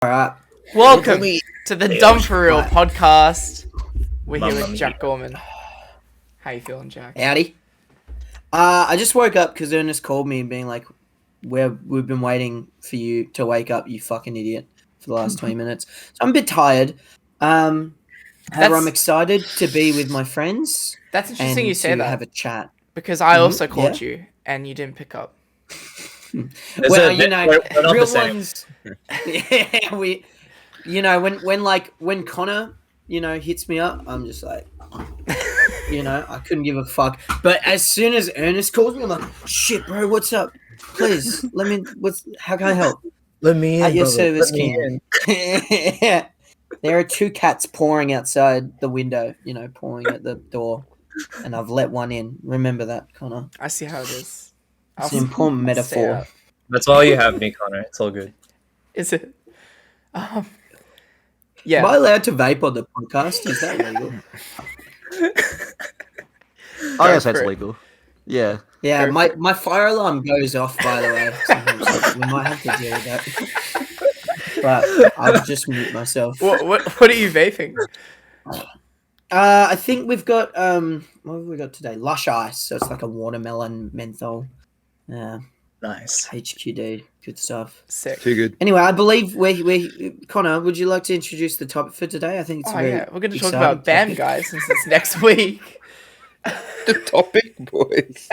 All right. Welcome to the Dumb4Real podcast. We're here with Jack Gorman. How you feeling, Jack? Howdy. I just woke up because Ernest called me being like, we've been waiting for you to wake up, you fucking idiot, for the last 20 minutes. So I'm a bit tired. However, I'm excited to be with my friends. That's interesting you say that. Have a chat. Because I also called you and you didn't pick up. Well, you know, real ones. Yeah, when Connor, hits me up, I'm just like, I couldn't give a fuck. But as soon as Ernest calls me, I'm like, shit, bro, what's up? Please, how can I help? Let me in, at your brother. service, King. Yeah. There are two cats pouring outside the window, pouring at the door, and I've let one in. Remember that, Connor. I see how it is. It's an important metaphor. That's all you have, me, Connor. It's all good. Is it? Yeah. Am I allowed to vape on the podcast? Is that legal? I guess that's legal. Yeah. Yeah, my fire alarm goes off, by the way. Sometimes we might have to deal with that. But I'll just mute myself. What are you vaping? I think we've got what have we got today? Lush Ice, so it's like a watermelon menthol. Yeah. Nice. HQD, good stuff. Sick. Too good. Anyway, I believe we Connor, would you like to introduce the topic for today? I think it's we're going to talk about BAM, guys, since it's next week. The topic, boys.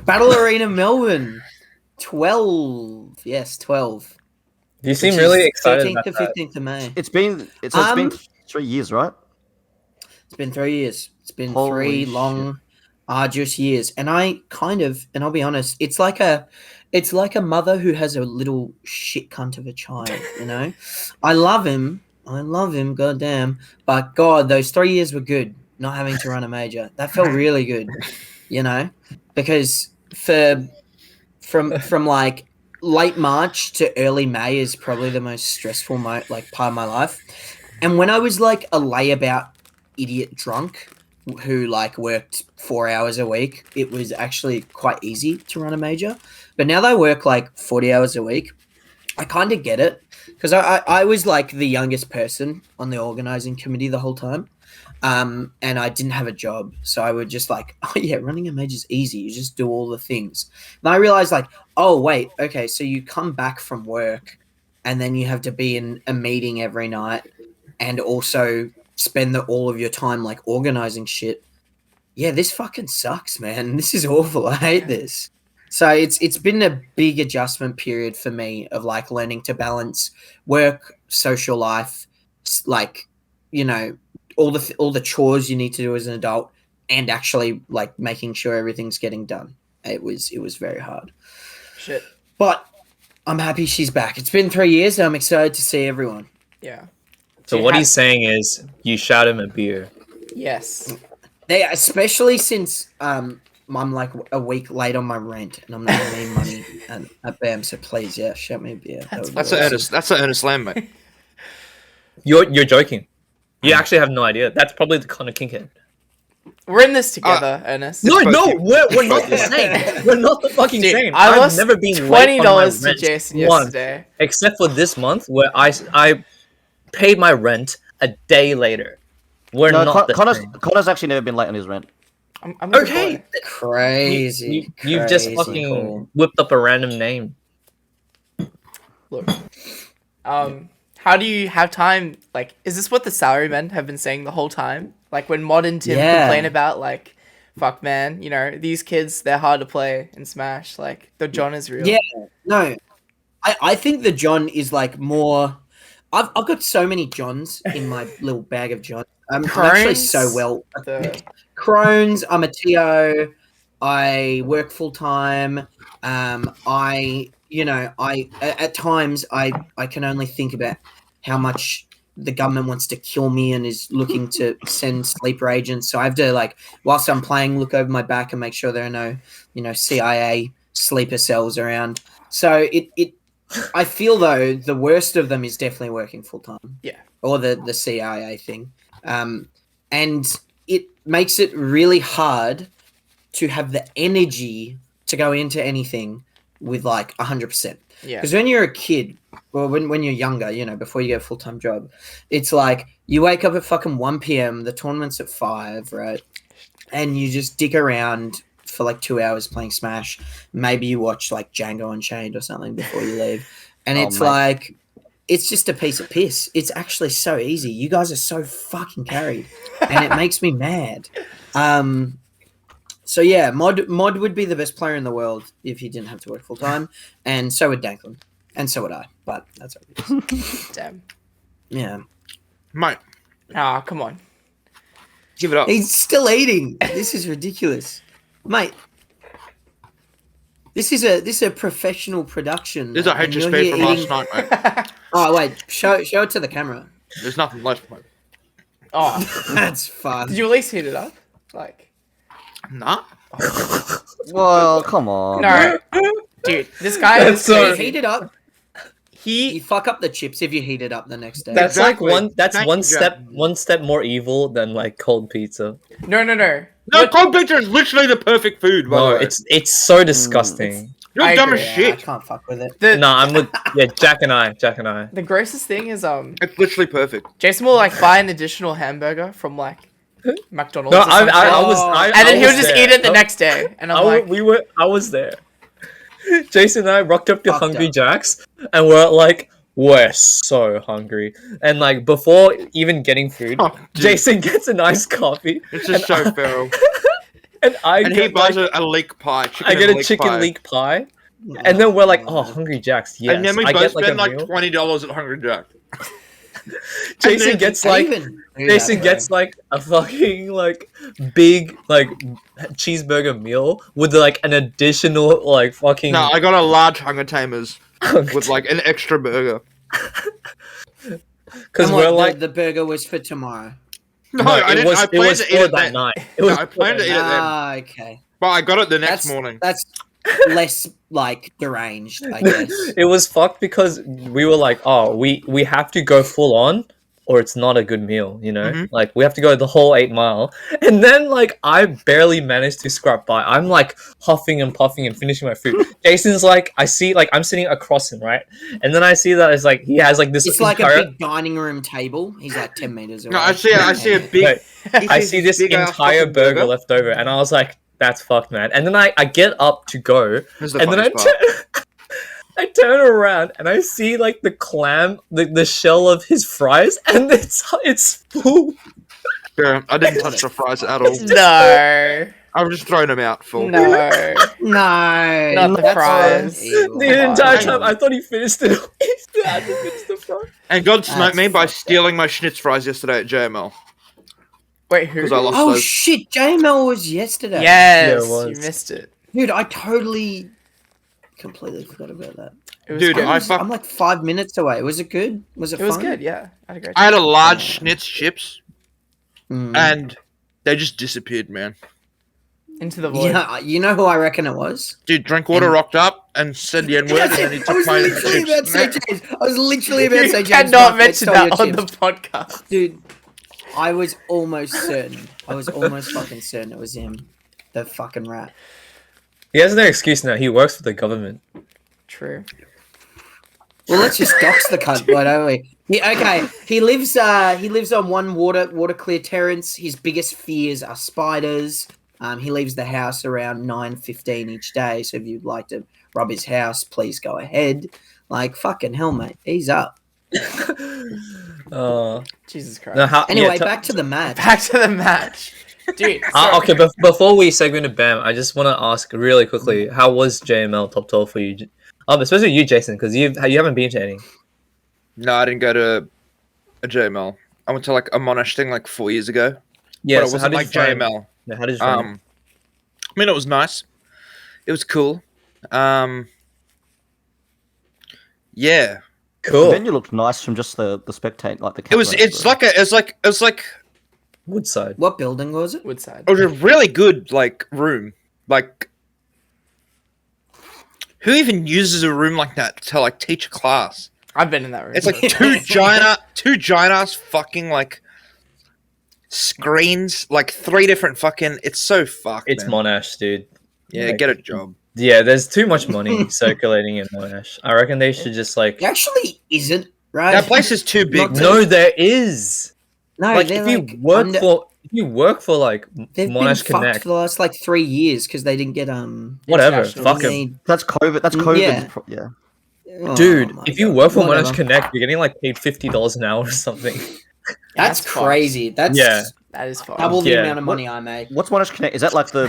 Battle Arena Melbourne, 12. Yes, 12. You seem really excited 13th about to that. 15th of May. It's been 3 years, right? It's been 3 years. It's been Holy 3 long, arduous years. And I'll be honest, it's like a mother who has a little shit cunt of a child, I love him, goddamn. But God, those 3 years were good, not having to run a major. That felt really good, because from like late March to early May is probably the most stressful part of my life. And when I was like a layabout idiot drunk who worked 4 hours a week, it was actually quite easy to run a major. But now that I work 40 hours a week, I kind of get it, because I was the youngest person on the organizing committee the whole time. And I didn't have a job, so I would just running a major is easy. You just do all the things. And I realized oh wait, okay, so you come back from work, and then you have to be in a meeting every night, and also spend all of your time organizing shit. Yeah, this fucking sucks, man. This is awful. I hate this. So it's been a big adjustment period for me of learning to balance work, social life, all the chores you need to do as an adult, and actually making sure everything's getting done. It was very hard. Shit. But I'm happy she's back. It's been 3 years, and I'm excited to see everyone. Yeah. So what he's saying is, you shout him a beer. Yes. Especially since I'm a week late on my rent, and I'm not getting any money at BAM. So please, shout me a beer. That's an Ernest Lamb, mate. You're joking. You actually have no idea. That's probably the Connor Kinkhead. We're in this together, Ernest. No, we're not the same. We're not the fucking same. I've never been $20 to Jason yesterday. Except for this month, where I paid my rent a day later. Connor's actually never been late on his rent. I'm okay. Crazy. You've just fucking whipped up a random name. Look. How do you have time? Is this what the salarymen have been saying the whole time? When Mod and Tim complain about, fuck, man, these kids, they're hard to play in Smash. The John is real. Yeah, no. I think the John is, more... I've got so many Johns in my little bag of Johns. I'm actually so well... Crohn's, I'm a TO, I work full-time, at times I can only think about how much the government wants to kill me and is looking to send sleeper agents. So I have to whilst I'm playing, look over my back and make sure there are no, CIA sleeper cells around. So I feel though the worst of them is definitely working full time. Yeah. Or the CIA thing. And it makes it really hard to have the energy to go into anything with 100%. Yeah. Because when you're a kid, or when you're younger, you know, before you get a full-time job, it's like you wake up at fucking 1 p.m., the tournament's at 5, right? And you just dick around for like 2 hours playing Smash. Maybe you watch like Django Unchained or something before you leave. And it's like, it's just a piece of piss. It's actually so easy. You guys are so fucking carried. And it makes me mad. So yeah, Mod would be the best player in the world if he didn't have to work full time, and so would Danklin, and so would I. But that's obvious. Damn. Yeah, Mate, Ah, come on. give it up. he's still eating. This is ridiculous, mate. This is a professional production. This is a and you're HSP here from last eating- night, mate. Oh wait, show it to the camera. There's nothing left, mate. Oh, That's fun. did you at least heat it up? Like, Nah. Well, come on. no, dude, this guy That's is so- You crazy. heat it up. You He, fuck up the chips if you heat it up the next day. That's Exactly. like Thank one you, step Jack. one step more evil than like cold pizza. no. No, cold pizza is literally the perfect food, by the No, way. it's so disgusting. You're I dumb agree, as I shit. can't fuck with it. The No, I'm with Jack and I. the grossest thing is It's literally perfect. Jason will like buy an additional hamburger from like McDonald's. No, or some shit, and then I he'll was just there. eat it the next day, and I'm like, I was there. Jason and I rocked up to Fucked Hungry up. Jack's, and we're like, we're so hungry. And like before even getting food, Oh, dude. Jason gets a nice coffee, It's just so feral. and I And he get buys like, a leak pie. I get and a chicken pie. leek pie, and then we're like, oh, Hungry Jack's, yes. And then we I both get like a spend like meal. $20 at Hungry Jack. Jason then- gets I like. even do Jason that, gets like a fucking like big like cheeseburger meal with like an additional like fucking. No, I got a large Hunger Tamers with like an extra burger. Because And we're what, like the burger was for tomorrow. No, I didn't. I it planned was to eat for it that then. night. It No, was I planned to eat it then. Ah, okay. But I got it the next That's morning. That's less like deranged, I guess. It was fucked because we were like, oh, we have to go full on, or it's not a good meal, you know. Mhm. Like we have to go the whole 8 mile, and then like I barely managed to scrap by. I'm like huffing and puffing and finishing my food. Jason's like, I see like I'm sitting across him, right, and then I see that it's like he has like this. It's like entire- a big dining room table. He's like 10 meters away. No, I see a big. Wait, he I sees see this big-ass entire fucking burger left over, and I was like, "That's fucked, man." And then I get up to go, Here's the and then funniest part. I turn around and I see like the clam, the shell of his fries, and it's full. Yeah, I didn't touch the fries at all. no, I've just thrown them out full. no. No, Not the that's fries. evil. The entire Hang time on. I thought he finished it. He hadn't finished the fry. And God smoked me That's by fucked up. stealing my schnitz fries yesterday at JML Wait, who? because I lost Oh those. shit, JML was yesterday. Yes, Yeah, it you was. missed it. Dude, I totally completely forgot about that. It was Dude, good. I'm like 5 minutes away. Was it good? Was it It was fun? good. Yeah, I had a great I had time. a large schnitz chips Mm. and they just disappeared, man. Into the void. Yeah, you know who I reckon it was? Dude, Drinkwater rocked up and said the N word, and then he I took was my literally about to say chips. James. I was literally about to You say James. cannot Bartlett mention stole that your on the chips. podcast. Dude, I was almost certain. I was almost fucking certain it was him. The fucking rat. He has no excuse now. He works for the government. True. Well, let's just dox the cunt, why don't we? He lives on one water clear terrace. His biggest fears are spiders. He leaves the house around 9:15 each day. So if you'd like to rob his house, please go ahead. Like fucking hell, mate. He's up. Jesus Christ. No, how, Anyway, yeah, back to the match. Back to the match. Dude. so- okay, before we segue into BAM, I just want to ask really quickly, how was JML Top 12 for you? Especially you, Jason, because you haven't been to any. No, I didn't go to a JML. I went to like a Monash thing like 4 years ago. Yeah, but it so wasn't how like did you find- JML. Yeah, how did you find it? I mean, it was nice. It was cool. Yeah, The Cool. venue looked nice from just the spectate, like the. it was. camera It's angle. like it was like Woodside. What building was it? Woodside. it was a really good like room. Like, who even uses a room like that to like teach a class? I've been in that room. It's like two giant ass fucking like screens, like 3 different fucking. It's so fucked. It's man. Monash, dude. Yeah, Like, get a job. Yeah, there's too much money circulating in Monash. I reckon they should just like. It actually isn't, right? That place is too big. Not No, there is. No, Like they're if you like work under, for like they've been Monash fucked Connect, for the last like 3 years because they didn't get whatever, international. fuck they him. need- That's COVID. That's COVID. Yeah. Yeah. Oh Dude, my if you God, work for whatever. Monash Connect, you're getting like paid $50 an hour or something. That's fucked. crazy. That's Yeah. That is fucked. double the Yeah. amount of money I make. What's Monash Connect? Is that like the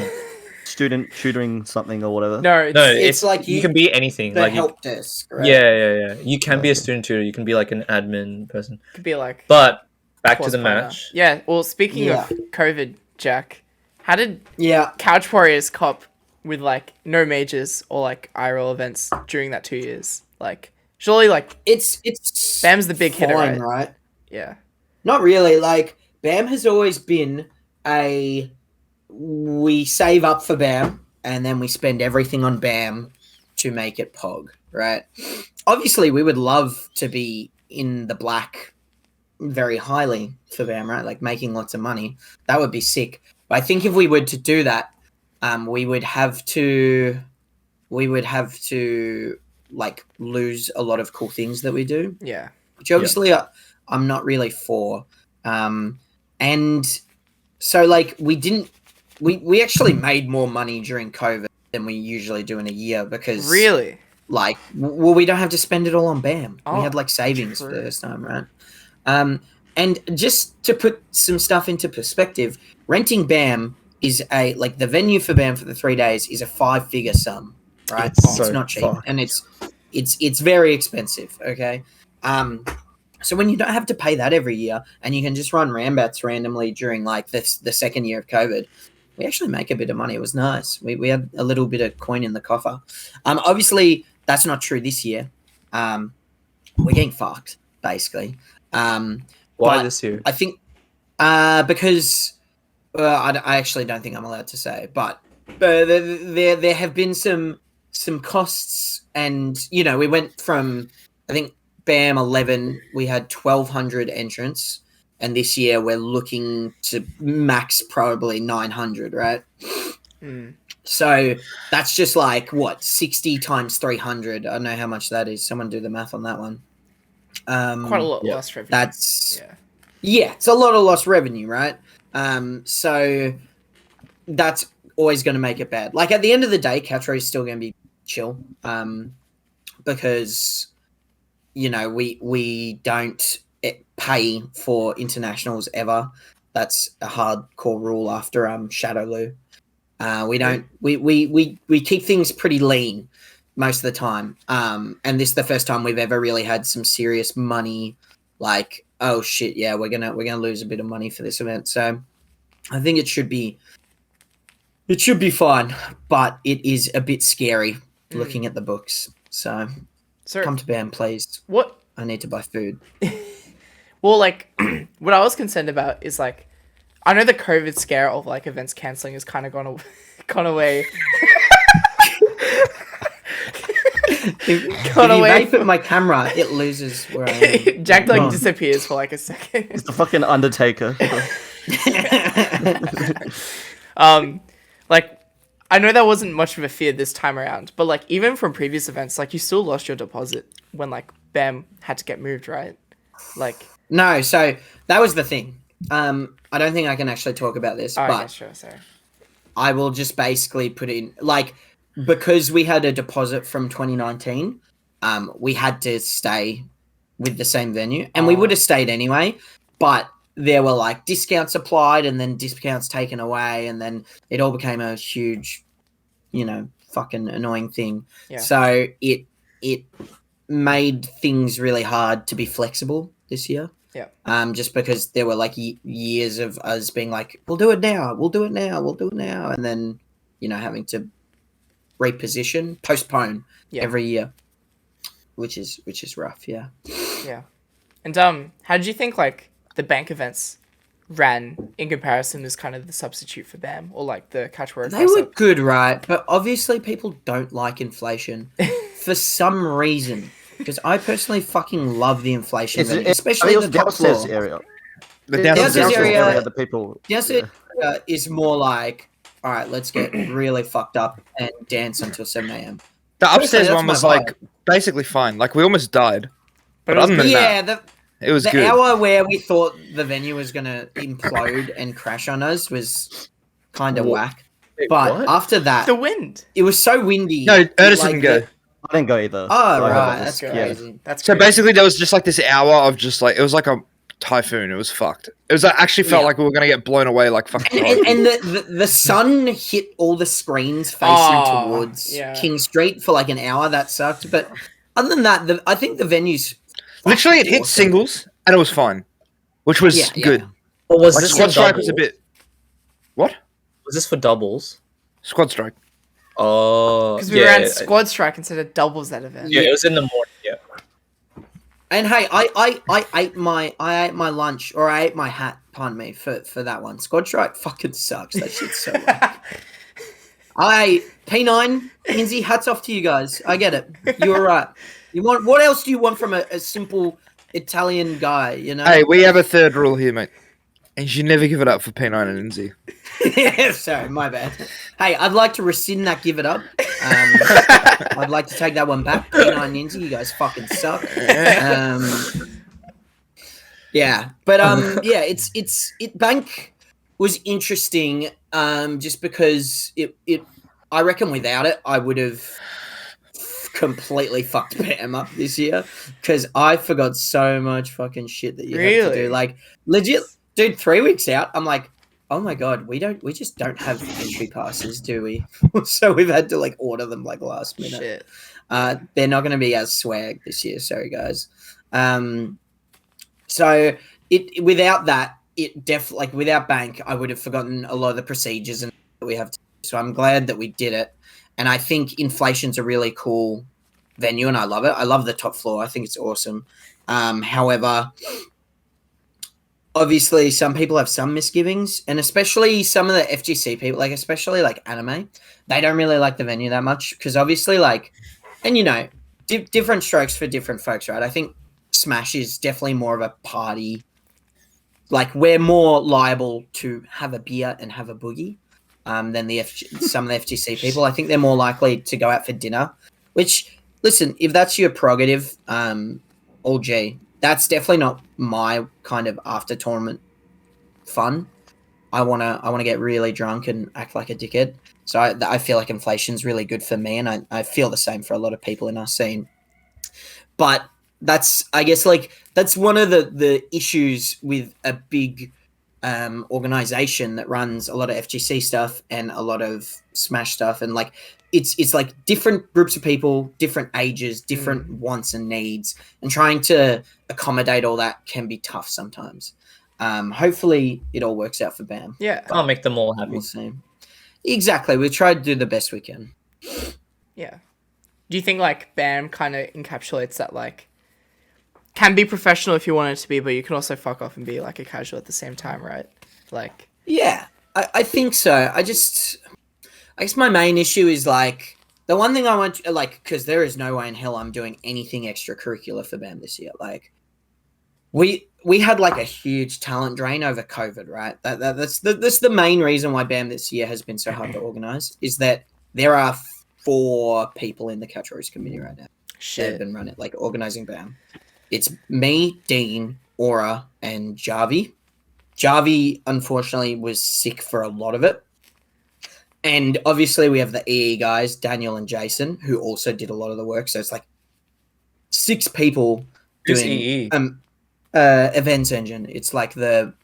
student tutoring something or whatever? No, it's, No, It's like you you- can be anything. The Like help desk, right? yeah. You can be a student tutor. You can be like an admin person. it could be like. But back to course the planner. match. Yeah. Well, speaking Yeah. of COVID, Jack, how did Yeah. Couch Warriors cop with like no majors or like IRL events during that 2 years? Like, surely, like, It's BAM's the big hitter, fine, right? Yeah. Not really. Like BAM has always been we save up for BAM and then we spend everything on BAM to make it POG, right? Obviously, we would love to be in the black very highly for BAM, right? Like making lots of money. That would be sick. But I think if we were to do that, we would have to like lose a lot of cool things that we do, Yeah. which obviously I'm not really for. And so like we actually made more money during COVID than we usually do in a year because Really? like well we don't have to spend it all on BAM. Oh, We had like savings for true. this time, right? And just to put some stuff into perspective, renting BAM is like the venue for BAM for the 3 days is a 5-figure sum, right? It's It's so not cheap, fucked. and it's very expensive. Okay, so when you don't have to pay that every year, and you can just run Rambats randomly during like the second year of COVID, we actually make a bit of money. It was nice. We had a little bit of coin in the coffer. Obviously that's not true this year. We're getting fucked basically. Why But this year? I think because I actually don't think I'm allowed to say, but there have been some costs, and you know we went from I think BAM 11 we had 1,200 entrants, and this year we're looking to max probably 900, right? Mm. So that's just like what 60 times 300. I don't know how much that is. Someone do the math on that one. Quite a lot yeah. less revenue. That's Yeah. yeah, it's a lot of lost revenue, right? So that's always going to make it bad. Like at the end of the day, Catro is still going to be chill, because you know we don't pay for internationals ever. That's a hardcore rule after Shadowloo. We don't we keep things pretty lean most of the time. And this is the first time we've ever really had some serious money. Like, oh shit, yeah, we're gonna lose a bit of money for this event. So I think it should be fine, but it is a bit scary looking at the books. So So come to BAM, please. what? I need to buy food. Well, like, what I was concerned about is like, I know the COVID scare of like events canceling has kind of gone away. If Gone you away vape at my camera, it loses where I am. Jack like Oh. disappears for like a second. It's the fucking Undertaker. Like, I know that wasn't much of a fear this time around, but like even from previous events, like you still lost your deposit when like BAM had to get moved, right? Like, No, so that was the thing. I don't think I can actually talk about this, oh, but yeah, sure, sorry. I will just basically put in like because we had a deposit from 2019, we had to stay with the same venue, and we Oh. would have stayed anyway, but there were like discounts applied and then discounts taken away, and then it all became a huge, you know, fucking annoying thing. Yeah. So it made things really hard to be flexible this year. Yeah. Just because there were like years of us being like, we'll do it now, and then you know having to postpone Yeah. every year, which is rough. Yeah. Yeah. And how did you think like the bank events ran in comparison as kind of the substitute for BAM or like the Catch Word? They were good, right? But obviously people don't like inflation for some reason. Because I personally fucking love the inflation, Is venue, it, especially the the top downstairs floor. area. The downstairs downstairs area- area. The people. Downstairs is more like all right, let's get really fucked up and dance until 7 a.m. The upstairs that's one my was vibe. like basically fine. Like we almost died, but it was other than Yeah, that, it was the good. hour where we thought the venue was gonna implode and crash on us was kind of Wha- whack. Wait, But what? after that, The wind. it was so windy. No, Ernest like didn't go. I didn't go either. Oh, Like, right, Let's that's go. crazy. That's So crazy. basically, there was just like this hour of just like it was like a typhoon. It was fucked. It was actually felt Yeah. like we were gonna get blown away like fucking. And the sun hit all the screens facing Oh, towards yeah. King Street for like an hour. That sucked. But other than that, I think the venue's Literally, it hit awesome. singles and it was fine, which was Yeah, yeah. good. Or was Like this squad for strike doubles? was a bit. What? Was this for doubles? Squad strike. Oh, Because we ran squad strike instead of doubles that event. Yeah, it was in the morning. Yeah. And hey, I ate my lunch, or I ate my hat, pardon me, for that one. Squad Strike fucking sucks. That shit's so whack. P9, Lindsay, hats off to you guys. I get it. You were right. You want what else do you want from a simple Italian guy, you know? Hey, we have a third rule here, mate. And you should never give it up for P9 and Lindsay. Sorry, my bad. Hey, I'd like to rescind that give it up. I'd like to take that one back. P9 Ninja, you guys fucking suck. Yeah, but yeah, it Bank was interesting just because it I reckon without it I would have completely fucked BAM up this year because I forgot so much fucking shit that you have to do. Really? Like legit, dude, 3 weeks out, I'm like, oh my god, we just don't have entry passes, do we? So we've had to like order them like last minute. Shit. They're not going to be as swag this year. Sorry, guys. So it without that, it definitely like without Bank, I would have forgotten a lot of the procedures and that we have. So I'm glad that we did it, and I think Inflation's a really cool venue, and I love it. I love the top floor. I think it's awesome. However, obviously, some people have some misgivings, and especially some of the FGC people, like especially like Anime, they don't really like the venue that much because obviously, like, and you know, different strokes for different folks, right? I think Smash is definitely more of a party. Like we're more liable to have a beer and have a boogie than some of the FGC people. I think they're more likely to go out for dinner. Which, listen, if that's your prerogative, all G, that's definitely not my kind of after tournament fun. I wanna get really drunk and act like a dickhead. So I feel like Inflation's really good for me, and I feel the same for a lot of people in our scene. But that's, I guess, like that's one of the issues with a big organization that runs a lot of FGC stuff and a lot of Smash stuff, and like it's like different groups of people, different ages, different wants and needs, and trying to accommodate all that can be tough sometimes. Hopefully it all works out for BAM. Yeah. Can't make them all happy. We'll see. Exactly. We tried to do the best we can. Yeah. Do you think like BAM kind of encapsulates that like can be professional if you want it to be, but you can also fuck off and be like a casual at the same time, right? Like, yeah, I think so. I guess my main issue is like the one thing I want to, like, because there is no way in hell I'm doing anything extracurricular for BAM this year. Like we had like a huge talent drain over COVID, right? That's the main reason why BAM this year has been so hard to organize is that there are 4 people in the Catch Rose committee right now. shit. They've been running like organizing BAM. It's me, Dean, Aura, and Jarvi. Jarvi, unfortunately, was sick for a lot of it. And obviously, we have the EE guys, Daniel and Jason, who also did a lot of the work. So it's like 6 people Who's doing EE? Events Engine. It's like the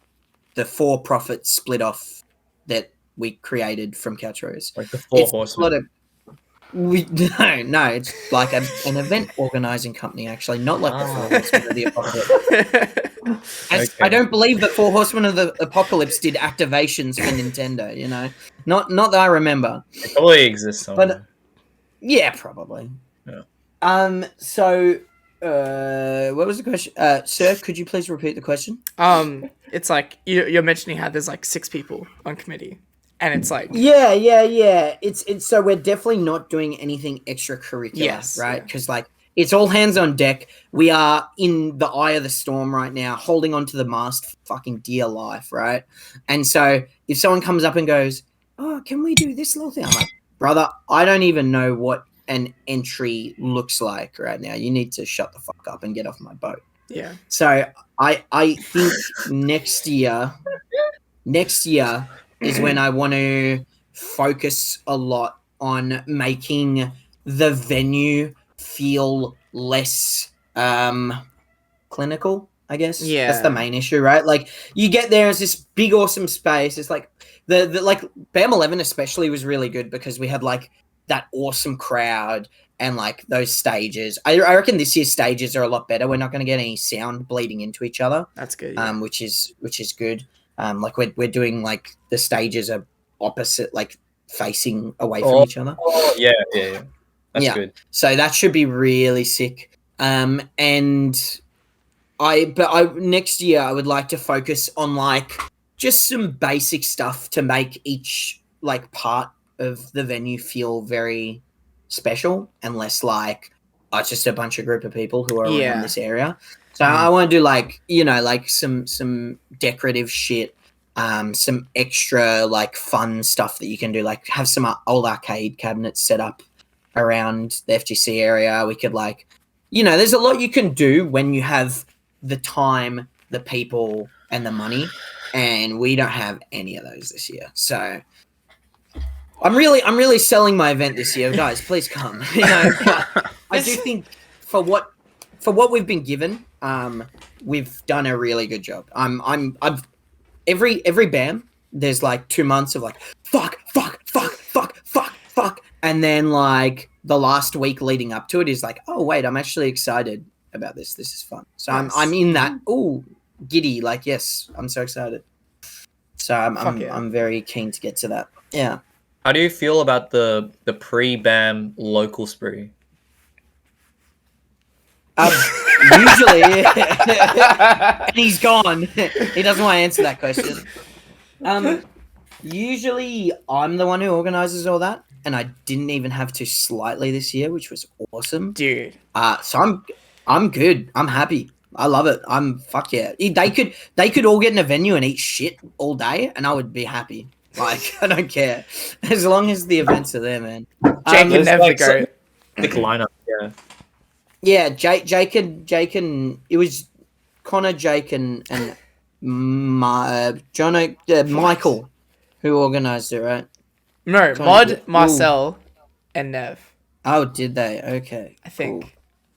for-profit split off that we created from Catch Rose. Like the 4 It's a horsemen. lot of no, it's like an event organizing company, actually, not like the 4 Horsemen of the Apocalypse. Okay. I don't believe that 4 Horsemen of the Apocalypse did activations for Nintendo, you know? Not that I remember. It probably exists somewhere. But yeah, probably. Yeah. So what was the question? Sir, could you please repeat the question? It's like you're mentioning how there's like 6 people on committee, and it's like Yeah. It's so we're definitely not doing anything extracurricular, Yes, right? yeah. Because like it's all hands on deck. We are in the eye of the storm right now, holding onto the mast for fucking dear life, right? And so if someone comes up and goes, oh, can we do this little thing? I'm like, brother, I don't even know what an entry looks like right now. You need to shut the fuck up and get off my boat. Yeah. So I think next year is when I want to focus a lot on making the venue feel less clinical, I guess. Yeah. That's the main issue, right? Like you get there, it's this big awesome space. It's like the like BAM 11 especially was really good because we had like that awesome crowd and like those stages. I reckon this year's stages are a lot better. We're not going to get any sound bleeding into each other. That's good. Yeah. Which is good. Like we're doing like the stages are opposite, like facing away from each other. Oh, yeah. That's good. So that should be really sick. And I next year I would like to focus on like just some basic stuff to make each like part of the venue feel very special and less like it's just a bunch of group of people who are around this area. So I want to do like, you know, like some decorative shit, some extra like fun stuff that you can do, like have some old arcade cabinets set up around the FGC area. We could like, you know, there's a lot you can do when you have the time, the people, and the money, and we don't have any of those this year. So I'm really selling my event this year, guys. Please come. You know, I do think for what we've been given, we've done a really good job. I've every BAM, there's like 2 months of like fuck, and then like the last week leading up to it is like, oh wait, I'm actually excited about this. This is fun. So I'm in that giddy, like, yes, I'm so excited. So I'm very keen to get to that. Yeah. How do you feel about the pre-BAM local spree? Usually, and he's gone. He doesn't want to answer that question. Usually, I'm the one who organizes all that, and I didn't even have to slightly this year, which was awesome, dude. So I'm good. I'm happy. I love it. Fuck yeah. They could all get in a venue and eat shit all day, and I would be happy. Like, I don't care as long as the events are there, man. Jake can never go. Big lineup, yeah. Yeah, Jake and it was Connor, Jake and Michael who organised it, right? No, Mod, Marcel, and Nev. Oh, did they? Okay, I think. Cool.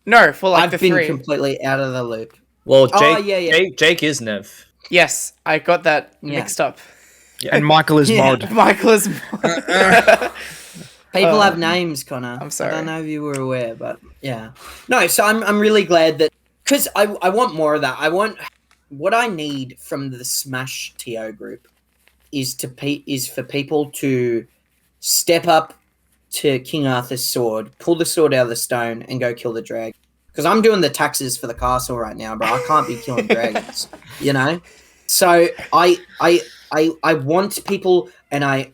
No, for like I've the been three. Completely out of the loop. Well, Jake is Nev. Yes, I got that mixed up. Yeah. And Michael is Mod. Michael is Mod. People have names, Connor. I'm sorry. I don't know if you were aware, but yeah. No, so I'm really glad that, because I want more of that. I want, what I need from the Smash TO group is for people to step up to King Arthur's sword, pull the sword out of the stone, and go kill the dragon. Because I'm doing the taxes for the castle right now, bro. I can't be killing dragons, you know. So I want people, and I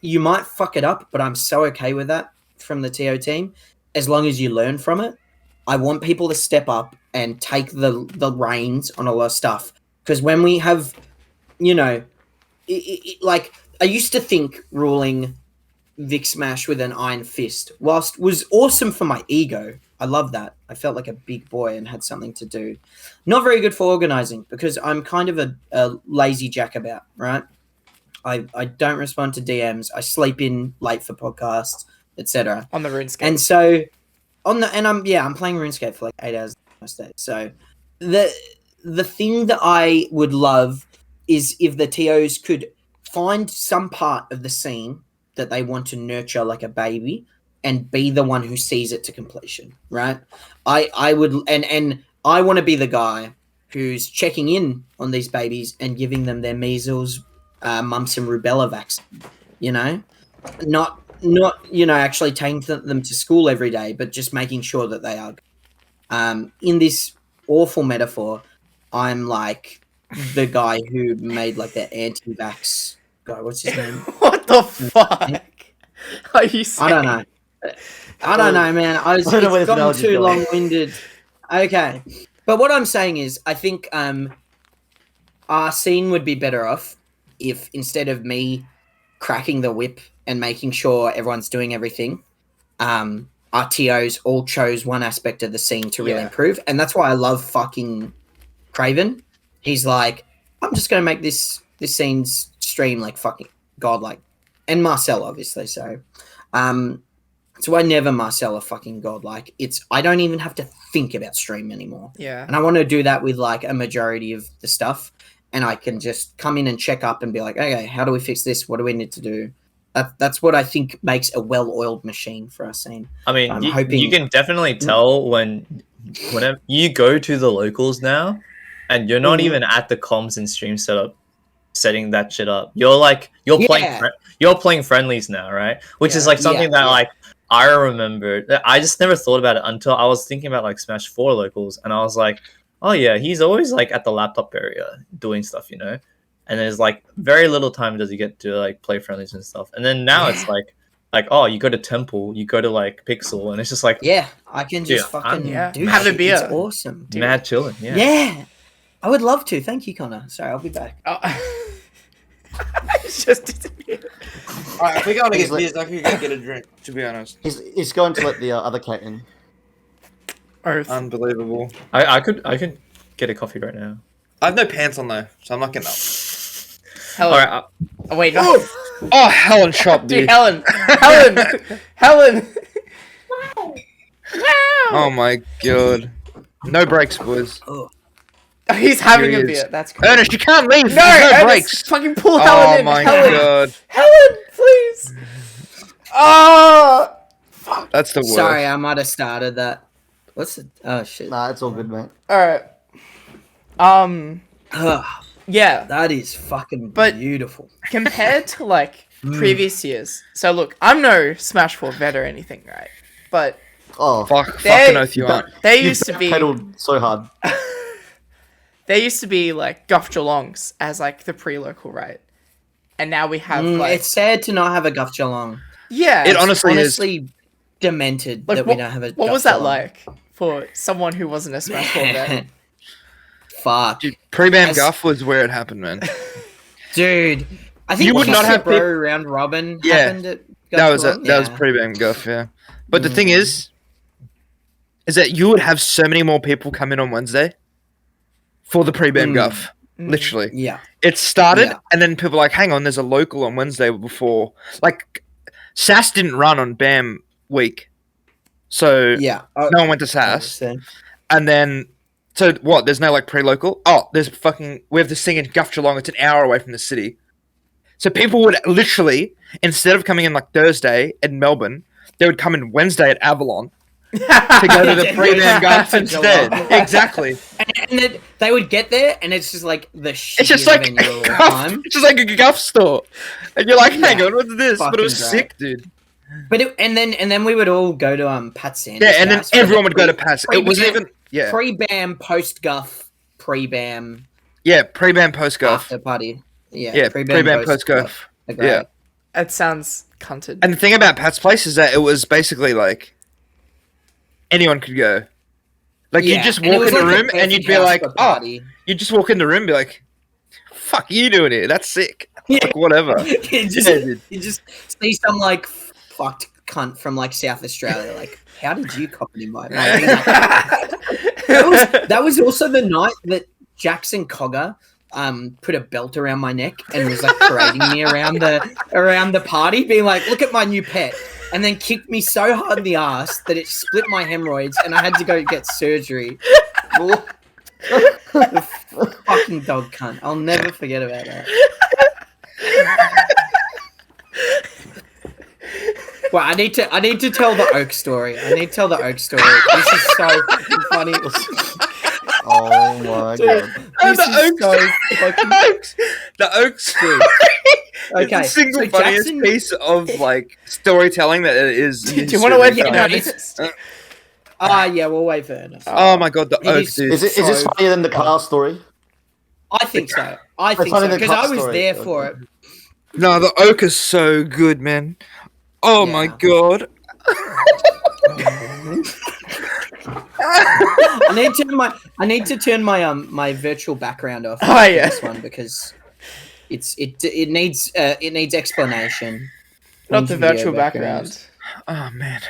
you might fuck it up, but I'm so okay with that from the TO team, as long as you learn from it. I want people to step up and take the reins on a lot of stuff, because when we have, you know, like I used to think ruling Vic Smash with an iron fist, whilst was awesome for my ego. I love that. I felt like a big boy and had something to do. Not very good for organizing, because I'm kind of a lazy jackabout, right? I don't respond to DMs. I sleep in late for podcasts, etc. On the RuneScape. And so I'm playing RuneScape for like 8 hours most days. So the thing that I would love is if the TOs could find some part of the scene that they want to nurture like a baby and be the one who sees it to completion, right? I would, and I want to be the guy who's checking in on these babies and giving them their measles, mumps and rubella vaccine, you know? Not you know, actually taking them to school every day, but just making sure that they are. In this awful metaphor, I'm like the guy who made like the anti-vax guy. What's his name? What the fuck are you saying? I don't know, man. It's gotten too long-winded. Okay. But what I'm saying is, I think our scene would be better off if, instead of me cracking the whip and making sure everyone's doing everything. Our TOs all chose one aspect of the scene to really improve, and that's why I love fucking Craven. He's like, I'm just gonna make this scene's stream like fucking godlike, and Marcel obviously. So, so I never Marcel a fucking godlike. I don't even have to think about stream anymore. Yeah, and I want to do that with like a majority of the stuff, and I can just come in and check up and be like, okay, how do we fix this? What do we need to do? That's what I think makes a well-oiled machine for our scene. I mean, you can definitely tell whenever you go to the locals now, and you're not even at the comms and stream setup, setting that shit up. You're playing friendlies now, right? Which is like something that like I remember. I just never thought about it until I was thinking about like Smash 4 locals, and I was like, oh yeah, he's always like at the laptop area doing stuff, you know. And there's like very little time does he get to like play friendlies and stuff. And then now it's like oh, you go to Temple, you go to like Pixel, and it's just like I can just fucking do have shit. a beer. It's awesome. Dude. Mad chilling. Yeah, I would love to. Thank you, Connor. Sorry, I'll be back. It's just disappeared. Alright, if we're going to get beers, I could go get a drink, to be honest. He's going to let the other cat in. Earth. Unbelievable. I could get a coffee right now. I have no pants on though, so I'm not getting up. Helen. All right, Oh wait, no. Oh, Helen shot, dude. Dude, Helen. Oh my god. No breaks, boys. He's having Here a he is. beer. That's crazy. Ernest, you can't leave. No, There's no Ernest, breaks. fucking pull Oh Helen in. my Helen. god. Helen, please. Oh. That's the worst. Sorry, I might have started that. What's the? Oh shit. Nah, it's all good, mate. All right. Ugh, Yeah. that is fucking But- beautiful. Compared to like previous years. So look, I'm no Smash 4 vet or anything, right? But Oh, Fucking oath you aren't. there used to be pedaled so hard. like Guff Geelongs as like the pre-local, right? And now we have like It's sad to not have a Guff Geelong. yeah. It honestly is. Honestly, demented Like, that we don't have a. what Guff was that Geelong. like for someone who wasn't a Smash 4 vet? Fuck, Dude, pre-BAM As- Guff was where it happened, man. dude. I think You would not have bro round robin. Yeah. Happened at Guff That was Geelong? that was pre-BAM Guff, yeah. But the thing is that you would have so many more people come in on Wednesday for the pre-BAM Guff. Literally. Yeah. It started, Yeah. and then people were like, hang on, there's a local on Wednesday before. Like, SAS didn't run on BAM week. So Yeah. no one went to SAS. Understand. And then, so what? There's no like pre-local. Oh, we have this thing in Guff Geelong. It's an hour away from the city. So people would literally, instead of coming in like Thursday in Melbourne, they would come in Wednesday at Avalon to go to the pre-BAM Guff instead. Exactly. And then they would get there, and it's just like the shit. It's just like a venue all the Guff. time. It's just like a Guff store, and you're like, hang Yeah. on, what's this? But it was Fucking sick, dude. But and then we would all go to Pat Sanders' Yeah, and then house for the everyone would go to Pass. It wasn't even pre-BAM, post-Guff, pre-BAM, pre-BAM, post-Guff. after party. Yeah, Yeah, pre-BAM, post-Guff. Agree. Yeah. That sounds cunted. And the thing about Pat's Place is that it was basically like anyone could go. Like you just and it walk was in the like room the and you'd perfect be house like, for oh, party. you just walk in the room and be like, fuck you doing here? That's sick. Yeah. Like whatever. you just Yeah, dude. you just see some like fucked cunt from like South Australia. Like, how did you copy my mate? That was also the night that Jackson Cogger put a belt around my neck and was like parading me around the party, being like, "Look at my new pet," and then kicked me so hard in the ass that it split my hemorrhoids and I had to go get surgery. The fucking dog cunt. I'll never forget about that. Well, I need to tell the Oak story. This is so fucking funny. Oh my god. This is so fucking... The Oaks. Dude. It's Okay, the single so funniest Jackson- piece of like storytelling that it is. Do you want to wait for Yeah, Ernest? yeah, we'll wait for Ernest. Oh my god, the It Oaks, is- dude. Is this funnier than the car story? I think so. I think funny so the because cup I was story. there for it. No, the Oak is so good, man. Oh my Yeah. god. I need to turn my my virtual background off. Oh, yeah. This one because it needs explanation. Not the Needs video virtual background. Oh man.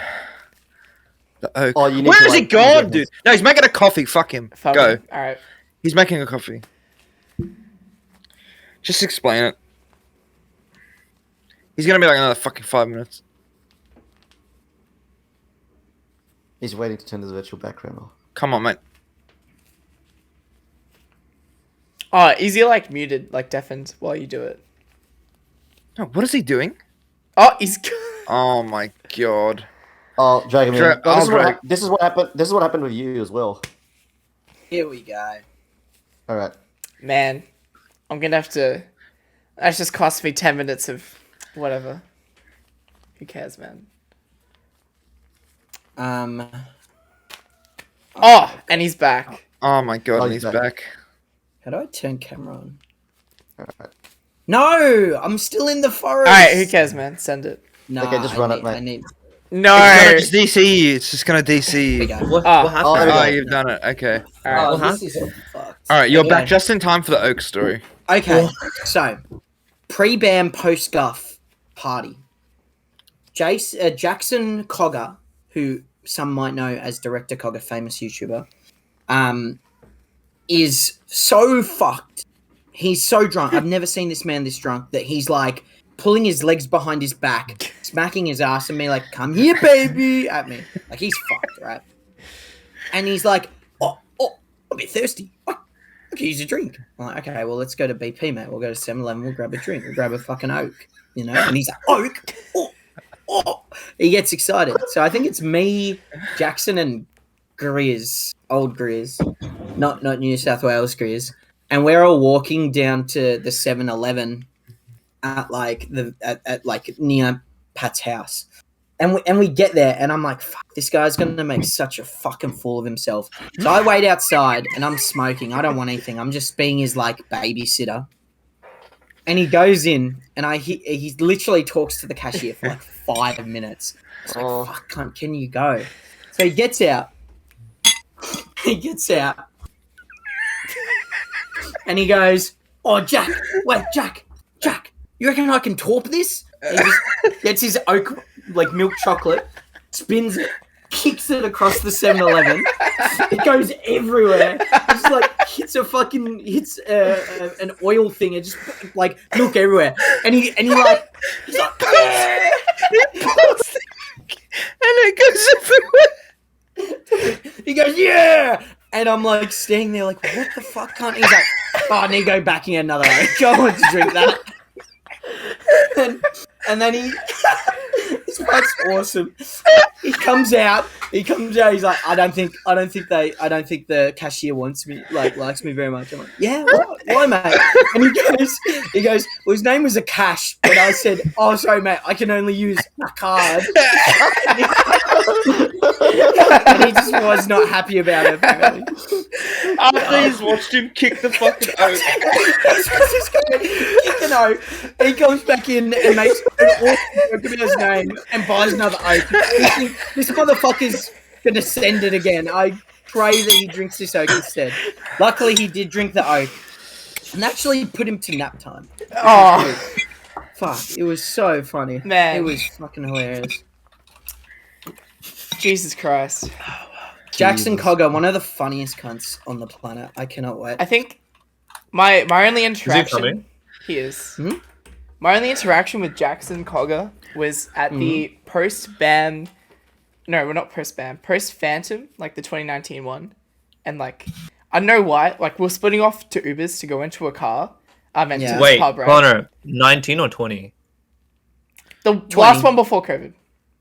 The oak. Oh, you need Where to, is he like, gone, use dude? No, he's making a coffee. Fuck him. Fuck Go. him. All right. He's making a coffee. Just explain it. He's gonna be like another fucking 5 minutes. He's waiting to turn his virtual background off. Come on, mate. Oh, is he like muted, like deafened while you do it? No, what is he doing? Oh, he's. Oh my god. Oh, drag him in. Dra- Oh, I'll drag- this is what happened. This is what happened with you as well. Here we go. All right. Man, I'm gonna have to. That's just cost me 10 minutes of whatever. Who cares, man? Oh, and he's back. Oh my god, Oh, and he's he's back. back. How do I turn camera on? All right. No, I'm still in the forest. All right, who cares, man? Send it. No, Okay, just run it, mate. I need. No. It's gonna just DC you. It's just gonna Here we DC you. go. What, Ah. what Oh, happened? there we Oh, go. you've done it. Okay. All right. Oh, What this is fucked. All right, you're Okay. back just in time for the oak story. Okay, so pre-BAM, post-GUF party. Jackson Cogger, who some might know as Director Cogger, famous YouTuber, is so fucked. He's so drunk. I've never seen this man this drunk that he's like pulling his legs behind his back, smacking his ass and me like, "Come here, baby," at me. Like he's fucked, right? And he's like, "Oh, I'm a bit thirsty. I can use a drink." I'm like, "Okay, well, let's go to BP, mate. We'll go to 7-Eleven. We'll grab a drink. We'll grab a fucking Oak, you know?" And he's like, "Oak? Oh." He gets excited. So I think it's me, Jackson, and Grizz, old Grizz, not New South Wales Grizz. And we're all walking down to the 7-Eleven at like near Pat's house. And we get there and I'm like, fuck, this guy's gonna make such a fucking fool of himself. So I wait outside and I'm smoking. I don't want anything. I'm just being his like babysitter. And he goes in and he literally talks to the cashier for like 5 minutes. It's like, Oh. fuck, cunt, can you go? So he gets out. And he goes, "Oh, Jack, you reckon I can torp this?" And he just gets his Oak, like, milk chocolate, spins it, kicks it across the 7-Eleven. It goes everywhere. It just, like, hits an oil thing. It just, like, milk everywhere. And he's like, "Yeah!" And it goes everywhere. He goes, "Yeah!" And I'm like standing there like, what the fuck, cunt? He's like, "Oh, I need to go back and get another Oak. I want to drink that." And then this part's awesome. He comes out, he's like, I don't think the cashier wants me, like, likes me very much. I'm like, "Yeah, why, mate?" And he goes, "Well, his name was Akash," but I said, "Oh, sorry, mate, I can only use a card." And he just was not happy about it, apparently. After he's watched him kick the fucking oak. This guy kicked an Oak. He comes back in and makes an awesome joke about his name and buys another Oak. This motherfucker's gonna send it again. I pray that he drinks this Oak instead. Luckily, he did drink the Oak and actually put him to nap time. Oh, Fuck, it was so funny. Man. It was fucking hilarious. Jesus Christ. Jackson Cogger, one of the funniest cunts on the planet. I cannot wait. I think my only Is he interaction. coming? He is. Hmm? My only interaction with Jackson Cogger was at the post-BAM. No, we're not post-BAM. Post-Phantom, like the 2019 one. And like, I don't know why. Like, we're splitting off to Ubers to go into a car. And Yeah. to Wait, this pub, right? Connor, 19 or 20? The last one before COVID.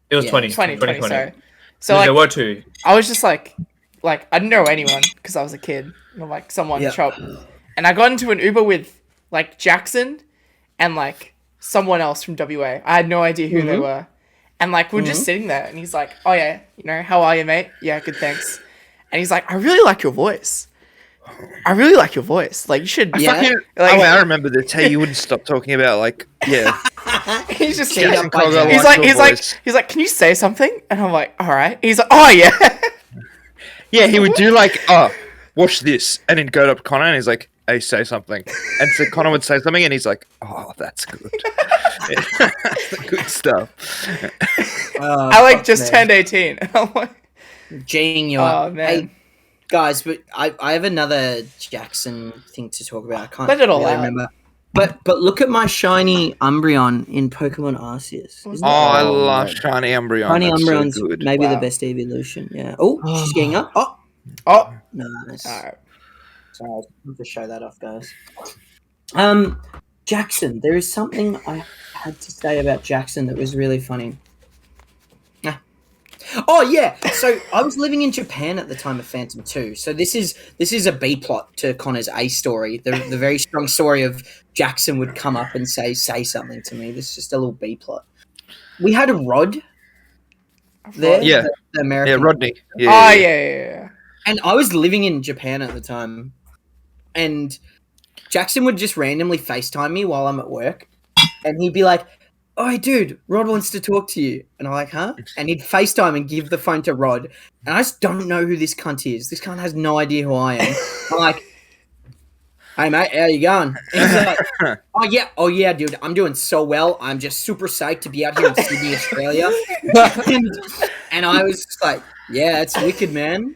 It was Yeah, 20. 2020, sorry. So There like, were two. I was just like I didn't know anyone because I was a kid. And like someone Yeah. show up, and I got into an Uber with like Jackson and like someone else from WA. I had no idea who they were, and like we're just sitting there, and he's like, "Oh yeah, you know, how are you, mate? Yeah, good, thanks." And he's like, "I really like your voice. Like you should." Yeah. Fucking, Like- oh wait, I remember this. Hey, you wouldn't stop talking about like, yeah. He's just Cheating sitting up by Cogger Jack. He's likes like, your he's voice. like, "Can you say something?" And I'm like, "All right." He's like, "Oh yeah." Yeah, he would do like, "Oh, watch this," and then go up to Connor and he's like, Ace say something, and so Connor would say something, and he's like, "Oh, that's good, that's the good stuff." I like just turned 18. I'm like, G'ing you oh up. man. Hey, guys, but I have another Jackson thing to talk about. I can't Let it all really out. remember. But look at my shiny Umbreon in Pokemon Arceus. What's Isn't Oh, that I Oh, love man. shiny Umbreon. Shiny That's Umbreon's so good. maybe the Wow. best evolution. Yeah. Oh, she's getting up. Oh, Oh, nice. alright. Sorry, I have to show that off, guys. Jackson. There is something I had to say about Jackson that was really funny. Oh yeah, so I was living in Japan at the time of Phantom 2. So this is a B plot to Connor's A story. The very strong story of Jackson would come up and say something to me. This is just a little B plot. We had a Rod there, Yeah. the American. Yeah, Rodney. Oh Yeah, yeah. And I was living in Japan at the time, and Jackson would just randomly FaceTime me while I'm at work, and he'd be like, "Oh, dude, Rod wants to talk to you." And I'm like, "Huh?" And he'd FaceTime and give the phone to Rod. And I just don't know who this cunt is. This cunt has no idea who I am. I'm like, "Hey, mate, how you going?" And he's like, oh, yeah, dude, I'm doing so well. I'm just super psyched to be out here in Sydney, Australia. and I was just like, "Yeah, it's wicked, man.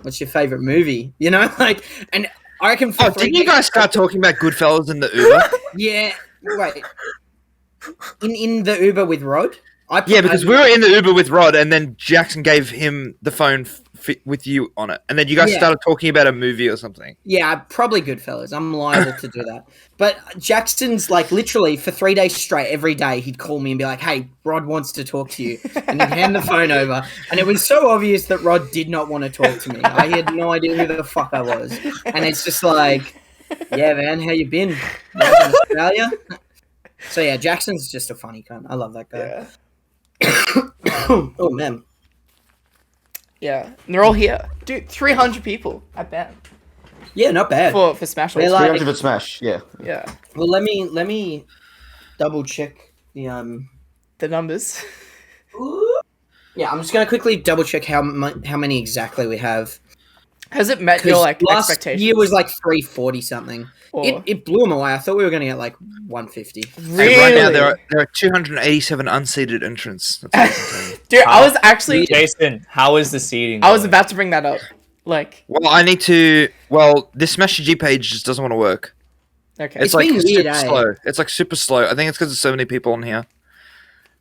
What's your favorite movie?" You know, like, and I reckon for Oh, didn't you guys start talking about Goodfellas in the Uber? Yeah, wait. In the Uber with Rod? Yeah, because we were in the Uber with Rod, and then Jackson gave him the phone with you on it, and then you guys Yeah. started talking about a movie or something. Yeah, probably Goodfellas. I'm liable to do that. But Jackson's like literally for 3 days straight, every day he'd call me and be like, "Hey, Rod wants to talk to you," and he'd hand the phone over, and it was so obvious that Rod did not want to talk to me. I had no idea who the fuck I was, and it's just like, "Yeah, man, how you been? Back in Australia?" So yeah, Jackson's just a funny cunt. I love that guy. Yeah. Oh man. Yeah. And they're all here. Dude, 300 people at BAM. Yeah, not bad. For Smash We're Ultimate. like- 300 for Smash, yeah. Yeah. Well, let me double check the The numbers. Yeah, I'm just gonna quickly double check how many exactly we have. Has it met your 'Cause like last expectations? year was like 340 something. Or- It blew them away. I thought we were gonna get like 150. Really? Hey, right now there are 287 unseated entrants. That's all I can tell you. Dude, I was actually Jason, how is the seating? I was going? about to bring that up. Like, Well, I need to. Well, this Smash G page just doesn't want to work. okay. It's It's like been weird, super eh? slow. It's like super slow. I think it's because there's so many people on here.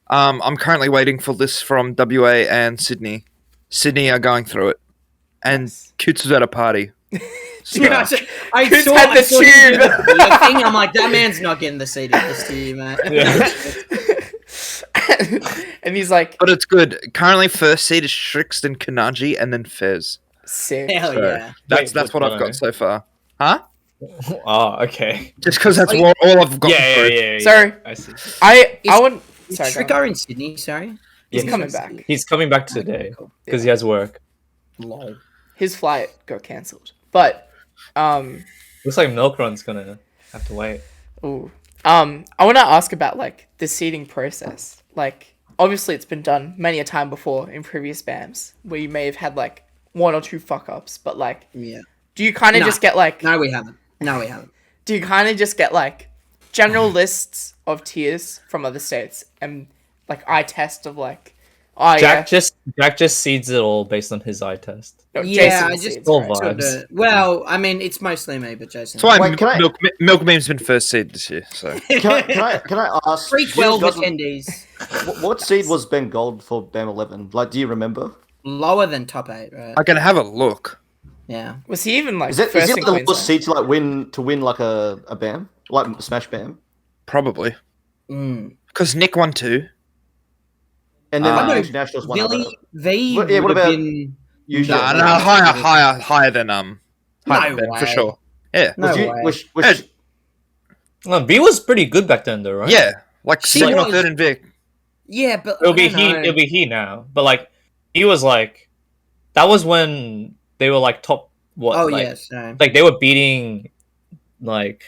I'm currently waiting for this from WA and Sydney. Sydney are going through it, and Nice. Coots was at a party. So, Dude, I Coots saw, had the I saw tube. the thing. I'm like, that man's not getting the seat at this year, man. And he's like, but it's good. Currently, first seed is Shrixed and Kanaji, and then Fez. sick. Hell So, yeah. That's Wait, what I've got so far. Huh? Oh, okay. Just because that's Wait. all I've got. Yeah. Sorry. I see. I Is- wouldn't. Is Sorry, go on. Tricker in Sydney? Sorry. He's Yeah, coming back. He's coming back today Cool. because he has work. Lol. His flight got cancelled. But Looks like Milk Run's gonna have to wait. ooh. I want to ask about like the seeding process. Like, obviously, it's been done many a time before in previous BAMs where you may have had like one or two fuck ups. But like, Yeah. do you kind of Nah. just get like? No, we haven't. Do you kind of just get like general lists of tiers from other states and like eye test of like, oh Jack just seeds it all based on his eye test. no, Yeah, Jason I just seeds, all right? vibes. Well, I mean, it's mostly me, but Jason. That's why Wait, can I- Milk Beam's been first seed this year. So Can I ask? 312 do you guys- attendees. What seed was Ben Gold for BAM 11? Like, do you remember? Lower than top 8, right? I can have a look. Yeah. Was he even like Is it first in like the lowest Queensland? seed to win like a BAM, like Smash BAM? Probably Mm. because Nick won 2. And then I like, know, internationals one other. Billy V What- yeah, what would have about- been Usually, No, higher than No Ben, for way. sure. Yeah, No way. was No, V was pretty good back then, though, right? yeah, like She second or was- third in Vic. Yeah, but It'll I be don't he. know. It'll be he now. But like, he was like, that was when they were like top. What? Oh like, yes, no. Like they were beating, like,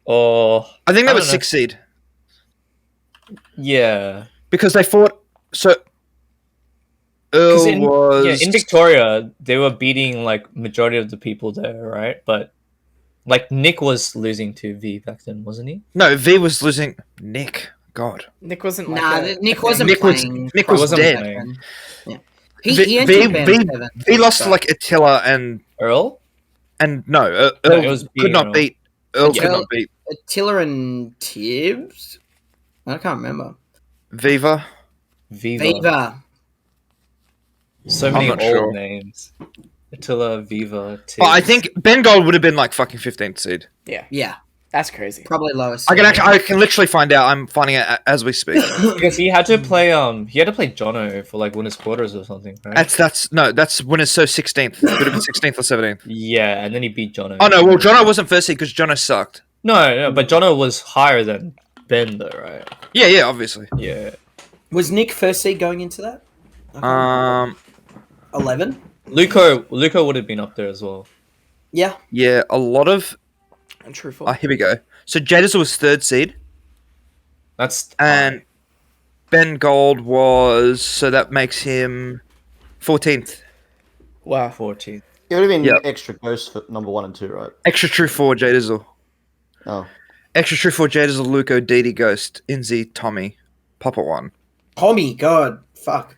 oh I think I that was don't know. 6th seed yeah. because they fought. So 'Cause Earl was yeah, in Victoria, they were beating like majority of the people there, right? But like Nick was losing to V back then, wasn't he? no V was losing Nick. God, Nick wasn't like Nah, Nick wasn't Nick was- playing. Nick was properly dead. back then. Yeah. V, He v, entered v, BAM7. v lost to but- like Attila and Earl? no, No, Earl it was could beating not Earl. beat. Earl Yeah. could not beat Attila and Tibbs? I can't remember. Viva. Viva. So I'm many not old sure. names. Attila, Viva, Tibbs. Oh, I think Ben Gold would have been like fucking 15th seed. Yeah, That's crazy. probably lowest. I can literally find out. I'm finding out as we speak. because he had to play Jono for like winners quarters or something, right? That's when it's so 16th. Would have been 16th or 17th. Yeah, and then he beat Jono. Oh no, well Jono wasn't first seed because Jono sucked. No, but Jono was higher than Ben though, right? Yeah, obviously. Yeah. Was Nick first seed going into that? 11? Luco would have been up there as well. Yeah. Yeah, a lot of. And truthful. Oh, here we go. So Jadis was third seed, That's and Ben Gold was. So that makes him 14th. Wow. 14. It would have been Yep. extra ghost for number 1 and 2, right? Extra true for Jadizzle. Oh. Extra true for Jadizzle, Luco, Didi, Ghost, Inzi, Tommy, Papa One. Tommy, God. Fuck.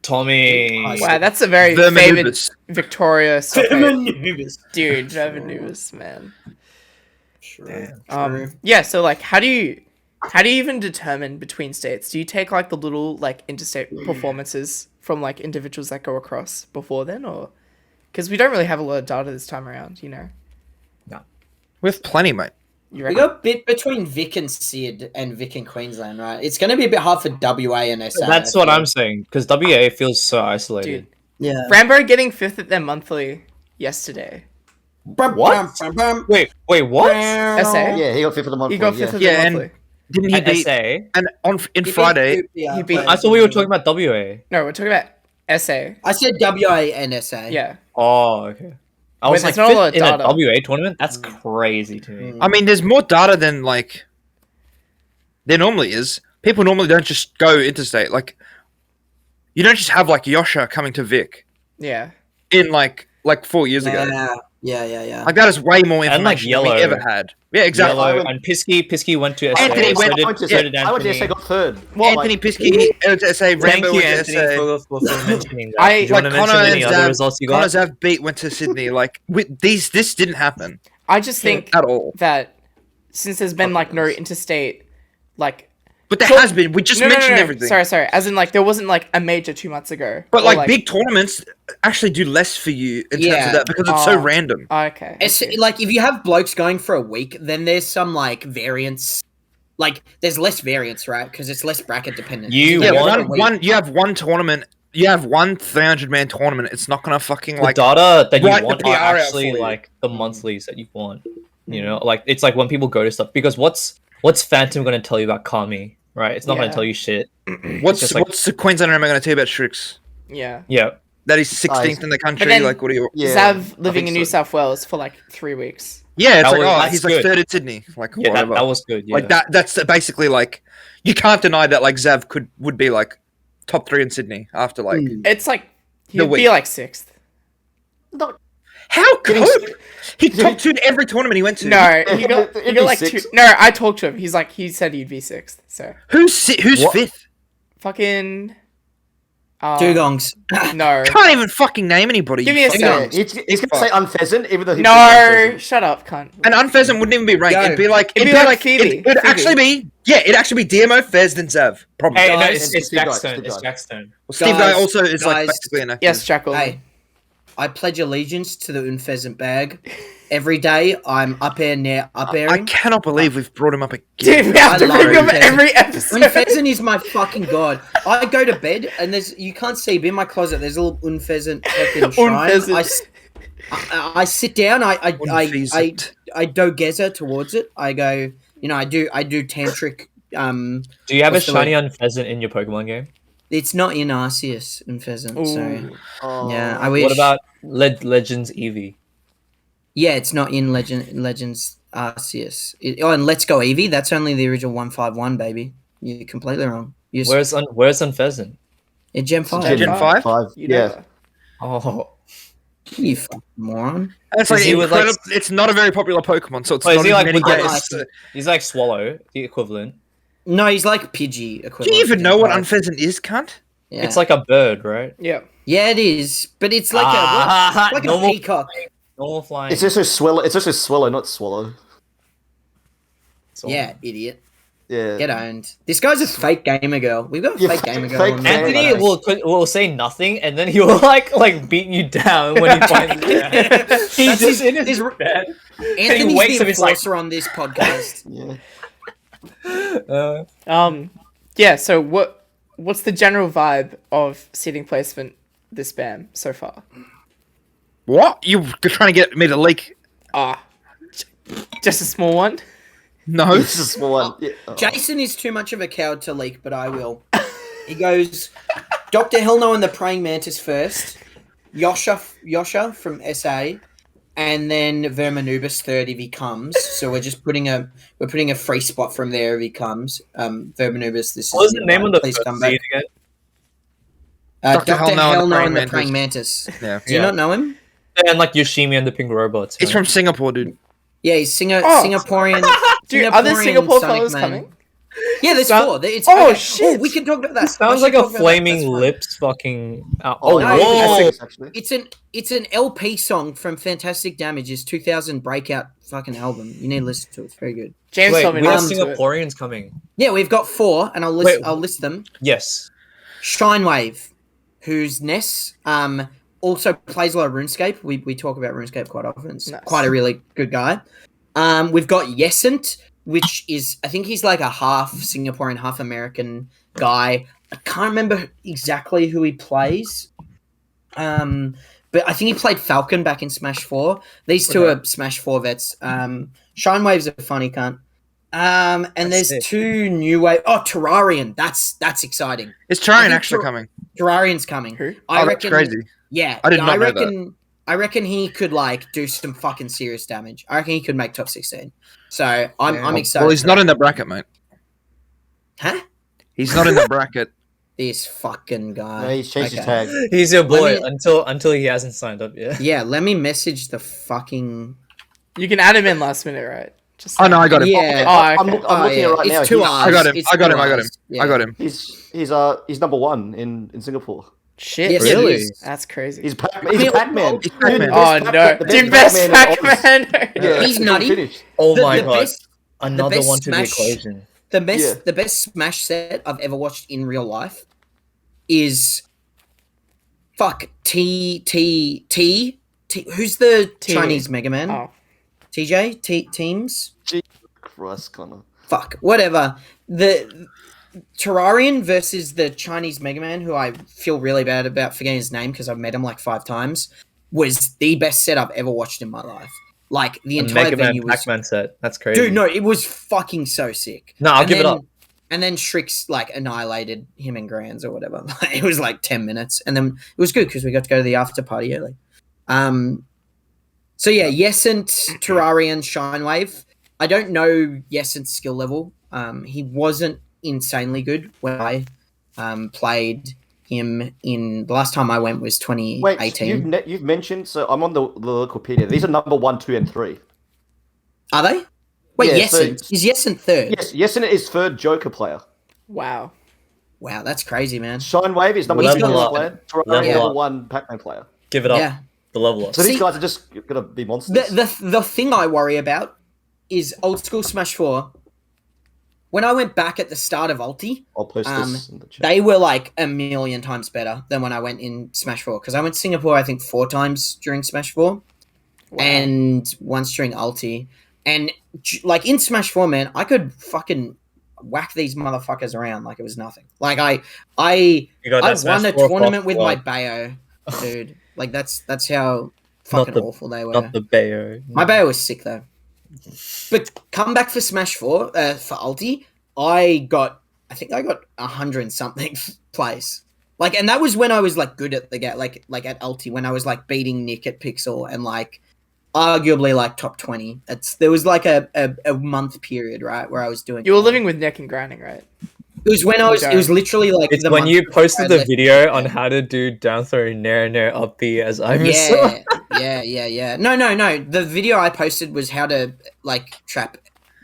Tommy. Wow, that's a very Vermin favored Ubis. Victoria soccer. Verminubis. Dude, Verminubis, man. True. Yeah, so like how do you even determine between states? Do you take like the little like interstate performances from like individuals that go across before then, or because we don't really have a lot of data this time around, you know? We have plenty, mate. You We reckon? got a bit between Vic and Sid and Vic and Queensland, right? It's going to be a bit hard for WA and SA. That's what I'm saying because WA feels so isolated. Dude, Yeah. Rambo getting 5th at their monthly yesterday. What? Wait, what? SA? Yeah, he got 5th of the month. He got 5th of Yeah, their and- monthly. Didn't he At beat? SA? And in Friday, He beat- I thought we were talking about WA. No, we're talking about SA. I said WA and SA. Yeah. Oh, okay. I was Wait, like, there's not a lot of fifth in a data. WA tournament? That's crazy to me. I mean, there's more data than like there normally is. People normally don't just go interstate. Like, you don't just have like Yosha coming to Vic Yeah. in like 4 years ago. Yeah. Like that is way more And, like, information than we Yellow. ever had. Yeah, exactly. Yellow went- and Pisky went to SA. Anthony so went- did, I went to so did I went to SA, Anthony. got 3rd. Anthony Pisky, SA, Thank Rambo you, went to Anthony, SA. for mentioning that. I- Do you Like want to Connor mention and any other results you Connor got? Zav beat went to Sydney. Like this didn't happen I just think at all. that since there's been like no interstate, like But there So- has been. We just mentioned everything. Sorry. As in like there wasn't like a major 2 months ago. But Or, like big tournaments actually do less for you in terms Yeah. of that because it's so Oh. random. Okay. It's like if you have blokes going for a week, then there's some like variance. Like there's less variance, right? Because it's less bracket dependent. You Yeah, want- one. You have one tournament. You have one 300-man tournament. It's not gonna fucking The like. data that you write the want PR are out actually for you. like the monthlies that you want. You know, like it's like when people go to stuff because what's Phantom going to tell you about Kami, right? It's not going Yeah. to tell you shit. What's just like- what's the Queensland am I gonna tell you about Strix? Yeah. Yeah, That is 16th in the country. then- Like, what do you? Yeah, Zav I living think in New so. South Wales for like 3 weeks. Yeah, it's That like was- that's he's like good. 3rd in Sydney. Like yeah, whatever. that was good. Yeah. Like that's basically like you can't deny that like Zav would be like top 3 in Sydney after like It's like The he'd be week. like 6th. how could he top 2 in every tournament he went to? No, he got It'd be like 2. 6th. No, I talked to him. He said he'd be 6th. So who's What? 5th? fucking Dugongs. No. Can't even fucking name anybody. Give you me a fucking- second. He's gonna say unpheasant, even though he's No, shut up, cunt. An unpheasant wouldn't even be ranked. Go. It'd be like It'd be like Phoebe. It'd actually be it'd actually be DMO Fez then Zav. Probably. hey, no, Guys, it's Steve Guy, Jackstone. Steve It's Guy. Jackstone. Well, Steve Guy Guys, also is like guys. basically an active. Yes, Jack Gorman. Hey, I pledge allegiance to the Unpheasant bag. Every day I'm up I airing. cannot believe we've brought him up again. Dude, we have I to love bring him Unpheasant. every episode. Unpheasant is my fucking god. I go to bed and you can't see, but in my closet there's a little Unpheasant fucking shrine. Unpheasant. I sit down. I Unpheasant. dogeza towards it. I go. You know, I do tantric. Do you have What's a the shiny unpheasant in your Pokemon game? It's not in Arceus Unpheasant. So Ooh. yeah, I wish. What about Legends Eevee? Yeah, it's not in Legends Arceus. And Let's Go Eevee. That's only the original 151, baby. You're completely wrong. Where's Unpheasant? Yeah, Gen 5. Gen 5? You know Yeah. that. Oh. You fucking moron. That's Is he with, like, it's not a very popular Pokemon, so it's Wait, not is he as like many with the games. games. He's like Swallow, the equivalent. No, he's like Pidgey equivalent. Do you even to know what Gen 5. Unpheasant is, cunt? Yeah. It's like a bird, right? Yeah. Yeah, it is. But it's like Ah, a like normal a peacock. Normal flying. It's just a swallow. It's just a swallow, not swallow. Swallow. Yeah, idiot. Yeah. Get owned. This guy's a fake gamer girl. We've got a Yeah, fake gamer girl. fake on gamer the Anthony podcast. will say nothing, and then he will like beat you down when he finds it. He's That's just his- in his his- bed. Anthony's wakes the up, he's like- enforcer on this podcast. Yeah. Yeah, so what's the general vibe of seating placement this BAM so far? What? You're trying to get me to leak? Just a small one? No. This is one. Yeah. Oh. Jason is too much of a coward to leak, but I will. He goes, Dr. Hellno and the Praying Mantis first, Yosha from SA, and then Verminubus third if he comes. So we're just putting a free spot from there if he comes. Verminubus, this What was is the your name one. of the Please first come back. seed again? Dr. Hellno and the Praying Praying Mantis. Yeah. Do you not know him? And like Yoshimi and the Pink Robots. He's right? from Singapore, dude. Yeah, he's Oh. Singaporean. Dude, are there Singaporean Singapore Sonic fellas man. coming? Yeah, there's So- four. It's, Oh, okay. shit. we can talk about that. Sounds I like should a talk about that. flaming That's fine. lips fucking. Oh, Oh, no, whoa! Actually. It's an LP song from Fantastic Damage's 2000 breakout fucking album. You need to listen to it. It's very good. James Wait, told me we to have listen to it. Singaporeans coming. Yeah, we've got four, and I'll list them. Yes. Shinewave, who's Ness, also plays a lot of RuneScape. We talk about RuneScape quite often. It's Nice. quite a really good guy. We've got Yesent, which is, I think he's like a half Singaporean, half American guy. I can't remember exactly who he plays. But I think he played Falcon back in Smash 4. These two are Smash 4 vets. Shinewave's a funny cunt. And there's sick. two new wave. Oh, Terrarian. That's exciting. Is I Terrarian think actually Ter- coming? Terrarian's coming. Who? I That's reckon. crazy. Yeah, I did not know I reckon he could like do some fucking serious damage. I reckon he could make top 16. So I'm excited. Well, he's for not that. in the bracket, mate. Huh? He's not in the bracket. This fucking guy. No, he's changed his Okay. tag. He's your boy me- until he hasn't signed up yet. Yeah, let me message the fucking. You can add him in last minute, right? Just Oh no, I got him. Yeah. Oh, I'm okay. looking at it right it's now. two He's- R's. I got him. It's I got two him. I got him. R's. Yeah. I got him. He's number one in Singapore. Shit. Yes, Really? he is. That's crazy. He's Pac-Man. He's Pac-Man. Oh no, dude, best Pac-Man. Yeah, He's nutty. finished. Oh The- my the god! best- Another best one to Smash- the equation. The best Smash set I've ever watched in real life is T. Who's the T. Chinese Mega Man? Oh. TJ? Teams? Christ, Connor. Fuck, whatever. The Terrarian versus the Chinese Mega Man, who I feel really bad about forgetting his name because I've met him like 5 times, was the best set I've ever watched in my life. Like the entire Mega Man venue was. Pac-Man set. That's crazy. Dude, no, it was fucking so sick. No, I'll And give it then- up. And then Shrix like annihilated him in Grands or whatever. It was like 10 minutes, and then it was good because we got to go to the after party early. So yeah, Yesent, Terrarian, Shinewave. I don't know Yesent's skill level. He wasn't insanely good when I played him in the last time I went was 2018. Wait, you've mentioned. So I'm on the Wikipedia. These are number 1, 2, and 3. Are they? Wait, Yeah, so- Yesent. Is Yesent third? Yes, Yesent is third Joker player. Wow. Wow, that's crazy, man. Shinewave is number Level 2 up. player. Level Terrarian number up. 1 Pac-Man player. Give it up. Yeah. The level up. So See- these guys are just gonna be monsters. The thing I worry about is old school Smash 4. When I went back at the start of Ulti, I'll post this in the chat. they were like a million times better than when I went in Smash 4. Because I went to Singapore, I think, 4 times during Smash 4. Wow. And once during Ulti. And like in Smash 4, man, I could fucking whack these motherfuckers around like it was nothing. Like I You got that won Smash a 4 tournament with my Fox Bayo, dude. Like that's how fucking the- awful they were. Not the Bayo. My Bayo was sick though. But come back for Smash 4 for Ulti, I think I got 100 and something place. Like, and that was when I was like good at the game, like at Ulti, when I was like beating Nick at Pixel and like arguably like top 20. There was like a month period, right, where I was doing. You were living with Nick and grinding, right? It was when I was. It was literally like It's the when month you before I posted the left video on UK. how to do down throw nair up B as I missed. Yeah. No. The video I posted was how to like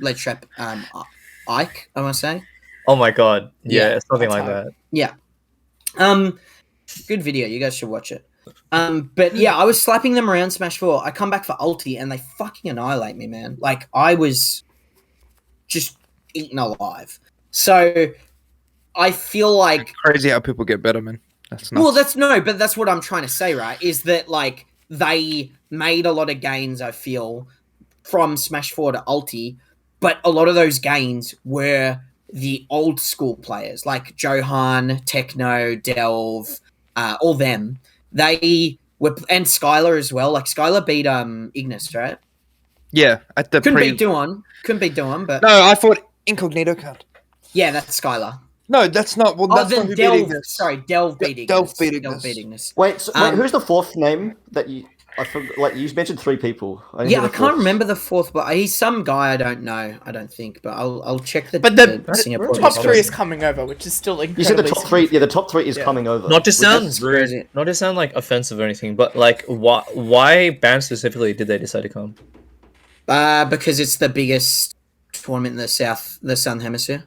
lead trap Ike. I want to say. Oh my god. Yeah, Yeah, something that's like hard. that. Yeah. Good video. You guys should watch it. But yeah, I was slapping them around Smash 4. I come back for ulti and they fucking annihilate me, man. Like I was just eaten alive. So I feel like Crazy how people get better, man. That's nuts. well, but that's what I'm trying to say, right? Is that like they made a lot of gains, I feel, from Smash 4 to ulti, but a lot of those gains were the old school players like Johan, Techno, Delve, all them. They were, and Skylar as well. Like Skylar beat Ignis, right? Yeah, at the Couldn't beat Duan, but No, I thought Incognito can't. yeah, that's Skylar. No, that's not. Well, Oh, that's not then who Delve. beat Ignis. Sorry, Delve beat Ignis. Delve beat Delve Ignis. beat Ignis. Wait, Um, who's the fourth name that you? I forgot. Like you mentioned three people. I Yeah, I can't remember the fourth, but he's some guy I don't know. I don't think, but I'll check the. But the Singapore top list. three is coming over, which is still You said the incredibly top three. Yeah, the top three is Yeah. coming over. Not to Which sound is rude, crazy. not to sound like offensive or anything, but like why BAM specifically did they decide to come? Because it's the biggest tournament in the Southern Hemisphere.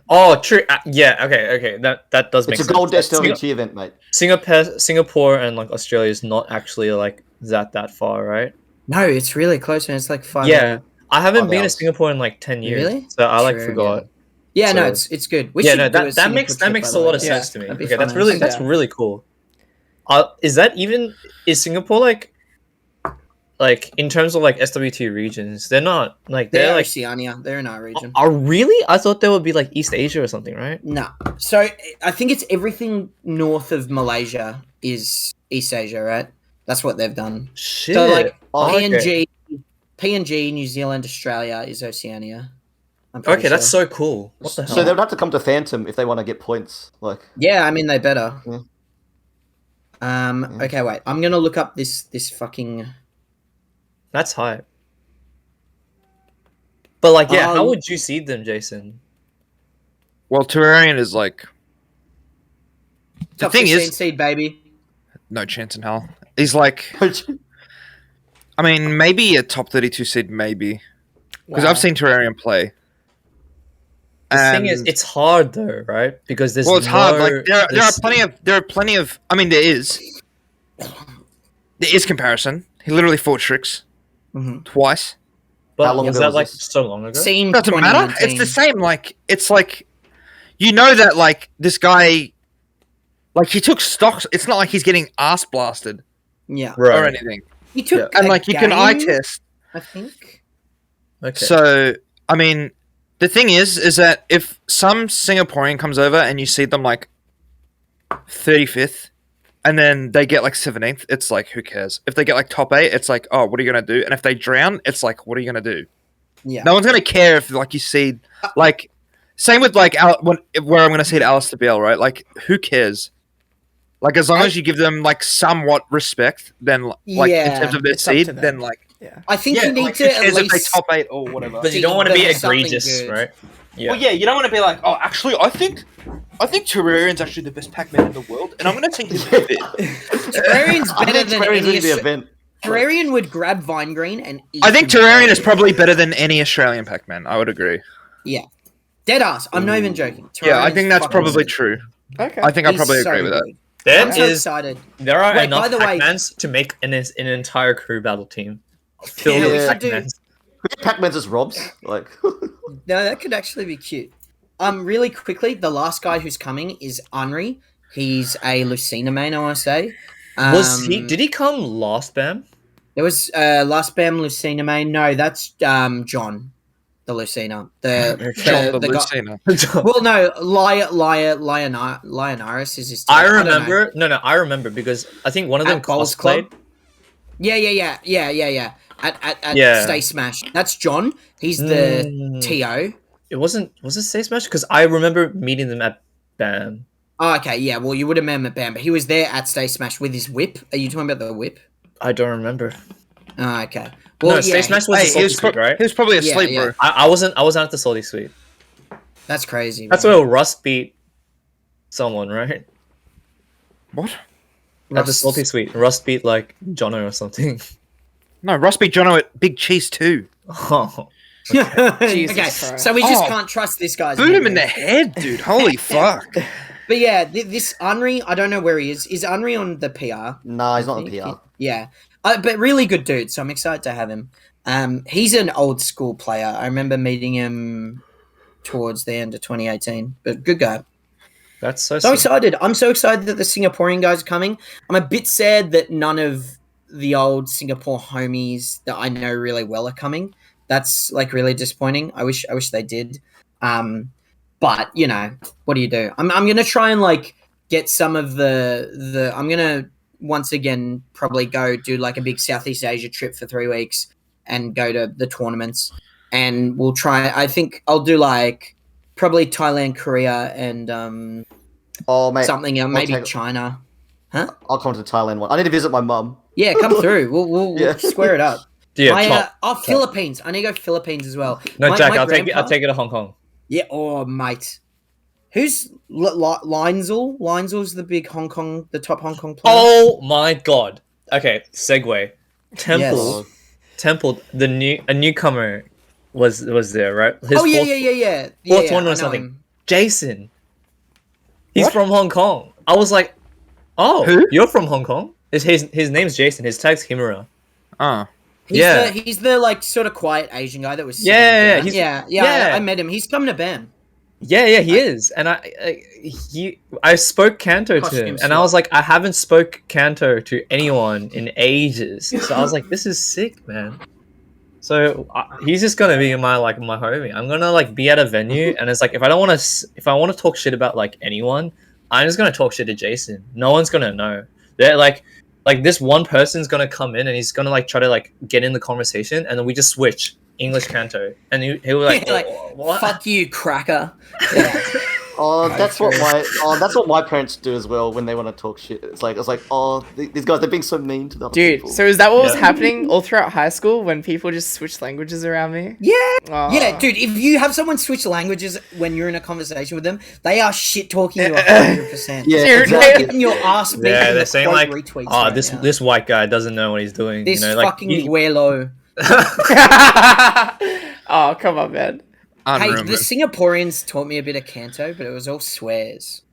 Oh, true. Yeah, okay. That does make It's a sense. gold Like, SWT event, mate. Singapore and like Australia is not actually like that far, right? No, it's really close, man. It's like 5. Yeah, I haven't 5 been to hours. Singapore in like 10 years, Really? so I like True, forgot. Yeah, no, So- it's good. We Yeah, should no, do a that Singapore makes trip, by a the lot way. of Yeah, sense to me. that'd be Okay, fun. that's Yeah. really cool. Is Singapore like in terms of like SWT regions? They're not like They're like Oceania. They're in our region. are really? I thought they would be like East Asia or something, right? No. So I think it's everything north of Malaysia is East Asia, right? That's what they've done. Shit. So like Oh, PNG, New Zealand, Australia is Oceania. I'm pretty Okay, that's sure. so cool. What the hell? So they would have to come to Phantom if they want to get points. Like, Yeah, I mean they better. Yeah. Okay, wait. I'm gonna look up this fucking. That's hype. But like, yeah, how Um, would you seed them, Jason? Well, Terrarian is like the Top thing 16 is seed, baby. no chance in hell. He's like, I mean, maybe a top 32 seed, maybe because Wow. I've seen Terrarian play. The thing And- is, it's hard though, right? Because there's well, it's hard. no- Like there are there's- plenty of. I mean, there is comparison. He literally fought Strix Mhm. twice. But How long was ago that was like this? so long ago? Scene Doesn't matter. It's 2019. the same. Like it's like, you know that like this guy, like he took stocks. It's not like he's getting ass blasted Yeah. or Right. anything. He took And a like you can eye game, test. I think. Okay. So I mean, the thing is that if some Singaporean comes over and you see them like 35th, and then they get like 17th, it's like who cares? If they get like top 8, it's like, oh, what are you gonna do? And if they drown, it's like, what are you gonna do? Yeah. No one's gonna care if like you see like same with like where I'm gonna see Alistair Bell, right? Like who cares? Like as long as you give them like somewhat respect, then like in Yeah, terms of their it's up to seed, them. then like Yeah. I think you need like, to who at cares if they least. top 8 or whatever. But you don't want to be There's something egregious, good. right? Yeah. Well, yeah, you don't want to be like, oh, actually, I think Terrarian's actually the best Pac-Man in the world, and I'm going to take him a bit. Terrarian's I better think than Terrarian's any. winning the event. Terrarian would grab Vine Green and eat I think him. Terrarian is probably better than any Australian Pac-Man. I would agree. Dead ass. I'm not even joking. Yeah, I Terrarian's think that's fucking probably sick. true. Okay. I think I He's probably so agree with that. good. There I'm so is excited. there are Wait, by enough the way- Pac-Mans to make an entire crew battle team Yeah, filled we with should do- Pac-Mans. Pac-Man's as Robs. Like, No, that could actually be cute. Really quickly, the last guy who's coming is Henri. He's a Lucina main, I want to say. Did he come last, BAM? There was last BAM Lucina main. No, that's John, the Lucina. John the the guy- Lucina. Well, no, Lionaris is his team. I don't know. remember. No, I remember because I think one of them At Bowls cosplayed. Club? Yeah. At Yeah. Stay Smash. That's John. He's the Mm. TO. It wasn't. Was it Stay Smash? Because I remember meeting them at BAM. Oh, okay, yeah. Well, you would have met him at BAM, but he was there at Stay Smash with his whip. Are you talking about the whip? I don't remember. Oh, okay. Well, No, yeah, Stay Smash was the Hey, salty sweet, right? he was probably Yeah, asleep, yeah. bro. I wasn't at the salty sweet. That's crazy. That's bro. where Rust beat someone, right? What? At the Rust- Salty Sweet. Rust beat like Jono or something. No, Ross beat Jono at Big Cheese too. Oh. okay, Christ. so we just Oh, can't trust this guy's Boot him in the memory. head, dude. Holy fuck. But yeah, this Henri, I don't know where he is. Is Henri on the PR? Nah, he's I not on think PR. Yeah, but really good dude. So I'm excited to have him. He's an old school player. I remember meeting him towards the end of 2018. But good guy. That's so So sick. excited. I'm so excited that the Singaporean guys are coming. I'm a bit sad that none of the old Singapore homies that I know really well are coming. That's like really disappointing. I wish they did. But you know, what do you do? I'm gonna try and like get some of the I'm gonna once again probably go do like a big Southeast Asia trip for 3 weeks and go to the tournaments, and we'll try. I think I'll do like probably Thailand, Korea, and Oh, mate. something else, maybe take it. China. I'll come to the Thailand one. I need to visit my mum. Yeah, come through. We'll Yeah. square it up. Yeah, top. Philippines. I need to go Philippines as well. No, My- Jack, my I'll take grandpa- it to Hong Kong. Yeah, oh mate. Who's Linzel? Linzel's the big Hong Kong, the top Hong Kong player. Oh my god. Okay, segue. Temple. Yes. Temple, a newcomer was there, right? His Oh yeah, fourth- yeah. fourth yeah, one or I know something. him. Jason. He's What? from Hong Kong. I was like, oh, Who? you're from Hong Kong? His name's Jason. His tag's Himura. Ah. He's the like sort of quiet Asian guy that was sitting Yeah, down. yeah, yeah. yeah. I met him. He's coming to BAM. Yeah, he is. And I spoke Canto to Costume him, and I was like, I haven't spoke Canto to anyone in ages. So I was like, this is sick, man. So he's just gonna be my homie. I'm gonna like be at a venue, and it's like if I want to talk shit about like anyone, I'm just gonna talk shit to Jason. No one's gonna know. They're like this one person's gonna come in and he's gonna like try to like get in the conversation, and then we just switch English Canto, and he'll be like, Yeah, like, "Oh, what?" Fuck you, cracker. Yeah. That's what my parents do as well when they want to talk shit. It's like these guys, they're being so mean to the other Dude, people. so is that what was Yeah. happening all throughout high school when people just switched languages around me? Yeah. Aw. Yeah, dude, if you have someone switch languages when you're in a conversation with them, they are shit talking you 100%. Yeah, Dude, They're exactly. getting your ass beat Yeah, in they're the saying quote like, retweets "Oh, right this now. this white guy doesn't know what he's doing." This you know, like fucking you- Guelo. Oh, come on, man. Hey, Unreal, the man. Singaporeans taught me a bit of Canto, but it was all swears.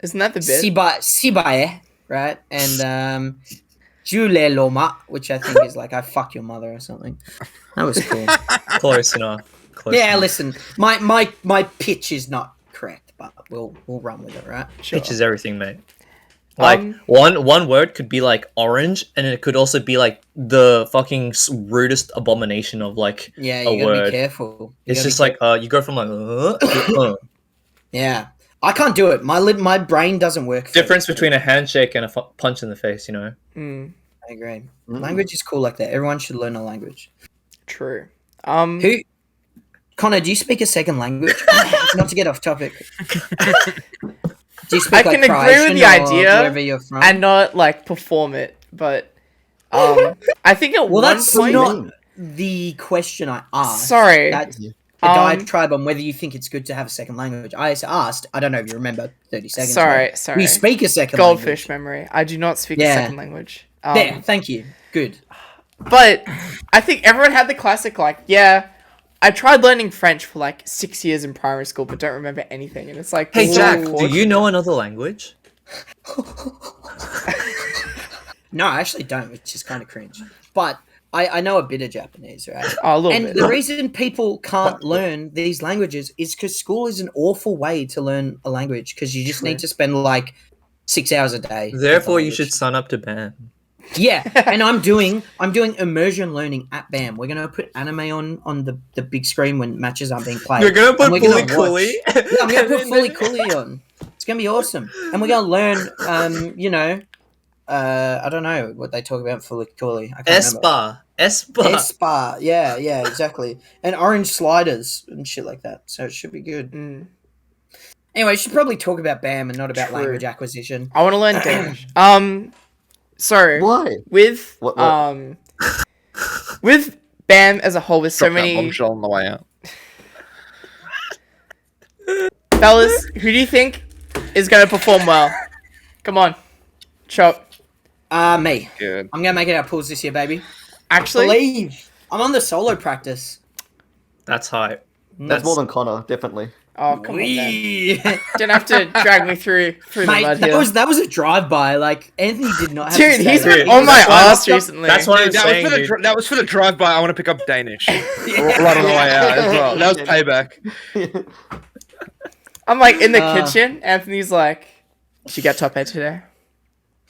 Isn't that the bit? Sibae, right? And Jule Loma, which I think is like I fuck your mother or something. That was cool. close enough. Close Yeah, enough. listen, my pitch is not correct, but we'll run with it, right? Sure. Pitch is everything, mate. Like Um, one word could be like orange, and it could also be like the fucking rudest abomination of like Yeah, a you gotta word. be careful. You It's gotta just be like you go from like to, Yeah, I can't do it. My brain doesn't work. For difference it. between a handshake and a punch in the face. You know. mm, I agree. Mm. Language is cool like that. Everyone should learn a language. true. Who? Connor, do you speak a second language? Not to get off topic. Do you speak I can like agree with Croatian the or idea wherever you're from? and not like perform it, but I think at well, one that's point. not the question I asked. Sorry. That's a Um, diatribe on whether you think it's good to have a second language. I asked. I don't know if you remember. 30 seconds. Sorry, ago. sorry. You speak a second Goldfish language. memory. I do not speak Yeah. a second language. There. Thank you. Good. But I think everyone had the classic, like, yeah, I tried learning French for like 6 years in primary school, but don't remember anything. And it's like, Hey this is Jack, so do you know another language? No, I actually don't, which is kind of cringe. But I know a bit of Japanese, right? Oh, a little And bit. the reason people can't learn these languages is because school is an awful way to learn a language because you just need to spend like 6 hours a day. with the Therefore, you language. should sign up to BAM. Yeah, and I'm doing immersion learning at BAM. We're gonna put anime on the big screen when matches aren't being played. You're gonna put And we're Fully watch- Cooley. Yeah, I'm gonna put Fully Cooley on. It's gonna be awesome, and we're gonna learn. I don't know what they talk about Fully Cooley. I can't remember. Espa. Espa, yeah, exactly, and orange sliders and shit like that. So it should be good. Mm. Anyway, we should probably talk about BAM and not about True. language acquisition. I want to learn Danish. So Why? with What- with BAM as a whole, with so Drop that many bombshell on the way out. Fellas, who do you think is going to perform well? Come on. Chop. Me. Good. I'm gonna make it our pools this year, baby. Actually, Believe. I'm on the solo practice. That's hype. That's more than Connor, definitely. oh, come on, man. Wee. Don't have to drag me through the Mate, mud that here. was a drive-by. Like, Anthony did not have to Dude, say he's that. been on my That's why- ass recently. That's what I'm Dude, saying, dude. that was for the drive-by. I want to pick up Danish right on the way out as well. That was payback. I'm like in the kitchen. Anthony's like, "Did you get top 8 today?"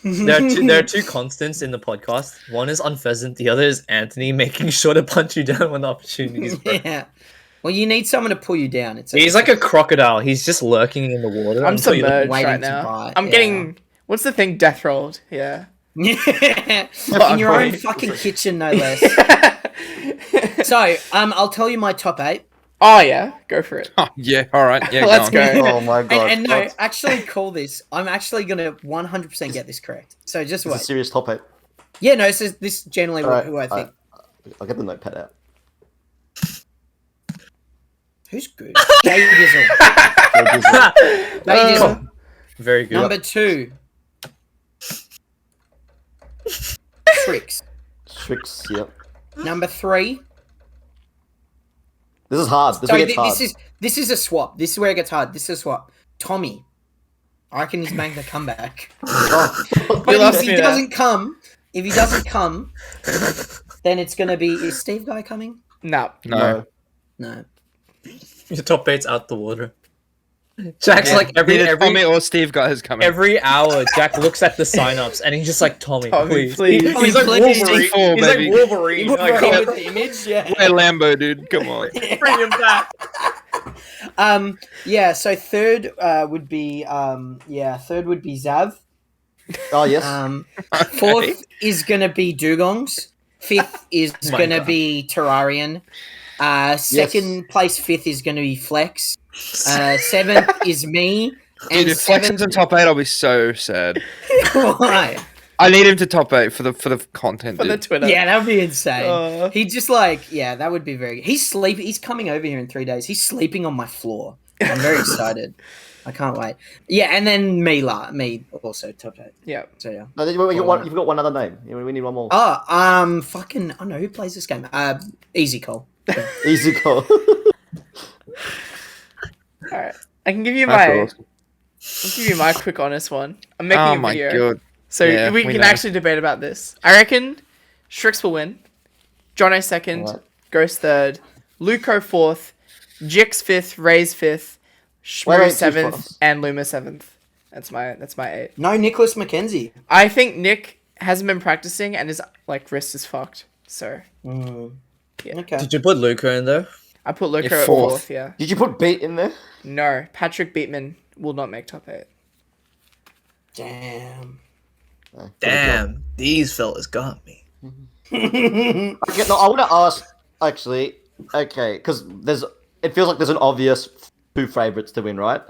There are two constants in the podcast. One is Unpheasant, the other is Anthony making sure to punch you down when the opportunity is present. Yeah. Well, you need someone to pull you down. He's like a crocodile. He's just lurking in the water. I'm until you- submerged waiting right to now. bite, I'm yeah. getting what's the thing? Death rolled. Yeah. Yeah. In your own fucking kitchen, no less. So, I'll tell you my top 8. Oh yeah, go for it. Oh, yeah, all right. Yeah, Let's go. on. go. Oh my god. And no, That's actually call this. I'm actually going to 100% get this correct. So just a wait. serious top 8. Yeah, no, this is generally Alright, who I think. I'll get the notepad out. Who's good? Jay Dizzle. Jay Dizzle. Very good. Number 2. Tricks. Tricks, yep. Number 3. This is hard. This So one gets hard. this is a swap. This is where it gets hard. This is a swap. Tommy. I reckon he's making a comeback. Oh, But lost if he me there. doesn't come, then it's gonna be. Is Steve Guy coming? No. No. No. Your top 8's out the water. Jack's Yeah. like Either Tommy or Steve guys coming. every hour, Jack looks at the sign-ups and he's just like, Tommy, Tommy, please. please. He's like Tommy, Wolverine. please. C4, He's like baby. Wolverine. You Like, with the image, yeah. Hey, Lambo, dude. Come on. bring him back. Yeah. So third would be Zav. oh yes. Fourth is gonna be Dugongs. Fifth is My gonna God. be Terrarian. Second place, fifth is gonna be Flex. Seventh is me. Dude, if Flexen's in top 8, I'll be so sad. Why? I need him to top 8 for the content, For the dude. Twitter. Yeah, that would be insane. Uh. He just like, yeah, that would be very good. He's sleeping. He's coming over here in 3 days. He's sleeping on my floor. I'm very excited. I can't wait. Yeah, and then me also top 8. Yeah. So yeah. No, you've got one other name. We need one more. Fucking, I don't know who plays this game. Easy Cole. Easy call. All right. I can give you That's my. awesome. I'll give you my quick honest one. I'm making Oh a my video. god. So Yeah, we we can know. actually debate about this. I reckon Strix will win. Jono second, Alright. Ghost third, Luco fourth, Jix fifth, Ray's fifth, Wait, Shmoo two seventh, spots. and Luma seventh. That's my 8. No, Nicholas McKenzie. I think Nick hasn't been practicing and his like wrist is fucked. So Yeah. Okay. Did you put Luca in there? I put Luco Yeah, at fourth. fourth. Yeah. Did you put beat in there? No, Patrick Beatman will not make top 8. Damn. Damn, these fellas got me. Okay, no, I want to ask actually. Okay, because it feels like there's an obvious two favorites to win, right?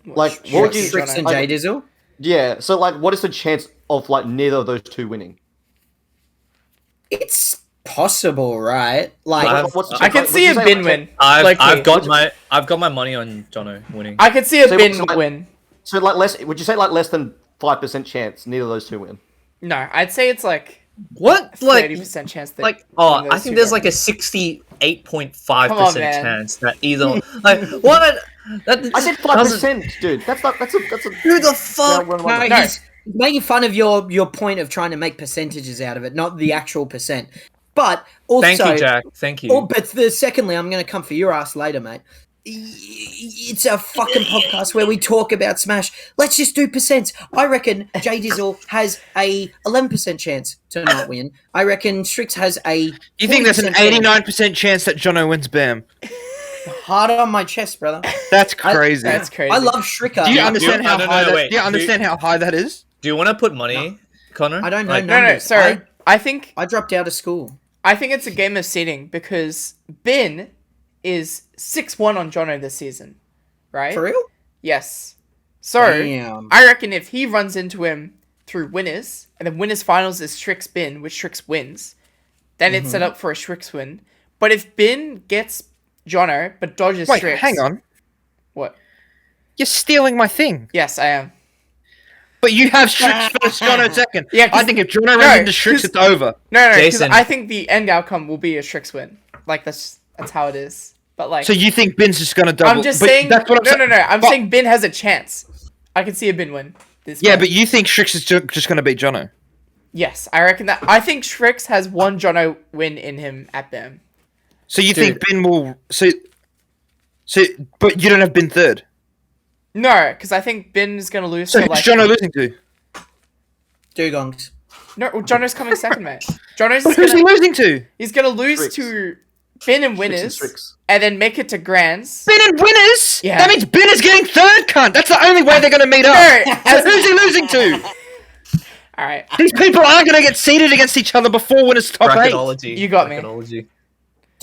Like, what would you? Strix and like, Jay Dizzle? Yeah. So, like, what is the chance of like neither of those two winning? It's possible, right? Like, I've- What's the I can would see you a say, bin like, win. I've Low-key. got my money on Jono winning. I could see a So bin what's like- win. So, like, less. Would you say like less than 5% chance neither of those two win? No, I'd say it's like What? 30% chance that Like, one of I those think two there's don't like a win. 68.5% Come on, man. chance that either like what? That I said doesn't- 5%, dude. That's a. Who the fuck? Yeah, no, No. he's making fun of your point of trying to make percentages out of it, not the actual percent. But also, Thank you, Jack. Thank you. Secondly, I'm going to come for your ass later, mate. It's a fucking podcast where we talk about Smash. Let's just do percents. I reckon Jay Dizzle has a 11% chance to not win. I reckon Strix has a. You think there's an 89% chance that Jono wins BAM? Hard on my chest, brother. That's crazy. That's crazy. I love Shricker. Do you understand no, how no, high no, that? wait. Do you understand how high that is? Do you want to put money, Connor? I don't know Like, No, numbers. sorry. I think I dropped out of school. it's a game of seeding because Bin is 6-1 on Jono this season, right? For real? Yes. So Damn. I reckon if he runs into him through winners, and then winners finals is Strix Bin, which Strix wins, then it's set up for a Strix win. But if Bin gets Jono but dodges Wait, Strix, hang on. What? You're stealing my thing. Yes, I am. But you have Strix first, Jono second. Yeah, 'cause- I think if Jono runs into Strix, it's over. No, because Jason. I think the end outcome will be a Strix win. Like that's how it is. But like, So you think Bin's just gonna double? I'm just but saying. That's what I'm No. I'm But- saying Bin has a chance. I can see a Bin win. This Yeah, game. but you think Strix is just gonna beat Jono? Yes, I reckon that. I think Strix has one Jono win in him at BAM. So you Dude. think Bin will? So, but you don't have Bin third. No, because I think Bin is gonna lose So to who's like. Jono losing to? Dugongs. No, well, Jono's coming second, mate. Jono's But who's he losing to? he's gonna lose Strix. to Bin and Strix winners, and Strix. and then make it to grands. Bin and winners. Yeah. That means Bin is getting third, cunt. That's the only way they're gonna meet up. No, So who's he losing to? All right, These people aren't gonna get seated against each other before winners top 8. Bracketology. You got me. Bracketology.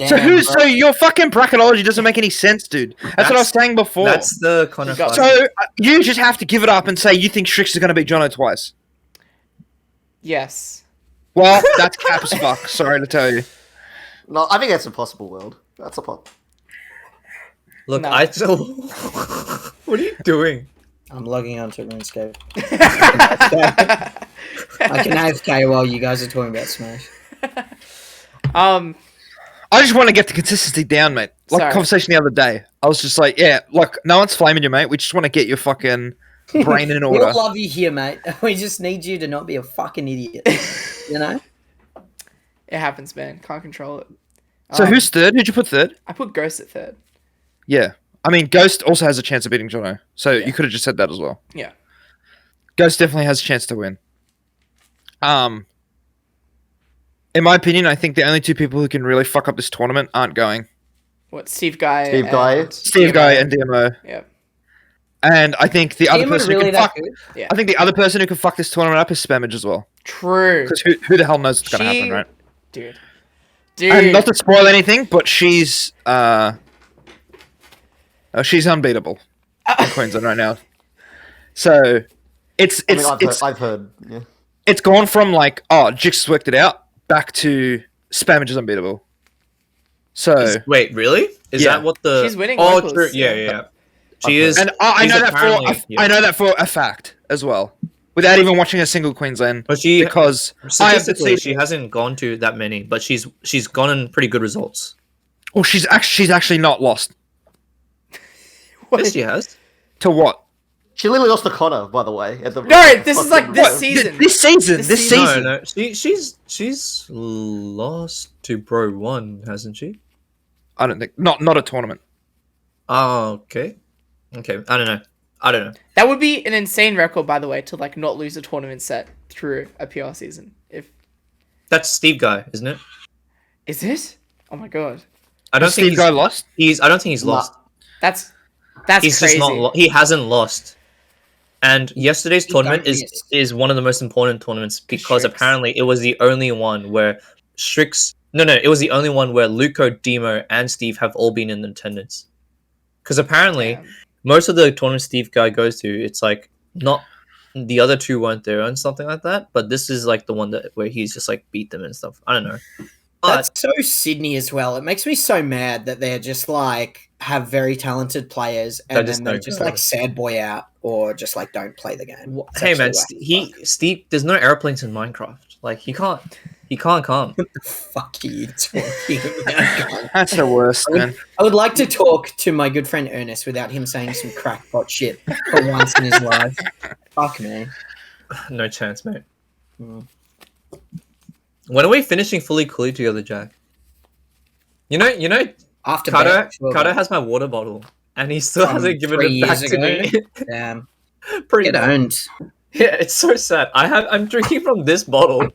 So who's so your fucking bracketology doesn't make any sense, dude. That's what I was saying before. That's the kind of You got- So you just have to give it up and say you think Strix is gonna beat Jono twice. yes. Well, that's cap as fuck. Sorry to tell you. No, I think that's impossible, World. That's a pop. Look, No. I still. What are you doing? I'm logging on to RuneScape. I can AFK while you guys are talking about Smash. I just want to get the consistency down, mate. Like Sorry. conversation the other day. I was just like, yeah, like no one's flaming you, mate. We just want to get your fucking brain in We order. all love you here, mate. We just need you to not be a fucking idiot. You know? It happens, man. Can't control it. So who's third? Who'd you put third? I put Ghost at third. Yeah. I mean, Ghost also has a chance of beating Jono. So you could have just said that as well. Yeah. Ghost definitely has a chance to win. In my opinion, I think the only two people who can really fuck up this tournament aren't going. What, Steve Guy? Steve Guy. Steve DMO. Guy and DMO. Yep. And I think the other Team person really who can that fuck. good? I think the other person who can fuck this tournament up is Spammage as well. True. Because who the hell knows what's gonna She- happen, right? Dude. And not to spoil anything, but she's she's unbeatable in Queensland right now. So it's I mean, it's I've heard. Yeah. it's gone from like, oh, Jix has worked it out, back to Spammage is unbeatable. So Wait, really? Is Yeah. that what the? She's winning Oh, locals, true. yeah. Yeah. She is. and I she's know that apparently- for yeah. I know that for a fact as well, without even watching a single Queensland, But she, because I have statistically, seen. she hasn't gone to that many, but she's gotten pretty good results. Well, she's actually not lost Yes, she has. to what? She literally lost to Connor, by the way. At the No, this is like this What? season. This season. This This season. No, season. no. She's lost to Bro 1, hasn't she? I don't think not a tournament. Oh, okay. Okay, I don't know. That would be an insane record, by the way, to like not lose a tournament set through a PR season. If That's Steve Guy, isn't it? is it? Oh my god, I don't think Steve Guy lost. I don't think he's Nah. lost. that's He's crazy. just not. He hasn't lost. And yesterday's He tournament don't is one of the most important tournaments because Strix. apparently it was the only one where Strix. No, it was the only one where Luco, Demo, and Steve have all been in attendance. Because apparently Damn. most of the tournaments Steve Guy goes to, it's like not the other two weren't there and something like that. But this is like the one that where he's just like beat them and stuff. I don't know. But That's so Sydney as well. It makes me so mad that they're just like have very talented players and They then just they don't just go. like sad boy out or just like don't play the game. It's hey man, actually Steve, there's no airplanes in Minecraft. Like he can't come. what the fuck are you talking about? That's the worst, man. I would like to talk to my good friend Ernest without him saying some crackpot shit for once in his life. Fuck me. No chance, mate. Mm. When are we finishing fully coolly together, Jack? You know, After Carter bet, sure, Carter but- has my water bottle, and he still From hasn't given 3 it back years to me. ago? Damn. Pretty Get much. owned. Yeah, it's so sad. I'm drinking from this bottle.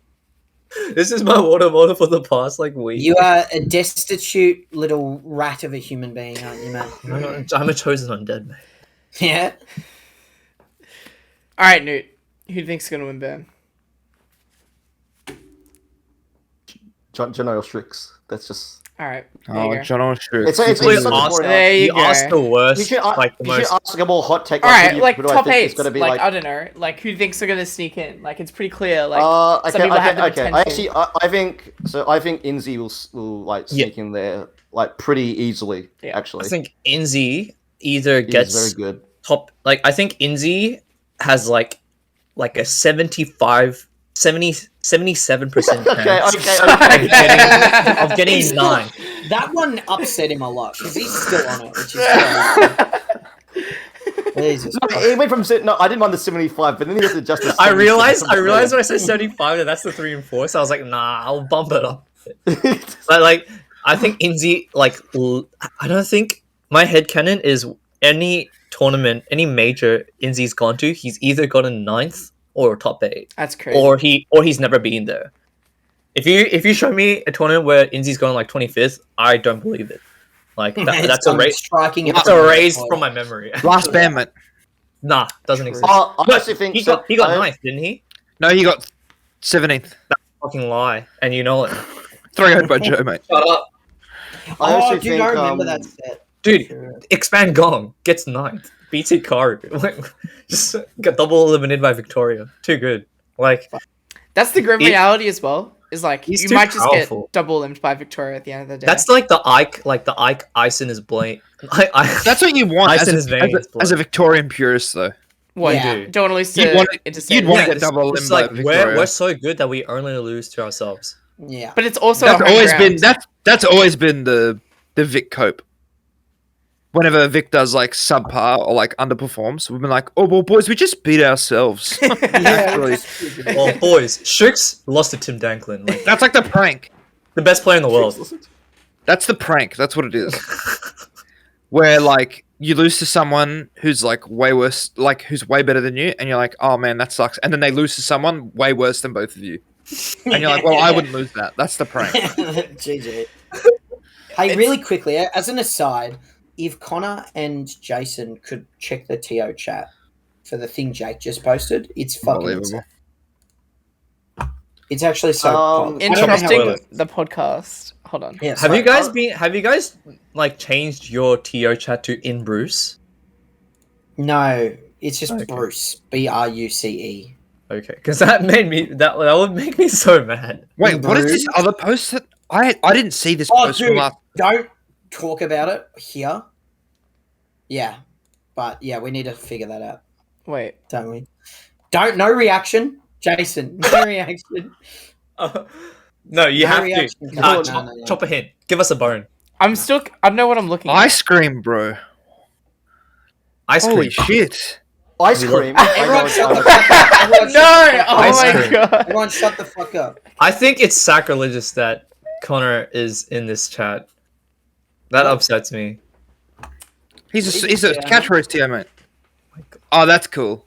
This is my water bottle for the past like week. You are a destitute little rat of a human being, aren't you, man? I'm a chosen undead, mate. Yeah. All right, Newt. Who do you think's gonna win BAM? Jono or Strix. That's just. All right. There Oh, you go. John O'Shrew. It's He such a asked, boring There you he go. asked the worst, You should, like the you should most. ask like a more hot take. All right, who like do I top think eight. is gonna be Like I don't know. Like who thinks are gonna sneak in? Like it's pretty clear. Like some okay, people have them at okay. 10 I too. actually, I think so. I think Inzi will like sneak in there like pretty easily. Yeah. I Actually, think Inzi either he's gets very good. top. Like I think Inzi has like a 77% Okay, chance okay. of getting 9. That one upset him a lot because he's still on it, which is crazy. Jesus Christ. He went from no, I didn't mind the 75, but then he has to adjust the. I realized when I said 75 that that's the 3 and 4, so I was like, nah, I'll bump it up. But like, I think Inzi, like, I don't think my headcanon is any tournament, any major Inzi's gone to, he's either gotten 9th or top 8. That's crazy. Or he's never been there. If you show me a tournament where Inzi's gone like 25th, I don't believe it. Like that's a raise. That's a raise from my memory. Last BAM, mate. Nah, doesn't exist. I No, actually think he got 9th, didn't he? No, he got 17th. That's a fucking lie, and you know it. 3-0 by Joe, mate. Shut up, I actually dude, think, I remember that set. dude. Sure. Expand Gong gets 9th. BT Karu just got double eliminated by Victoria. Too good. Like That's the grim reality as well. Is like He's you too might just powerful. get double limbed by Victoria at the end of the day. that's like the Ike, ice in his blade. That's what you want Ice as in a, his veins, as, a, blood. as a Victorian purist, though. what Yeah. you don't want to lose to You'd want interstate. want to Yeah, get double it's limb by like Victoria. we're so good that we only lose to ourselves. Yeah. But it's also That's a home always ground. been that's always been the Vic cope. Whenever Vic does like subpar or like underperforms, we've been like, oh well, boys, we just beat ourselves. Actually, Well, boys, Shooks lost to Tim Danklin, like that's like the prank. the best player in the world. That's the prank. That's what it is. Where like you lose to someone who's like way worse, like who's way better than you, and you're like, oh man, that sucks. And then they lose to someone way worse than both of you, and you're like, well, I wouldn't lose that. That's the prank. GG. Hey, really quickly, as an aside, if Connor and Jason could check the TO chat for the thing Jake just posted, it's fucking Unbelievable. insane. It's actually so Um, I don't know how it Interrupting works. the podcast. Hold on. Yeah, Have sorry. you guys like changed your TO chat to in Bruce? No, it's just Okay. Bruce. BRUCE. Okay, because that would make me so mad. Wait, what is this Bruce? other post that I didn't see this Oh, post from dude, last. don't talk about it here. Yeah, but yeah, we need to figure that out, Wait. don't we? No reaction, Jason. No reaction. No, you No have reaction. to. No, Chop, no. chop a hint. Give us a bone. I don't know what I'm looking at. Ice cream, bro. Ice Holy cream. shit. Ice We love- cream. Everyone shut the I fuck up. Everyone shut No! the fuck up. Oh Ice my cream. god. Everyone shut the fuck up. I think it's sacrilegious that Connor is in this chat. That upsets me. He's a Yeah. catchphrase TO, mate. Oh, that's cool.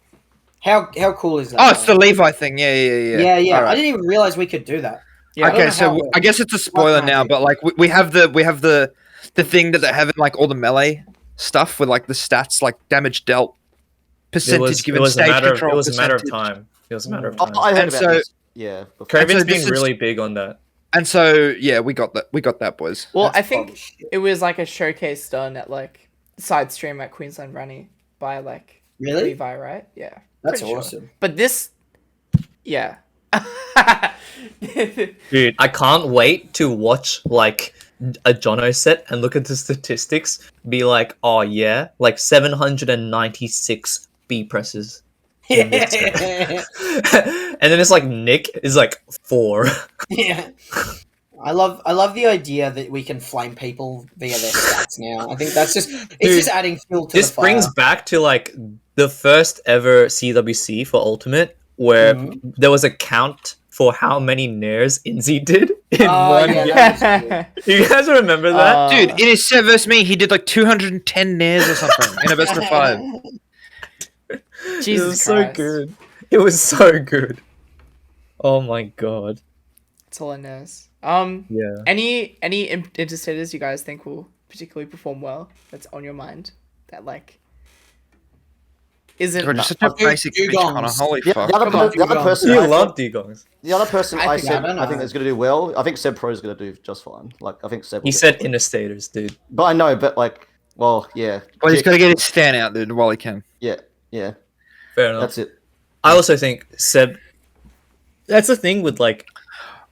How cool is that? Oh, it's the Levi thing. Yeah. yeah. I Alright. didn't even realize we could do that. Yeah. I don't Okay, know so how it I guess it's a spoiler What now, magic? but like we have the thing that they have in like all the melee stuff with like the stats, like damage dealt, percentage given, stage control. It was a matter of percentage. time. It was a matter of I time. heard And about so- this. Yeah. before. Craven's so this been is- really big on that. And so yeah, we got that, boys. Well, That's I think bullshit. it was like a showcase done at like side stream at Queensland Runny by like Really? Levi, right? Yeah. That's pretty sure. awesome. But this, yeah. Dude, I can't wait to watch like a Jono set and look at the statistics. Be like, oh yeah, like 796 B presses. in this set. And then it's like Nick is like 4. Yeah. I love the idea that we can flame people via their stats now. I think that's just Dude, adding fuel to This the fire. brings back to like the first ever CWC for Ultimate, where Mhm. there was a count for how many nairs Inzi did in Oh, one yeah, game. that was good. You guys remember that? Dude, in his set versus me, he did like 210 nairs or something in a best of 5. It Jesus was so Christ. good. It was so good. Oh my god. That's all I know. Yeah. Any interstaters you guys think will particularly perform well? That's on your mind. That like isn't. Bro, just such a basic bitch, Dugongs. Connor. Holy Yeah, fuck. the other, Come on, the other Dugongs. person. You I love thought- Dugongs. The other person I I think- I said don't I think know. is going to do well. I think Seb Pro is going to do just fine. Like I think Seb. will He do said fine. interstaters, dude. But I know, but like, well, yeah. Well, he's Jake- got to get his stand out, dude, while he can. Yeah. Fair enough. That's it. I also think Seb. That's the thing with like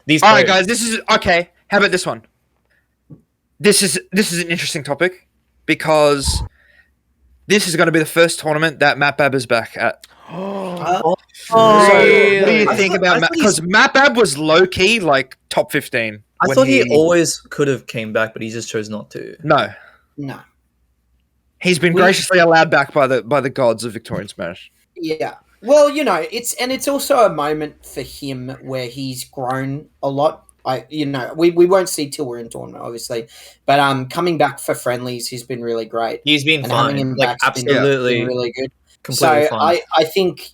these. All right, players. guys, this is okay. How about this one? This is an interesting topic because this is going to be the first tournament that Matt Bab is back at. Oh, So, what do you really? think I about Matt? thought he's- Because Matt Bab was low key like top 15. I when thought he always could have came back, but he just chose not to. No, No. he's been graciously allowed back by the gods of Victorian Smash. Yeah. Well, it's also a moment for him where he's grown a lot. We won't see till we're in tournament, obviously, but coming back for friendlies, he's been really great. He's been And having fine. him Like, back's been absolutely, really good. completely So fine. I think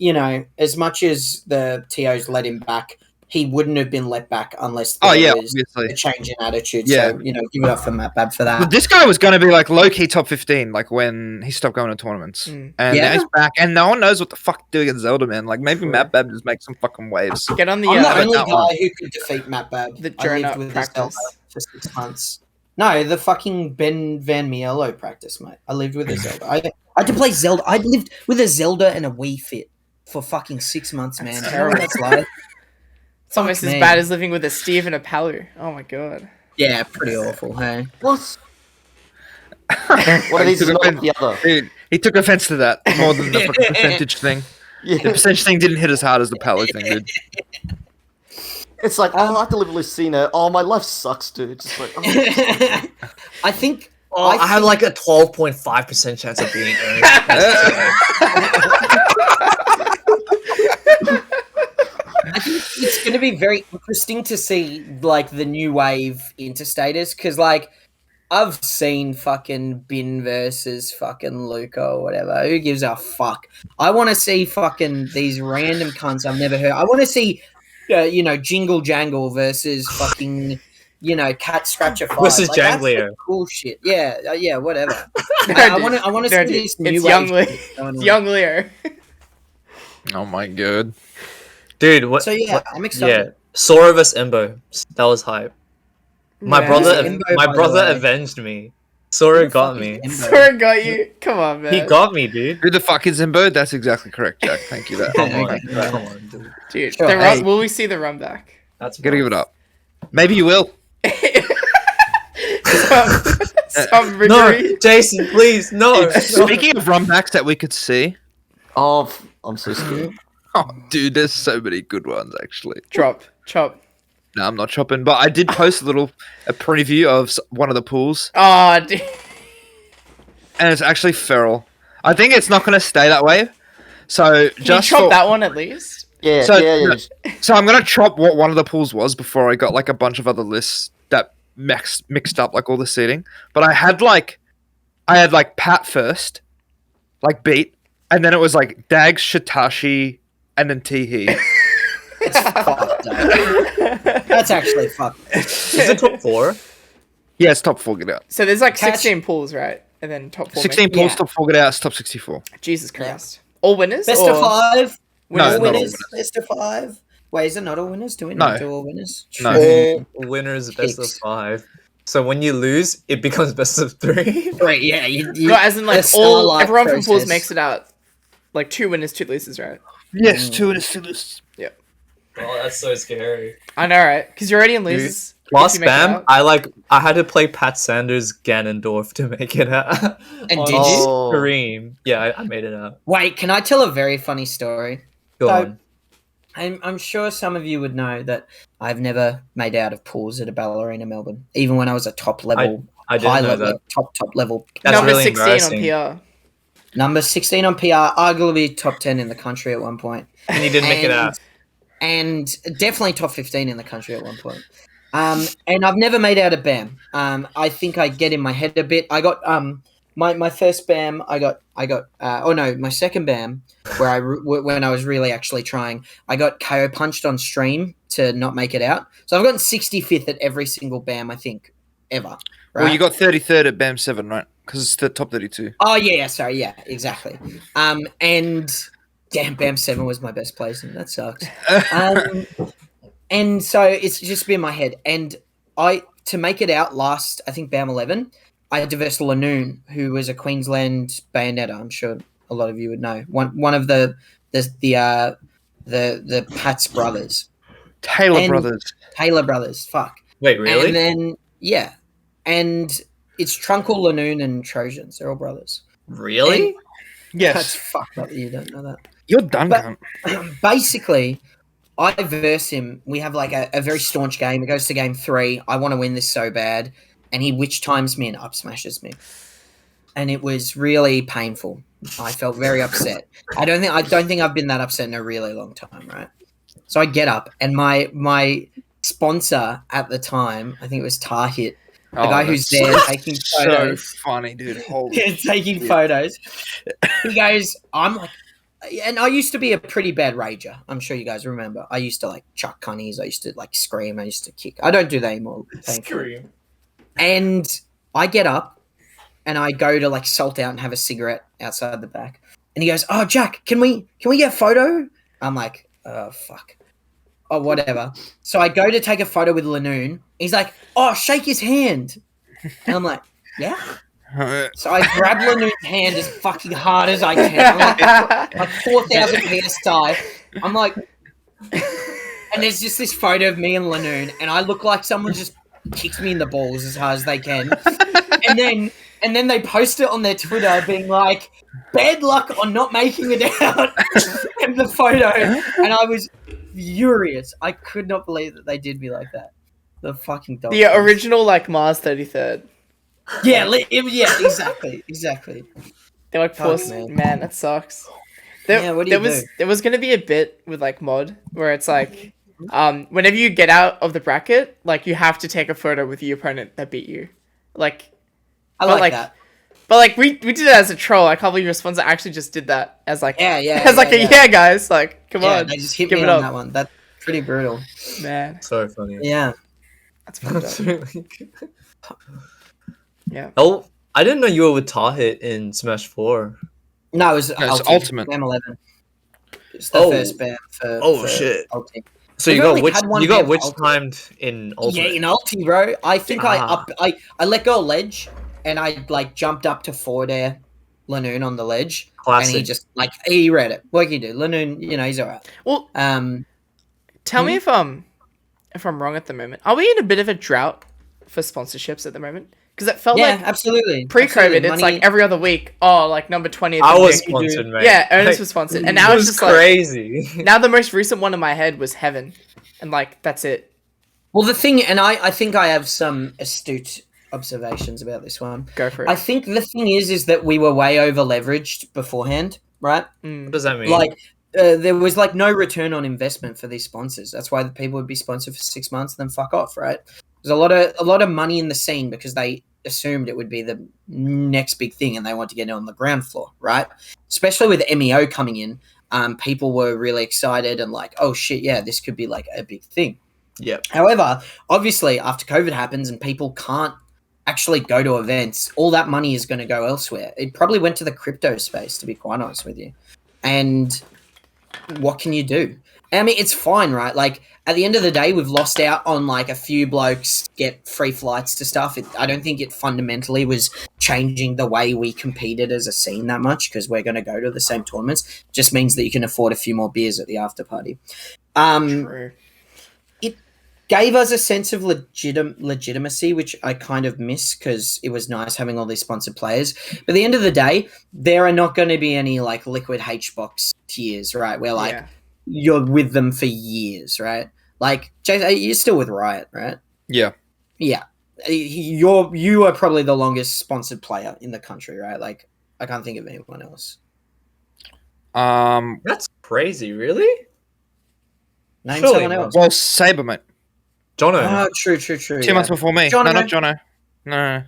as much as the TOs let him back, he wouldn't have been let back unless there was obviously. a change in attitude. Yeah. So give it up for Matt Bab for But that. this guy was going to be like low key top 15, like when he stopped going to tournaments, and now he's back, and no one knows what the fuck to do against Zelda, man. Like maybe Matt Bab just makes some fucking waves. Get on the I'm the only that guy one. who could defeat Matt Bab. the I drone lived out with this Zelda practice. for 6 months. No, the fucking Ben Van Mierlo practice, mate. I lived with a Zelda. I had to play Zelda. I lived with a Zelda and a Wii Fit for fucking 6 months, man. That's Do you know what terrible. that's like? It's almost as man. bad as living with a Steve and a Palu. Oh my god. Yeah, pretty awful, hey? What? What are these He took not the other? He took offense to that more than the fucking percentage thing. The Yeah. percentage thing didn't hit as hard as the Palo thing did. It's like, oh, I have to live with Lucina. Oh, my life sucks, dude. Just like, oh. I think I have like a 12.5% chance of being I think it's going to be very interesting to see like the new wave interstaters because like I've seen fucking Bin versus fucking Luca or whatever. Who gives a fuck? I want to see fucking these random cunts I've never heard. I want to see, Jingle Jangle versus fucking, Cat Scratcher 5 Versus like, that's the Janglier. cool shit. Yeah, whatever. I want to see dude, this new it's wave. young, shit going it's on. young Leo. Oh my god. Dude, what? So yeah, I'm excited. Yeah, Sora vs Embo. That was hype. My Yeah. brother, Embo, by my the brother way. avenged me. Sora Who the got fuck me. is Embo? Sora got you. Come on, man. He got me, dude. Who the fuck is Zimbo? That's exactly correct, Jack. Thank you. That. Come Okay. on, come on, dude. Dude, Sure, the run, hey. will we see the run back? That's Gotta give it up. Maybe you will. Some No, Ridgery. Jason, please, no. Speaking of runbacks that we could see, Oh, I'm so scared. oh dude, there's so many good ones actually. Chop. No, I'm not chopping, but I did post a preview of one of the pools, Oh, dude. and it's actually feral. I think it's not going to stay that way. So Can just you chop for- that one at least? Yeah, So- yeah. So I'm gonna chop what one of the pools was before I got like a bunch of other lists that mixed up like all the seating. But I had like Pat first, like beat, and then it was like Dags, Shitashi, and then Teehee. It's fucked. That's actually fucked. Is it top 4? Yeah, it's top 4 get out. So there's like Catch- 16 pools, right? And then top 4. 16 make- pools, Yeah. top 4 get out. It's top 64. Jesus Christ. All winners? Best or of 5. No, all not all winners. winners. Best of 5. Wait, is it not all winners? Do we No. not do all winners? No. True. All winners best of Kicks. 5. So when you lose, it becomes best of 3. Right, yeah. No, as in like the all Starlight everyone from pools process. makes it out. Like 2 winners, 2 losers, right? Yes, 2 winners, 2 losers. Oh, that's so scary. I know, right? Because you're already in losers. if Last you make it spam, out. I had to play Pat Sanders Ganondorf to make it out. And On did you? Scream. Yeah, I made it out. Wait, can I tell a very funny story? Go So- on. I'm sure some of you would know that I've never made out of pools at a Arena Melbourne, even when I was a top level, I didn't high know level, that. top level. That's Number really 16 on embarrassing. PR. Number 16 on PR, arguably top 10 in the country at one point. And you didn't make it out. And definitely top 15 in the country at one point. And I've never made out a BAM. I think I get in my head a bit. I got my first BAM. My second BAM where when I was really actually trying. I got KO punched on stream to not make it out. So I've gotten 65th at every single BAM I think ever. Right? Well, you got 33rd at BAM 7, right? Because it's the top 32. Oh yeah, sorry, yeah, exactly. And damn, BAM 7 was my best placement. That sucks. And so it's just been in my head. And to make it out last, I think BAM 11, I had to verse Lanoon, who was a Queensland bayonetter. I'm sure a lot of you would know. One of the Pat's brothers, Taylor And- Brothers. Taylor brothers. Fuck. Wait, really? And then yeah, and it's Trunkle, Lanoon, and Trojans. They're all brothers. Really? That's Yes. fucked up that you don't know that. You're done, But- cunt. Basically, I verse him. We have like a very staunch game. It goes to game 3. I want to win this so bad. And he witch times me and up smashes me. And it was really painful. I felt very upset. I don't think I've been that upset in a really long time, right? So I get up and my sponsor at the time, I think it was Tahit, the guy who's that's there taking photos. So funny, dude. Holy taking photos. He goes, I'm like, and I used to be a pretty bad rager. I'm sure you guys remember. I used to like chuck cunnies. I used to like scream. I used to kick. I don't do that anymore. Thankfully. Scream. And I get up and I go to like salt out and have a cigarette outside the back. And he goes, "Oh, Jack, can we get a photo?" I'm like, "Oh, fuck. Oh, whatever." So I go to take a photo with Lanoon. He's like, "Oh, shake his hand." And I'm like, "Yeah." So I grab Lanoon's hand as fucking hard as I can. I'm like 4,000 PSI. I'm like, and there's just this photo of me and Lanoon, and I look like someone just kicked me in the balls as hard as they can. And then they post it on their Twitter being like, "Bad luck on not making it out." And the photo. And I was furious. I could not believe that they did me like that. The fucking dog. The original like Mars 33rd. Yeah, exactly. They're like, Fuck, man. man. That sucks. There was gonna be a bit with like mod where it's like, whenever you get out of the bracket, like you have to take a photo with the opponent that beat you. Like, I but, like that. But like we did it as a troll. I can't believe your sponsor actually just did that as like Yeah, guys, like come on, they just hit give me it on up, that one. That's pretty brutal. man. So funny. Yeah. That's fucked up. Yeah. Oh, I didn't know you were with Tahit in Smash 4. No, it was Ultimate. BAM 11. It's the Oh. first BAM for Shit. Ulti. So We've you got only which had one you got BAM which Ultimate. timed in Ultimate? Yeah, in Ulti, bro. I think Ah. I let go of ledge and I like jumped up to forward air Lanoon on the ledge. Classic. And he just like he read it. What can you do? Lanoon, he's alright. Well, tell me if I'm wrong at the moment. Are we in a bit of a drought for sponsorships at the moment? Because it felt like absolutely. pre-COVID, Absolutely. it's like every other week. Oh, like number 20. I was sponsored, mate. Yeah, Ernest Like, was sponsored, and now it it's was just like crazy. now the most recent one in my head was Heaven, and like that's it. Well, the thing, and I think I have some astute observations about this one. Go for it. I think the thing is that we were way over leveraged beforehand, right? What does that mean? Like there was like no return on investment for these sponsors. That's why the people would be sponsored for 6 months and then fuck off, right? There's a lot of money in the scene because they assumed it would be the next big thing and they want to get it on the ground floor, right? Especially with MEO coming in, people were really excited and like, oh shit, yeah, this could be like a big thing. Yep. However, obviously after COVID happens and people can't actually go to events, all that money is going to go elsewhere. It probably went to the crypto space, to be quite honest with you. And what can you do? I mean, it's fine, right? Like, at the end of the day, we've lost out on, like, a few blokes get free flights to stuff. I don't think it fundamentally was changing the way we competed as a scene that much because we're going to go to the same tournaments. It just means that you can afford a few more beers at the after party. True. It gave us a sense of legitimacy, which I kind of miss because it was nice having all these sponsored players. But at the end of the day, there are not going to be any, like, liquid H-box tiers, right? Where, like, you're with them for years, right? Like, Jason, you're still with Riot, right? Yeah. Yeah. You are probably the longest sponsored player in the country, right? Like, I can't think of anyone else. That's crazy, really? Name Surely someone not. else. Well, Saber, mate. Jono. Oh, true. 2 months before me. Jono. No, not Jono. No.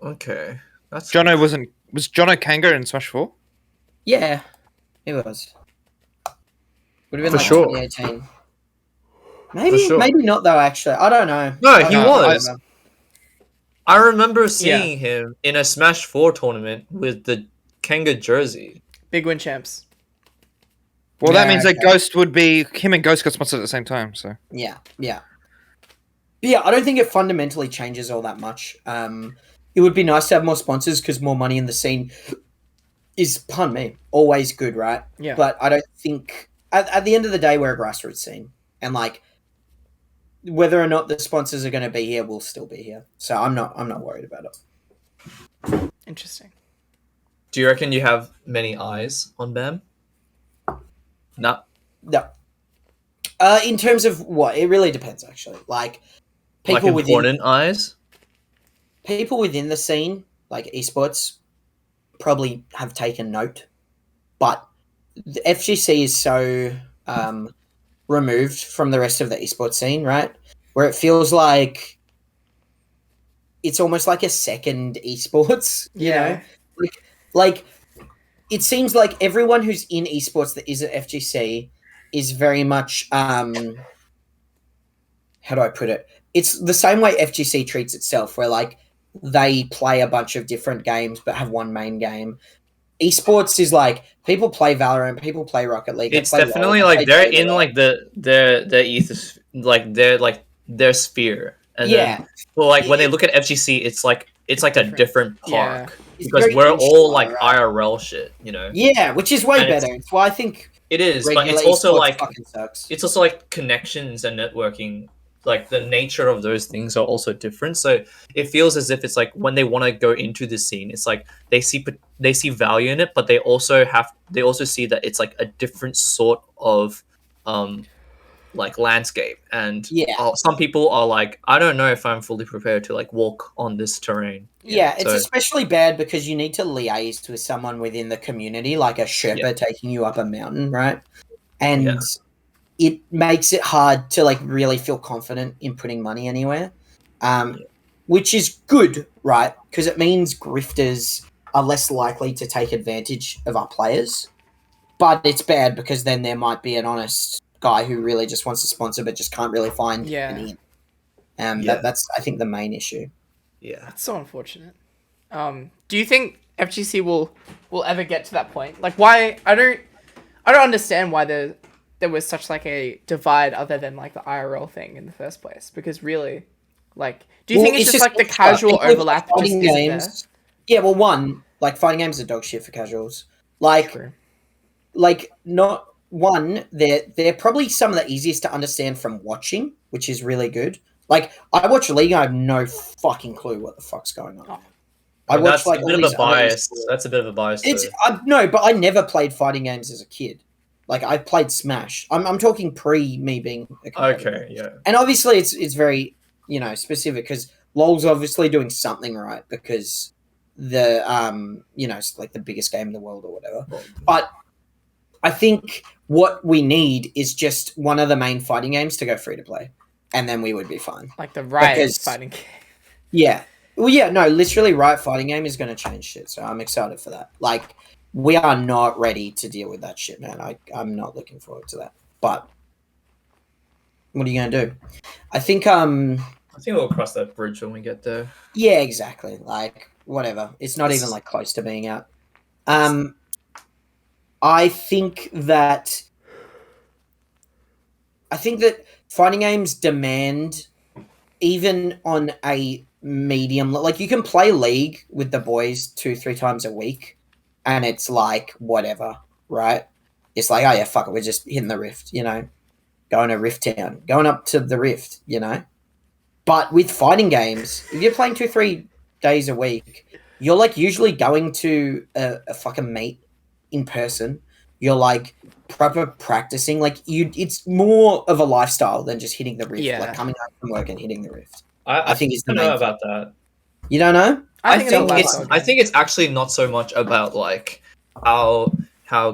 Okay. That's Jono wasn't. Was Jono Kanga in Smash 4? Yeah, it was. Would have been For like sure. 2018. Maybe, For sure. maybe not though. Actually, I don't know. No, I he don't was. remember. I remember seeing him in a Smash 4 tournament with the Kanga jersey. Big win champs. Well, that means okay. that Ghost would be. Him and Ghost got sponsored at the same time, so. Yeah. Yeah, I don't think it fundamentally changes all that much. It would be nice to have more sponsors because more money in the scene is, pardon me, always good, right? Yeah. But I don't think at the end of the day we're a grassroots scene, and like whether or not the sponsors are going to be here, we'll still be here. So I'm not worried about it. Interesting. Do you reckon you have many eyes on BAM? No. No. In terms of what, it really depends actually. Like Like people important eyes? within the scene, like esports, probably have taken note, but the FGC is so removed from the rest of the esports scene, right? Where it feels like it's almost like a second esports, you know? Like it seems like everyone who's in esports that isn't FGC is very much how do I put it? It's the same way FGC treats itself, where like they play a bunch of different games but have one main game. Esports is like people play Valorant, people play Rocket League. It's play definitely LoL, like play they're Dota. in like their ethos, like their sphere. And Yeah. then, well, like when they look at FGC, it's like a different Yeah. park It's because very we're all insular, like right? IRL shit, you know. Yeah, which is way And it's- better. It's why I think It is, but regular it's also esports like fucking sucks. it's also like connections and networking. Like the nature of those things are also different. So it feels as if it's like when they want to go into the scene, it's like they see value in it, but they also see that it's like a different sort of like landscape. And Yeah. some people are like, I don't know if I'm fully prepared to like walk on this terrain. Yeah, it's So- especially bad because you need to liaise with someone within the community, like a Sherpa taking you up a mountain, right? And Yeah. it makes it hard to like really feel confident in putting money anywhere, which is good, right? Because it means grifters are less likely to take advantage of our players. But it's bad because then there might be an honest guy who really just wants to sponsor but just can't really find an in. That's I think the main issue. Yeah. That's so unfortunate. Do you think FGC will ever get to that point? Like, why? I don't understand why there was such like a divide other than like the IRL thing in the first place. Because really, like, do you think it's just like the casual overlap just isn't there? Yeah, well, one, like fighting games are dog shit for casuals. Like, True. like not one. They're probably some of the easiest to understand from watching, which is really good. Like, I watch League, I have no fucking clue what the fuck's going on. Oh. I watch That's like a bit of a bias. That's a bit of a bias. It's no, but I never played fighting games as a kid. Like I played Smash. I'm talking pre me being a competitor. Okay, yeah. And obviously it's very specific because LoL's obviously doing something right because the it's like the biggest game in the world or whatever. But I think what we need is just one of the main fighting games to go free to play, and then we would be fine. Like the Riot fighting game. Yeah. Well, yeah, no, literally Riot fighting game is going to change shit, so I'm excited for that. Like, we are not ready to deal with that shit, man. I'm not looking forward to that. But what are you going to do? I think we'll cross that bridge when we get there. Yeah, exactly. Like, whatever. It's not even like close to being out. I think that fighting games demand, even on a medium, like you can play League with the boys 2-3 times a week and it's like whatever, right? It's like, oh yeah, fuck it, we're just hitting the Rift, going to Rift Town, going up to the Rift, but with fighting games, if you're playing 2-3 days a week, you're like usually going to a fucking meet in person. You're like proper practicing, like it's more of a lifestyle than just hitting the Rift, like coming home from work and hitting the Rift. I think it's the don't main know about that. You don't know? I think it's actually not so much about like how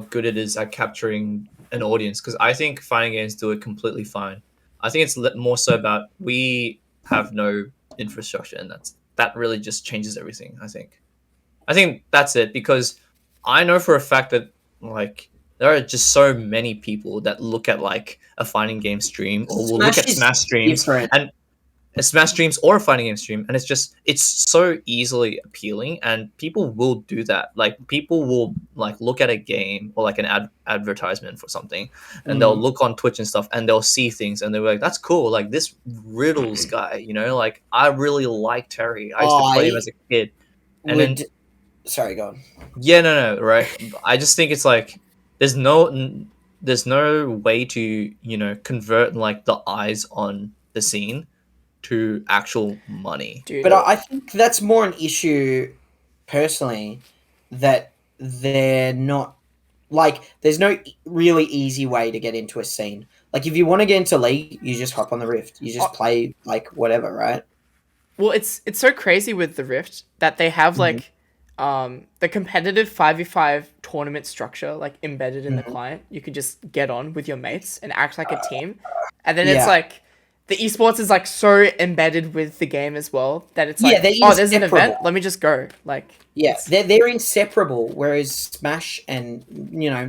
good it is at capturing an audience, because I think fighting games do it completely fine. I think it's more so about we have no infrastructure, and that really just changes everything. I think that's it, because I know for a fact that like there are just so many people that look at like a fighting game stream or will look at Smash streams and a Smash streams or a fighting game stream, and it's so easily appealing, and people will do that. Like people will like look at a game or like an advertisement for something, and they'll look on Twitch and stuff, and they'll see things, and they're like, "That's cool! Like this Riddles guy, like I really like Terry. I used to play him as a kid." And then, sorry, go on. Yeah, no, right. I just think it's like there's no way to convert like the eyes on the scene to actual money. Dude, but I think that's more an issue personally that they're not like there's no really easy way to get into a scene. Like if you want to get into League, you just hop on the Rift. You just play like whatever, right? Well, it's so crazy with the Rift that they have like the competitive 5v5 tournament structure like embedded in the client. You can just get on with your mates and act like a team. And then it's like the esports is like so embedded with the game as well that it's like, oh, there's an event, let me just go. Like they're inseparable, whereas Smash and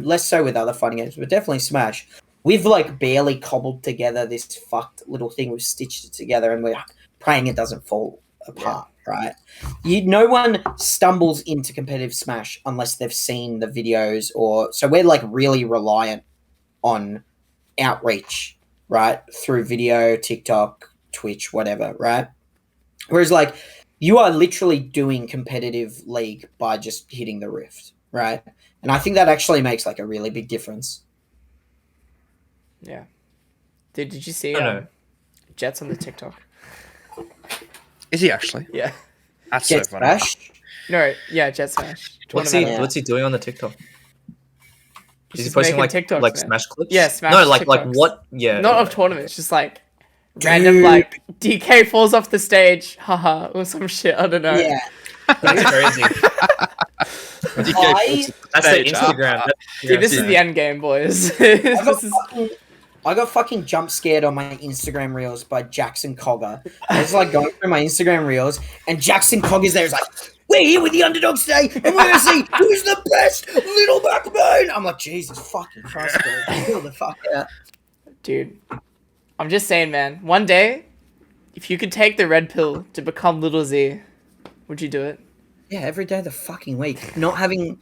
less so with other fighting games, but definitely Smash, we've like barely cobbled together this fucked little thing. We've stitched it together and we're praying it doesn't fall apart, right? No one stumbles into competitive Smash unless they've seen the videos, or so we're like really reliant on outreach, right? Through video, TikTok, Twitch, whatever, right? Whereas like you are literally doing competitive League by just hitting the Rift, right? And I think that actually makes like a really big difference. Yeah. Did you see Jets on the TikTok? Is he actually? Yeah. That's Jet so funny. Smash? No, yeah, Jet Smash. What's he doing on the TikTok? Is he just posting making TikToks, like man. Smash clips? Yeah, Smash No, like TikToks. what? Yeah. Not of tournaments, just like random like DK falls off the stage, haha, or some shit. I don't know. Yeah. That's crazy. That's the Instagram. Dude, this is the end game, boys. I got fucking jump scared on my Instagram reels by Jackson Cogger. I was like going through my Instagram reels, and Jackson Cogger's there. Is like, we're here with the underdogs today, and we're gonna see who's the best little backbone. I'm like, Jesus fucking Christ, bro, kill the fuck out, dude. I'm just saying, man. One day, if you could take the red pill to become Little Z, would you do it? Yeah, every day of the fucking week. Not having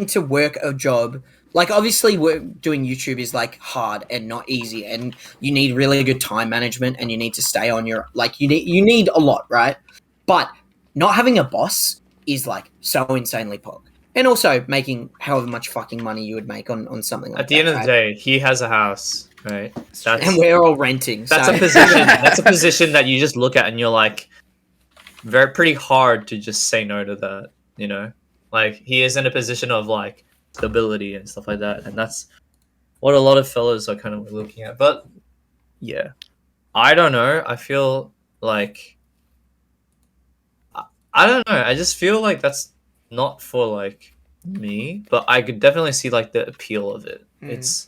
to work a job. Like, obviously, doing YouTube is, like, hard and not easy, and you need really good time management, and you need to stay on your... Like, you need a lot, right? But not having a boss is, like, so insanely pog. And also making however much fucking money you would make on something like that. At the end of the day, he has a house, right? And we're all renting. That's so. a position. That's a position that you just look at and you're like, pretty hard to just say no to that, you know? Like, he is in a position of, like, stability and stuff like that, and that's what a lot of fellas are kind of looking at. But yeah, I don't know. I feel like I don't know. I just feel like that's not for like me, but I could definitely see like the appeal of it. It's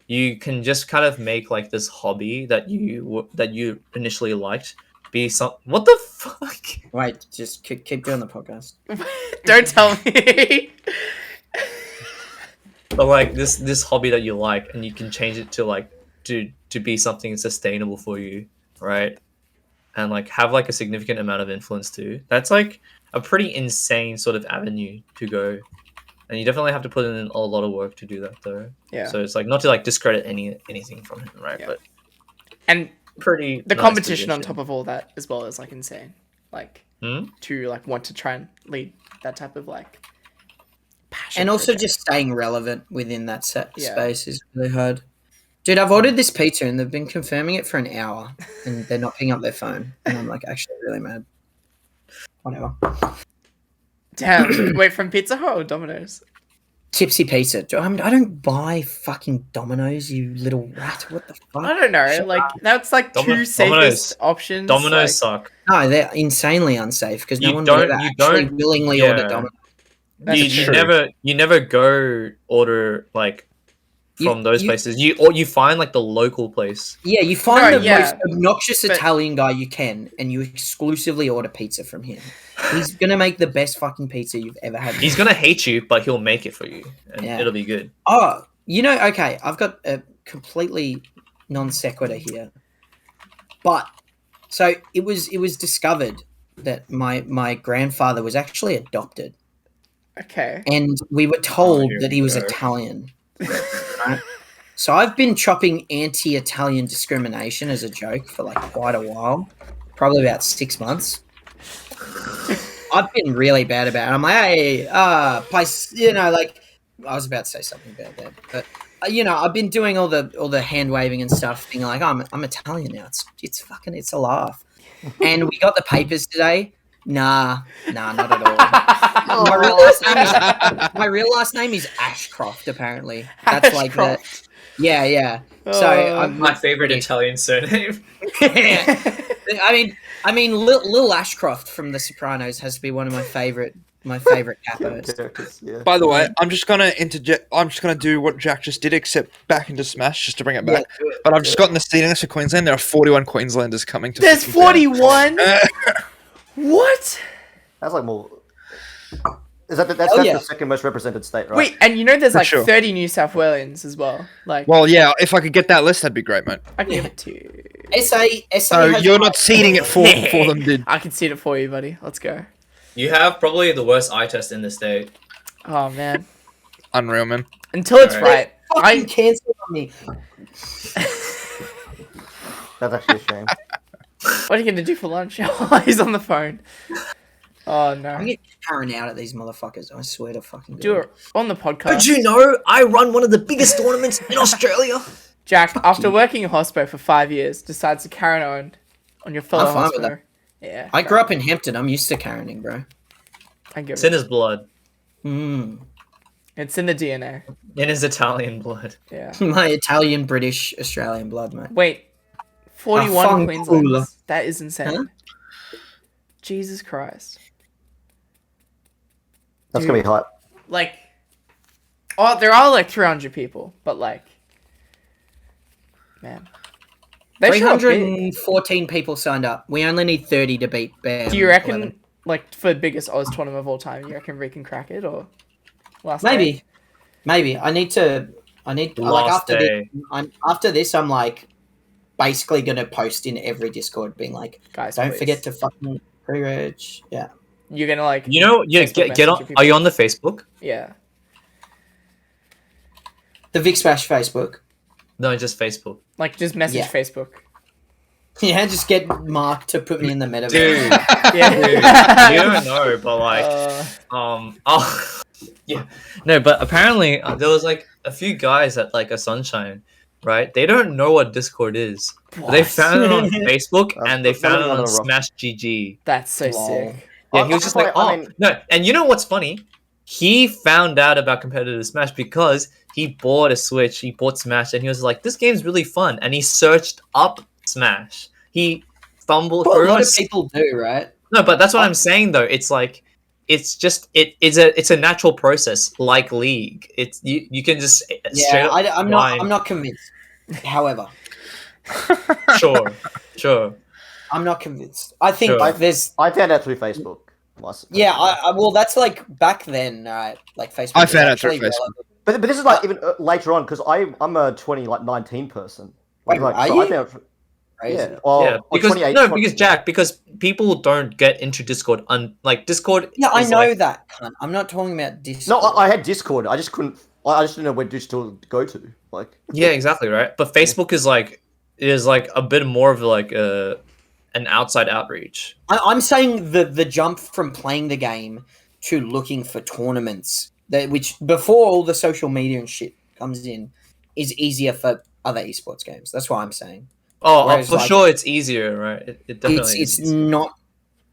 you can just kind of make like this hobby that you initially liked be some. What the fuck? Wait, just keep doing the podcast. Don't tell me. But like this hobby that you like, and you can change it to like to be something sustainable for you, right? And like have like a significant amount of influence too. That's like a pretty insane sort of avenue to go, and you definitely have to put in a lot of work to do that though. Yeah. So it's like not to like discredit anything from him, right? Yeah. But and pretty the nice competition position. on top of all that as well is like insane. Like to like want to try and lead that type of like passion. And also just staying relevant within that space is really hard. Dude, I've ordered this pizza and they've been confirming it for an hour and they're not picking up their phone. And I'm like actually really mad. Whatever. Damn. Wait, from Pizza Hut or Domino's? Tipsy Pizza. I don't buy fucking Domino's, you little rat. What the fuck? I don't know. Like that's like two safest options. Domino's suck. No, they're insanely unsafe because no You one don't- would ever you actually don't- willingly yeah. order Domino's. That's You true. never go order like from those places. You find like the local place. Yeah, you find No, the yeah, most obnoxious but- Italian guy you can, and you exclusively order pizza from him. He's gonna make the best fucking pizza you've ever had. He's gonna hate you, but he'll make it for you, and Yeah. it'll be good. Oh, okay, I've got a completely non sequitur here. But so it was discovered that my grandfather was actually adopted, Okay. and we were told here that he we was go. Italian. Right? So I've been chopping anti-Italian discrimination as a joke for like quite a while, probably about 6 months. I've been really bad about it. I'm like, hey, place, like I was about to say something about that, but I've been doing all the hand waving and stuff, being like, I'm Italian now. It's a laugh. And we got the papers today. Nah, not at all. My real last name is Ashcroft. Apparently, that's like the Ashcroft. yeah. So I'm My favorite Italian surname. I mean, Lil Ashcroft from The Sopranos has to be one of my favorite capos. Characters, yeah. By the way, I'm just gonna interject. I'm just gonna do what Jack just did, except back into Smash, just to bring it back. Yeah, But I've just gotten the seating list for Queensland. There are 41 Queenslanders coming to. There's fucking 41. What? That's like more. That's the second most represented state, right? Wait, and you know there's For like sure. 30 New South Waleans as well. Like, Well, yeah. If I could get that list, that'd be great, mate. I can give it to you. SA So has you're like- not seating it for them, dude. I can see it for you, buddy. Let's go. You have probably the worst eye test in the state. Oh man. Unreal, man. Until it's Alright. right. fucking cancelled on me. That's actually a shame. What are you gonna do for lunch? Oh, he's on the phone. Oh no. I'm getting carrying out at these motherfuckers. I swear to fucking Do God. it on the podcast. you know I run one of the biggest tournaments in Australia? Jack, after working in hospo for 5 years, decides to carry on your fellow I'm fine with hospo. Yeah. I grew up in Hampton. I'm used to carrying, bro. I give It's in it. his blood. It's in the DNA. In his Italian blood. Yeah. My Italian, British, Australian blood, mate. Wait. 41 fun Queenslanders. cooler. That is insane. Huh? Jesus Christ. That's gonna be hype. Like, oh, there are like 300 people, but like, man, they show up big. 314 people signed up. We only need 30 to beat BAM. Do you reckon, 11. like, for the biggest Oz tournament of all time, you reckon we can crack it or last Maybe, day? maybe. I need like Last day. after this, I'm like basically gonna post in every Discord, being like, Guys, don't please. forget to fucking pre-reg. Yeah. You're gonna like, You know, yeah, Facebook get on. message Are you on the Facebook? yeah. The Vic Smash Facebook. No, just Facebook. Like, just message Yeah. Facebook. Yeah, just get Mark to put me in the metaverse. Dude, Yeah. you don't know, but like, oh, yeah, no, but apparently there was like a few guys at like a Sunshine, right? They don't know what Discord is. They found it on Facebook and they That's found it not on a rough- Smash GG. That's so Lol. sick. Yeah, he was just like, I oh mean- no, and you know what's funny? He found out about competitive Smash because he bought a Switch, he bought Smash, and he was like, "This game's really fun." And he searched up Smash. He fumbled Well, a through lot of it. people do, right? No, but that's what I'm saying though. It's like, it's a natural process like League. It's you can just straight Yeah, up I'm blind- not convinced. However, Sure. I'm not convinced. I think Sure. there's I found out through Facebook. yeah. Well, that's like back then, right? Like Facebook. I was found out through actually Facebook. relevant. But this is like even later on because I'm a 2019 person. Wait, Like, are so I you? found out- Crazy. yeah. Well, Yeah, or because 28 no, because Jack, because people don't get into Discord like Discord. Yeah, I is know like- that. Cunt. I'm not talking about Discord. No, I had Discord. I just couldn't. I just didn't know where Discord to go to. Like, Yeah, exactly right. But Facebook is like a bit more of like an outside outreach. I'm saying the jump from playing the game to looking for tournaments which before all the social media and shit comes in is easier for other esports games. That's what I'm saying. Oh, Whereas, for like, sure, it's easier, right? It definitely It's is. not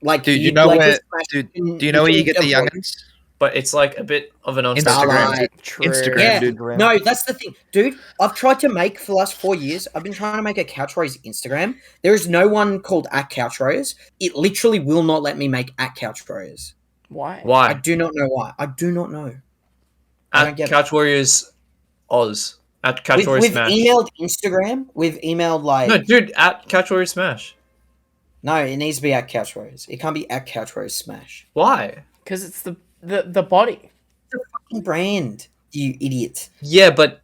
like Dude, you you'd know like where? this Smash- Dude, do you know where you get the avoid- youngins? But it's like a bit of an Instagram. unstable. dude. True. Instagram, Yeah. dude. No, that's the thing, dude. I've tried to make for the last 4 years. I've been trying to make a Couch Warriors Instagram. There is no one called @Couch Warriors. It literally will not let me make @Couch Warriors. Why? I Why? do not know why. I do not know. I don't At get it. Couch Warriors Oz. At Couch Warriors We've Smash. emailed Instagram. We've emailed like No, dude, at Couch Warriors Smash. no. It needs to be @Couch Warriors. It can't be @Couch Warriors Smash. Why? Because it's the body. Fucking brand, you idiot. Yeah, but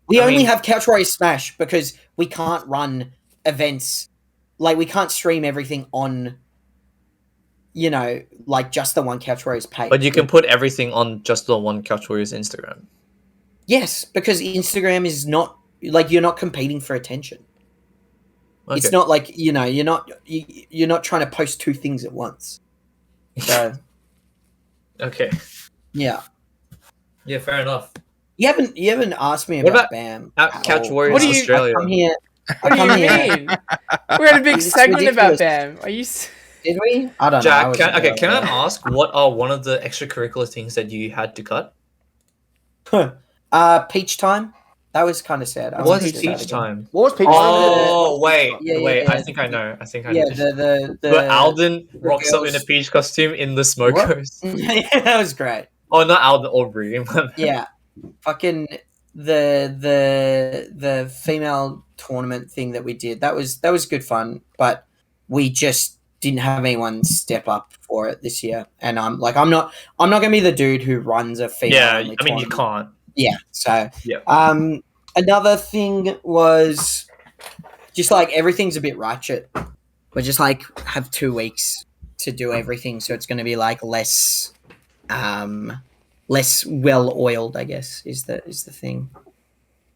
We I only mean- have Couch Warriors Smash because we can't run events. Like we can't stream everything on. You know, like just the one Couch Warriors page. you can put everything on just the one Couch Warriors Instagram. Yes, because Instagram is not like you're not competing for attention. Okay. It's not like you're not trying to post two things at once. So Okay. yeah, Yeah, fair enough. you haven't asked me What about about BAM. At Couch all. Warriors What do you- Australia. I come here. What do you come here. mean? We had a big It's segment ridiculous. about BAM. Are you? Did we? I don't know. Jack, wasn't can I there. ask what are one of the extracurricular things that you had to cut? Peach time. That was kind of sad. I What's wanted to do that peach again. time? What was people? Oh, wait. Yeah. I think I know. I Yeah, know. the But Alden rocks up in a girls- peach costume in the smokers. yeah, that was great. Oh, not Alden, Aubrey. Yeah, fucking the female tournament thing that we did. That was good fun, but we just didn't have anyone step up for it this year. And I'm not gonna be the dude who runs a female. Yeah, only I mean, you tournament. can't. Yeah. So Yeah. another thing was just like everything's a bit ratchet. We just like have 2 weeks to do everything, so it's going to be like less well oiled, I guess, is the thing.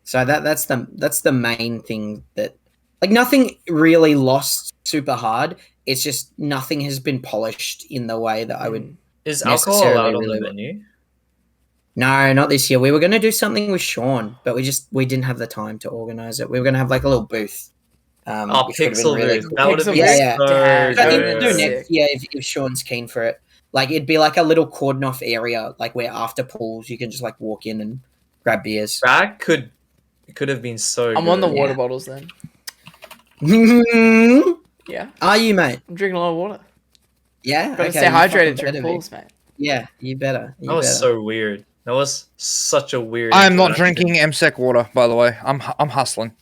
So that's the main thing, that like nothing really lost super hard. It's just nothing has been polished in the way that I would. Is alcohol necessarily allowed on really the well. menu? No, not this year. We were going to do something with Sean, but we didn't have the time to organize it. We were going to have like a little booth. Oh, Which would've been Pixel really booth. cool. That would have been Yeah, yeah. so Damn, I think Good. we'll do good. next year if Sean's keen for it. Like it'd be like a little cordon off area, like where after pools you can just like walk in and grab beers. That could have been so I'm on the good. water Yeah. bottles then. Are Yeah, you, mate? I'm drinking a lot of water. Yeah. Gotta okay, stay you fucking hydrated during better be. pools, mate. Yeah, you better. That was so weird. That was such a weird. I'm not interaction. drinking MSEC water, by the way. I'm hustling.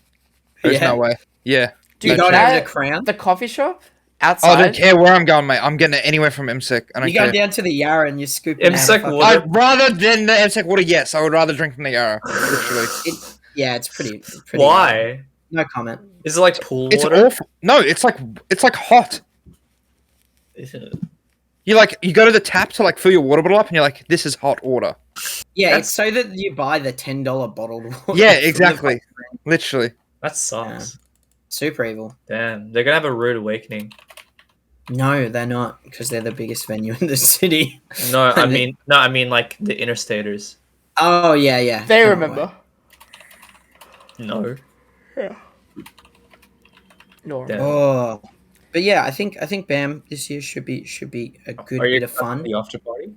There's Yeah. no way. Yeah. You Dude, going that- over to Crown? The coffee shop I outside. don't care where I'm going, mate. I'm getting it anywhere from MSEC. I don't You going care. down to the Yarra and you're scooping MSEC out a fucking- water? I'd rather than the MSEC water, yes. I would rather drink from the Yarra. Literally. Yeah, it's pretty. Why? No comment. Is it like pool It's water? awful. No, it's like hot. You go to the tap to like fill your water bottle up and you're like, this is hot water. Yeah, That's- it's so that you buy the $10 bottled water. Yeah, from the exactly. fucking- Literally. That sucks. Super evil. Damn, they're gonna have a rude awakening. No, they're not, because they're the biggest venue in the city. No, I mean like the interstaters. Oh yeah. They Come on, remember. No. No. Damn. Oh, but yeah, I think BAM this year should be a good Are you bit of fun. the after party?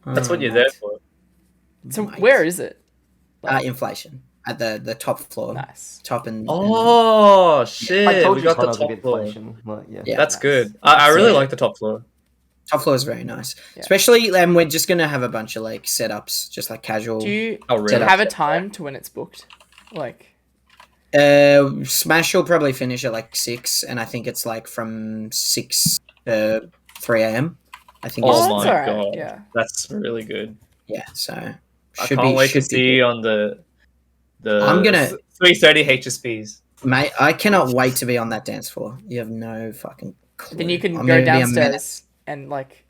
That's what you're there for. So where is it? Inflation at the top floor, Nice. top and Oh shit! I told we you got the Connor's a top bit floor. inflation. Like, yeah. Yeah. That's Nice. good. I really Yeah. like the top floor. top floor is very nice. Yeah. Especially, and we're just gonna have a bunch of like setups, just like casual. Do you Oh do really? you have a time to when it's booked? Like Smash will probably finish at like 6, and I think it's like from 6 to 3 a.m. I think. Oh it's, that's my alright, god, yeah. that's really good. yeah. So I can't wait to see you on the. I'm gonna- 3:30 HSPs. Mate, I cannot wait to be on that dance floor. You have no fucking clue. Then you can I'm go gonna be a menace. downstairs and like.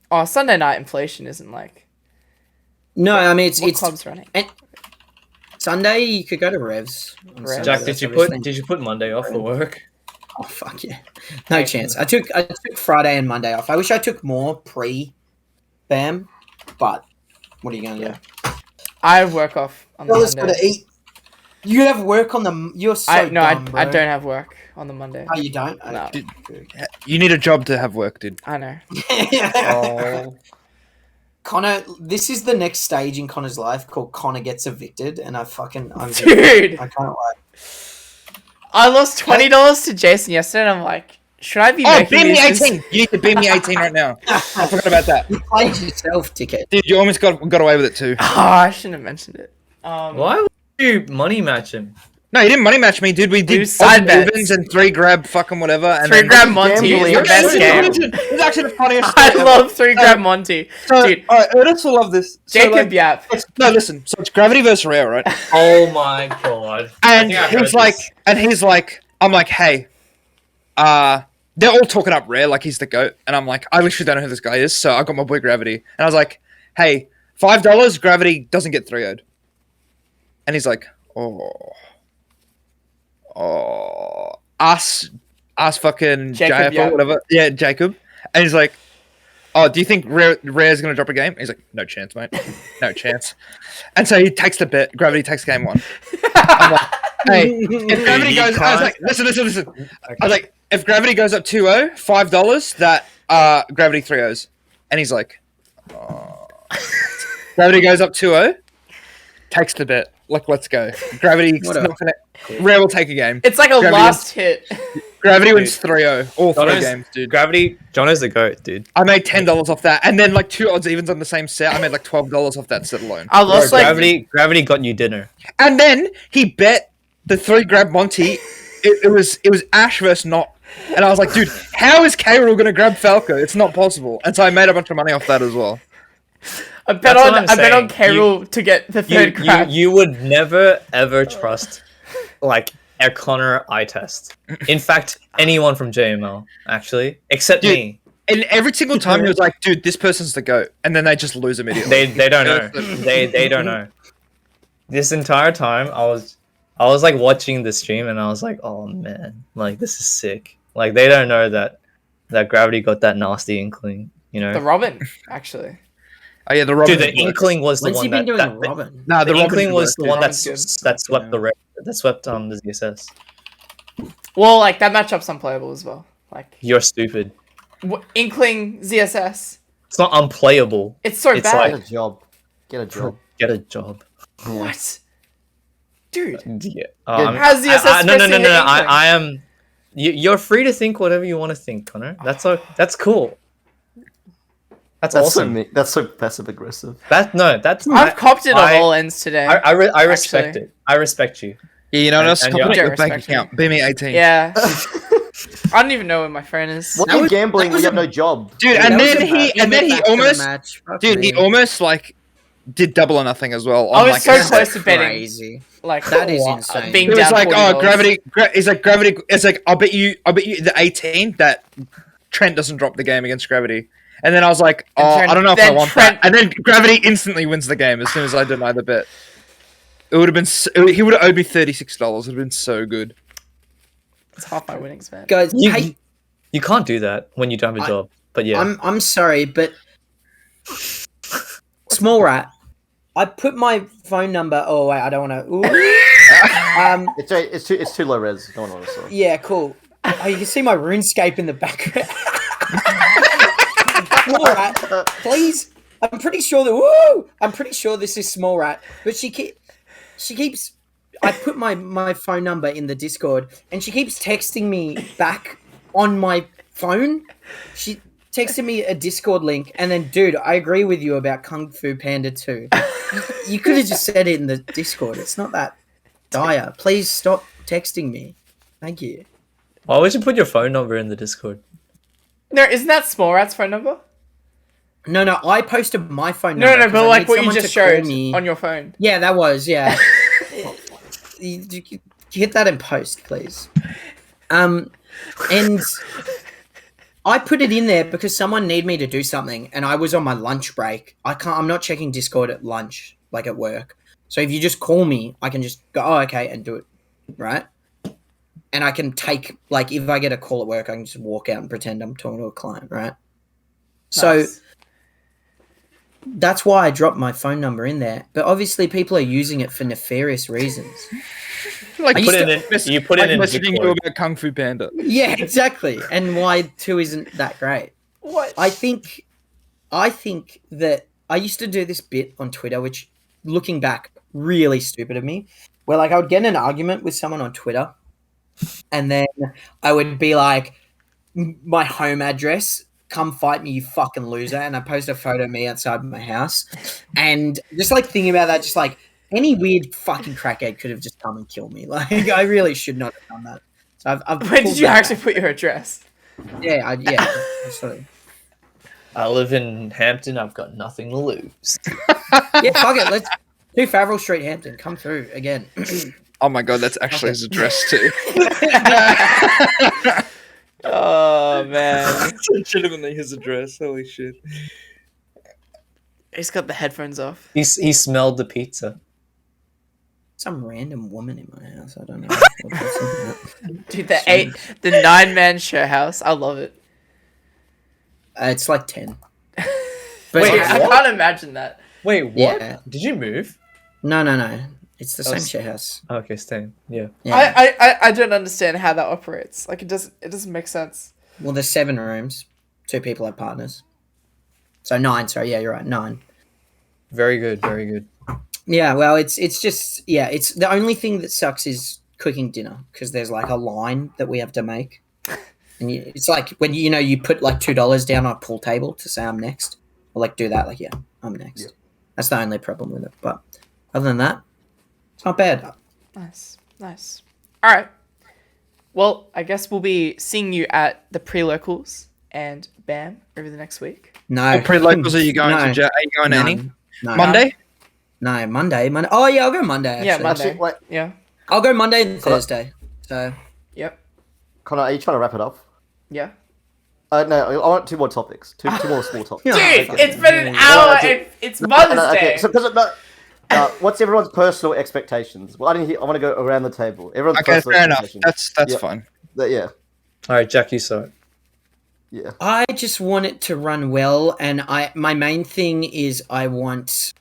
Oh, Sunday night inflation isn't like. No, I mean What it's club's running? Sunday. You could go to Revs. on Revs? Sunday, Jack, that's did obviously- you put Monday off for work? Oh fuck yeah, no chance. I took Friday and Monday off. I wish I took more pre-BAM, but what are you gonna do? I work off on the Well, let's Monday. go to eat. You have work on the. You're so I dumb, bro. I don't have work on the Monday. Oh, you don't? No. Okay. You need a job to have work, dude. I know. Oh, Connor, this is the next stage in Connor's life called Connor Gets Evicted, and I'm Dude, I can't wait. I lost $20 to Jason yesterday, and I'm like, should I be Oh, making beat me these? 18. You need to beat me 18 right now. I forgot about that. You played yourself, ticket. Dude, you almost got away with it too. Oh, I shouldn't have mentioned it. why would you money match him? No, you didn't money match me, dude. We Do did side odd bets. Evens and 3 grab fucking whatever. And 3 then- grab Monty is the Gambling. best game. It's actually the funniest I thing ever. love 3 grab Monty. So, Dude, alright, Ernest will love this. So, Jacob like, Yap. no, listen. So it's Gravity versus Rare, right? Oh my god! And I think I heard he's like, I'm like, hey, they're all talking up Rare like he's the GOAT, and I'm like, I literally don't know who this guy is, so I got my boy Gravity, and I was like, hey, $5, Gravity doesn't get 3-0'd. And he's like, us fucking Jacob, JF yeah. or whatever, yeah, Jacob, and he's like, oh, do you think Rare's gonna drop a game? And he's like, no chance, mate, no chance. And so he takes the bet. Gravity takes game 1. I'm like, Hey, if gravity You goes, I was can't- like, listen. I was like, if gravity goes up 2-0, $5, that gravity 3-0s. And he's like, oh. Gravity goes up 2-0, takes the bet. Like, let's go. Gravity, Whatever. not gonna, Rare will take a game. It's like a Gravity last hit. Gravity wins 3-0, all 3 Jono's- games, dude. Gravity, Jono's the goat, dude. I made $10 off that, and then like 2 odds evens on the same set. I made like $12 off that set alone. I lost Bro, like Gravity got you dinner. And then he bet the 3 grab Monty. It was Ash versus Not, and I was like, dude, how is K-Rool gonna grab Falco? It's not possible. And so I made a bunch of money off that as well. I bet That's what on I'm I bet on saying. Carol to get the third grab. You would never ever trust like a Connor eye test. In fact, anyone from JML actually, except Dude. me. And every single time he was like, dude, this person's the GOAT, and then they just lose immediately. They don't know. They don't know. This entire time I was like watching the stream and I was like, oh man, like this is sick. Like they don't know that Gravity got that nasty inkling, you know. The Robin, actually. Oh yeah, the Robin. Dude, the inkling was the When's he one been doing that a Robin? Nah, the the inkling Robin was the one Robin's that swept the the ZSS. Well, like that matchup's unplayable as well. Like You're stupid. Inkling ZSS. It's not unplayable. It's so It's bad. Get a job. Get a job. Get a job. What? Dude. Yeah. How's ZSS no. supposed to hit Inkling? I am. You're free to think whatever you want to think, Connor. That's cool. That's awesome. That's so passive aggressive. I've copped it on all ends today. I respect actually. it. I respect you. Yeah, you know what else? And Copy you're- your bank Respect account. Be me 18. Yeah. I don't even know where my friend is. What That are you was- gambling that when was you have a- no job? Dude, Yeah, and that was then a he bad- and then he back to the almost match. Fuck dude, he me. almost like did double or nothing as well. I on, was like, so a- close to betting. Crazy. Like That is what? insane. Being He was down like, $40. "Oh, gravity." He's like, "Gravity." It's like, "I'll bet you the 18 that Trent doesn't drop the game against Gravity." And then I was like, And "Oh, Trent- I don't know if then I want Trent- that." And then Gravity instantly wins the game as soon as I deny the bet. It would have been. He would have owed me $36. It would have been so good. It's half my winnings, man. Guys, hey, You can't do that when you don't have a job. But yeah. I'm sorry, but Small Rat, I put my phone number. Oh wait, I don't want to. It's too low res. Don't want to. Yeah, cool. Oh, you can see my RuneScape in the background. Small Rat, please. I'm pretty sure that. Woo! I'm pretty sure this is Small Rat, but she keeps. I put my phone number in the Discord, and she keeps texting me back on my phone. She texted me a Discord link, and then, dude, I agree with you about Kung Fu Panda 2. You could have just said it in the Discord. It's not that dire. Please stop texting me. Thank you. Why would you put your phone number in the Discord? No, isn't that Small Rat's phone number? No, I posted my phone No, number. no, but 'cause I like need what you someone just to call showed me. on your phone. Yeah, that was, yeah. you hit that in post, please. And I put it in there because someone needed me to do something, and I was on my lunch break. I'm not checking Discord at lunch, like at work. So if you just call me, I can just go, oh, okay, and do it, right? And I can take, like, if I get a call at work, I can just walk out and pretend I'm talking to a client, right? So Nice. that's why I dropped my phone number in there. But obviously, people are using it for nefarious reasons. Like I Put used it to- in. You put it in messaging you Discord. about Kung Fu Panda. Yeah, exactly. And why 2 isn't that great? What? I think that I used to do this bit on Twitter, which, looking back, really stupid of me, where like I would get in an argument with someone on Twitter, and then I would be like, my home address, come fight me, you fucking loser, and I post a photo of me outside my house, and just like thinking about that, just like any weird fucking crackhead could have just come and killed me. Like I really should not have done that. So I've Where pulled did you that actually back. put your address? Yeah, absolutely. I live in Hampton. I've got nothing to lose. Yeah, fuck it. Let's do Favreau Street, Hampton. Come through again. Oh my god, that's actually his address too. Oh man, Legitimately his address. Holy shit. he's got the headphones off. He smelled the pizza. Some random woman in my house. I don't know. Dude, the 9-man share house. I love it. It's like 10. Wait, it's- I can't imagine that. Wait, what? Yeah. Did you move? No. It's the Oh, same share house. Okay, same. Yeah. Yeah. I don't understand how that operates. Like it doesn't make sense. Well, there's 7 rooms. 2 people have partners. So 9. Sorry, yeah, you're right. 9. Very good. Very good. Yeah, well, it's just it's the only thing that sucks is cooking dinner because there's like a line that we have to make, and it's like when you put like $2 down on a pool table to say I'm next, or like do that like I'm next. Yeah. That's the only problem with it. But other than that, it's not bad. Nice. All right. Well, I guess we'll be seeing you at the pre-locals and BAM over the next week. No, What pre-locals are you going No. to? Are you going to any? No. Monday? No, Monday. Oh yeah, I'll go Monday. Actually. Yeah, Monday. Actually, wait, Yeah. I'll go Monday and Thursday. So Yep. Connor, are you trying to wrap it up? Yeah. No, I want 2 more topics. Two more small topics. Yeah. Dude, okay. it's been an Yeah. hour. No, And it's Mother's Day. Okay, so what's everyone's personal expectations? Well, I want to go around the table. Everyone's Okay, personal fair enough. expectations. That's Yeah. fine. Yeah. All right, Jack, you saw it. Yeah. I just want it to run well, and my main thing is I want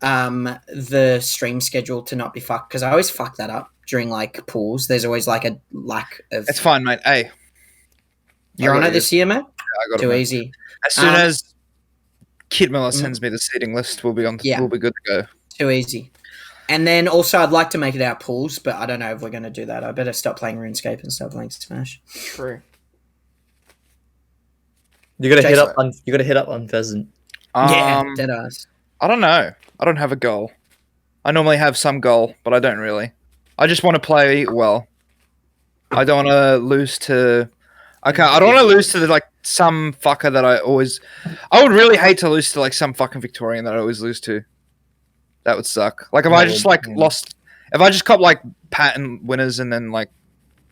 the stream schedule to not be fucked because I always fuck that up during like pools. There's always like a lack of. It's fine, mate. Hey, You're I on got it this year, mate. I got Too it. easy. As soon Um, as Kid Miller sends me the seating list, we'll be on. Yeah. We'll be good to go. Too easy. And then also I'd like to make it our pools, but I don't know if we're going to do that. I better stop playing RuneScape and start playing Smash. True. You gotta hit Jason. up on. You gotta hit up on Pheasant. Yeah, Um, dead ass. I don't know. I don't have a goal. I normally have some goal, but I don't really. I just want to play well. I don't want to lose to. I don't want to lose to like some fucker that I always. I would really hate to lose to like some fucking Victorian that I always lose to. That would suck. Like if I just like lost. If I just caught like pattern winners and then like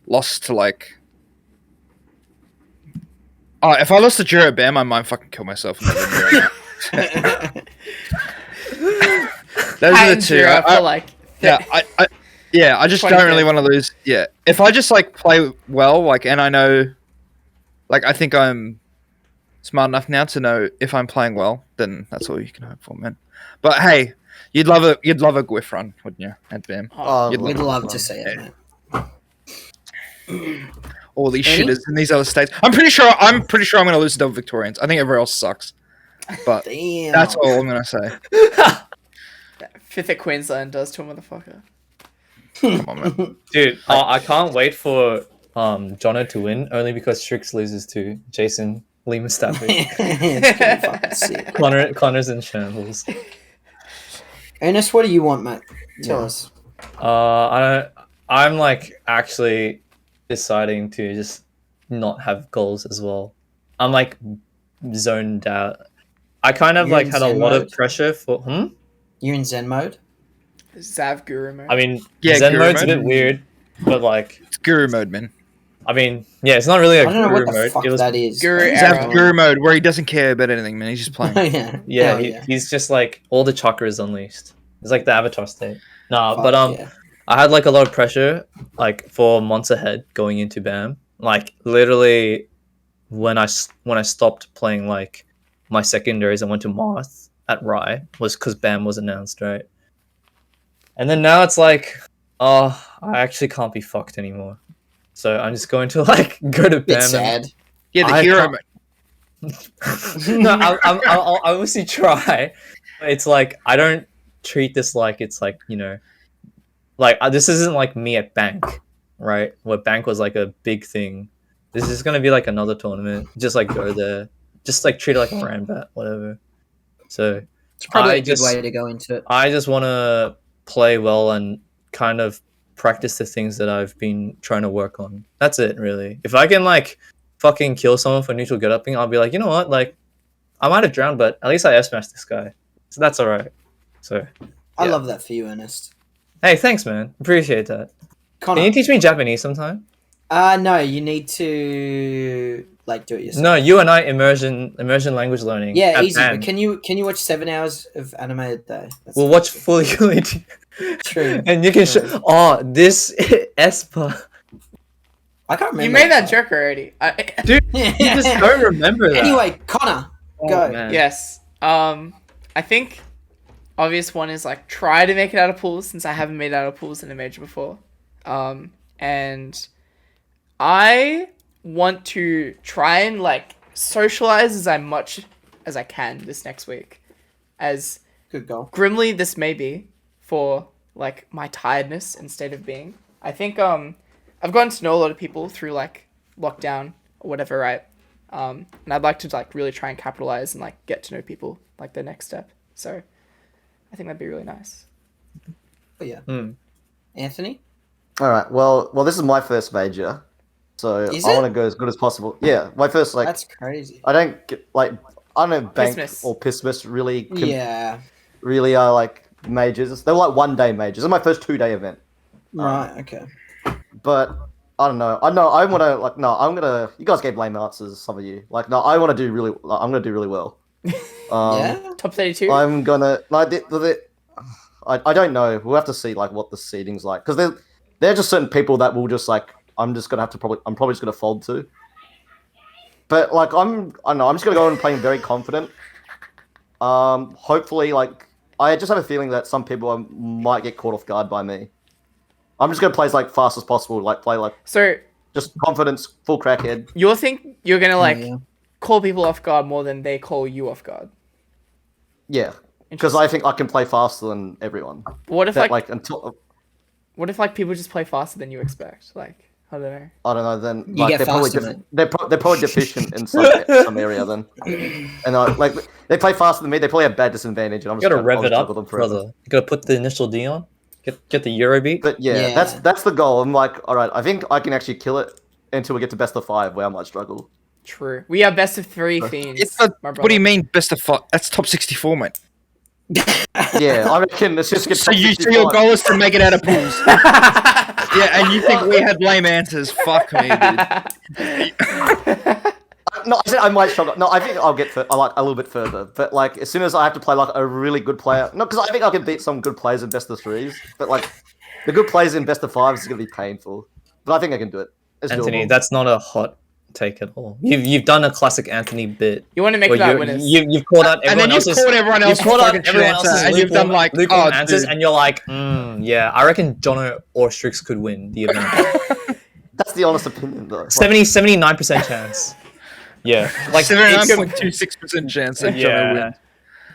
lost to like. Oh, if I lost to Juro Bam, I might fucking kill myself. And those are the two. I feel like. I just 20 don't really want to lose. Yeah, if I just like play well, like, and I know, like, I think I'm smart enough now to know if I'm playing well, then that's all you can hope for, man. But hey, you'd love a GWF run, wouldn't you, at BAM? We'd love to see it, mate. All these Any? shitters in these other states. I'm pretty sure I'm going to lose to the Victorians. I think everyone else sucks. But Damn. that's all I'm going to say. Fifth at Queensland does to a motherfucker. Come on, man. Dude, I can't wait for Jono to win only because Strix loses to Jason Lee Mustafi. It's gonna be fucking sick. Connor's in shambles. Ernest, what do you want, mate? Tell us. I'm like actually deciding to just not have goals as well. I'm like zoned out. I kind of You're like in had a Zen lot of mode? pressure for. You're in Zen mode? Zav Guru mode. I mean, Yeah, Zen Guru mode's a mode. bit weird, but like, It's Guru mode, man. I mean, yeah, it's not really a I don't know guru what the mode. fuck It was, that is. Guru He's Arrow. have Guru mode where he doesn't care about anything, man. He's just playing. yeah. yeah, Hell he's just like all the chakras unleashed. It's like the Avatar state. Nah, Fuck but yeah. I had like a lot of pressure like for months ahead going into BAM. Like literally, when I stopped playing like my secondaries and went to Marth at Rye was because BAM was announced, right? And then now it's like, oh, I actually can't be fucked anymore. So I'm just going to like go to Bit BAM. sad. Yeah, the I hero can't- mode. No, I'll obviously try. It's like I don't treat this like it's like like this isn't like me at Bank, right? Where Bank was like a big thing. This is gonna be like another tournament. Just like go there, just like treat it like a Rambat, whatever. So It's probably I a good just- way to go into it. I just want to play well and kind of practice the things that I've been trying to work on. That's it, really. If I can like fucking kill someone for neutral get upping, I'll be like, you know what, like I might have drowned, but at least I F smashed this guy, so that's all right. So I yeah. love that for you, Ernest. Hey, thanks, man. Appreciate that. Connor. Can you teach me Japanese sometime? No, you need to like do it yourself. No, you and I immersion language learning. Yeah, at easy. BAM. But can you watch 7 hours of anime a day? That's We'll watch fully True. and you can show. Oh, this Espa. I can't remember. You made that joke already. Dude, you just don't remember that. Anyway, Connor, Oh, go. man. Yes. I think obvious one is like try to make it out of pools since I haven't made it out of pools in a major before. And I want to try and like socialize as much as I can this next week. As Good goal. grimly this may be for like my tiredness and state of being. I think I've gotten to know a lot of people through like lockdown or whatever, right? And I'd like to like really try and capitalize and like get to know people like the next step. So I think that'd be really nice. But yeah. Anthony? All right. Well, this is my first major, so Is I it? want to go as good as possible. Yeah, my first like That's crazy. I don't get like I don't know bank Pissmas. or Pissmas really Yeah. really are like majors. They were like 1 day majors. This is my first 2 day event. Right, okay. But I don't know. I know I want to like no. I'm gonna. You guys gave lame answers. Some of you like no. I want to do really. I'm gonna do really well. Yeah? Top 32? I'm gonna like. I don't know. We'll have to see like what the seating's like because there are just certain people that will just like. I'm just gonna have to probably. I'm probably just gonna fold to. But like I don't know. I'm just gonna go in playing very confident. Hopefully like I just have a feeling that some people might get caught off guard by me. I'm just gonna play as like fast as possible. Like play like. So Just confidence, full crackhead. you think you're gonna like Yeah. call people off guard more than they call you off guard? Yeah, because I think I can play faster than everyone. What if That, like until what if like people just play faster than you expect? Like I don't know. I don't know, then You like get they're probably faster, mate. they're probably deficient in some area then. And like they play faster than me, they probably have bad disadvantage. And I'm You just gotta rev I'll it just up, juggle them forever. brother. You gotta put the initial D on. Get the Euro beat. But yeah, Yeah. that's the goal. I'm like, all right, I think I can actually kill it until we get to best of 5, where I might struggle. True. We are best of 3 fiends. It's a, my what do you brother. mean best of 5? That's top 64, mate. Yeah, I reckon let's just get. So top your 65. goal is to make it out of pools. Yeah, and you think we had lame answers? Fuck me, dude. No, I said I might struggle. No, I think I'll get a little bit further. But like, as soon as I have to play like a really good player, no, because I think I can beat some good players in best of 3s. But like, the good players in best of 5s is gonna be painful. But I think I can do it. It's Anthony, doable. that's not a hot take at all. You've done a classic Anthony bit. You want to make where that winners. You've called out And everyone then you've else's. called everyone You've else's called out fucking everyone answer, else's and you've done like, lukewarm oh, answers, dude. and you're like, yeah, I reckon Jono or Strix could win the event. That's the honest opinion, though. Like, 79% chance. Yeah, like it's- 79.26% chance that Jono yeah, wins.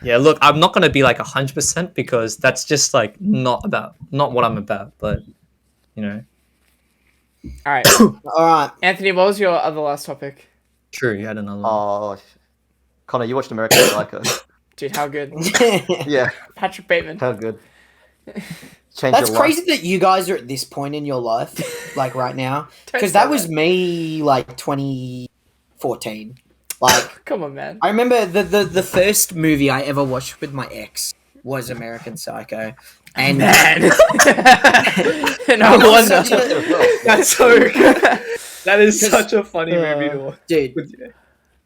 yeah. Look, I'm not gonna be like 100% because that's just like not what I'm about. But you know, All right. All right. Anthony, what was your other last topic? true. You had another one. Oh, Connor, you watched American Psycho? Dude, how good. Yeah, Patrick Bateman. how good. Change That's your life. crazy that you guys are at this point in your life, like right now. Don't Because say that was me, like 2014. Like, Come on, man. I remember the first movie I ever watched with my ex was American Psycho, and Man. no It was wonder. such a- That's so good. That is 'Cause- such a funny movie to watch. dude,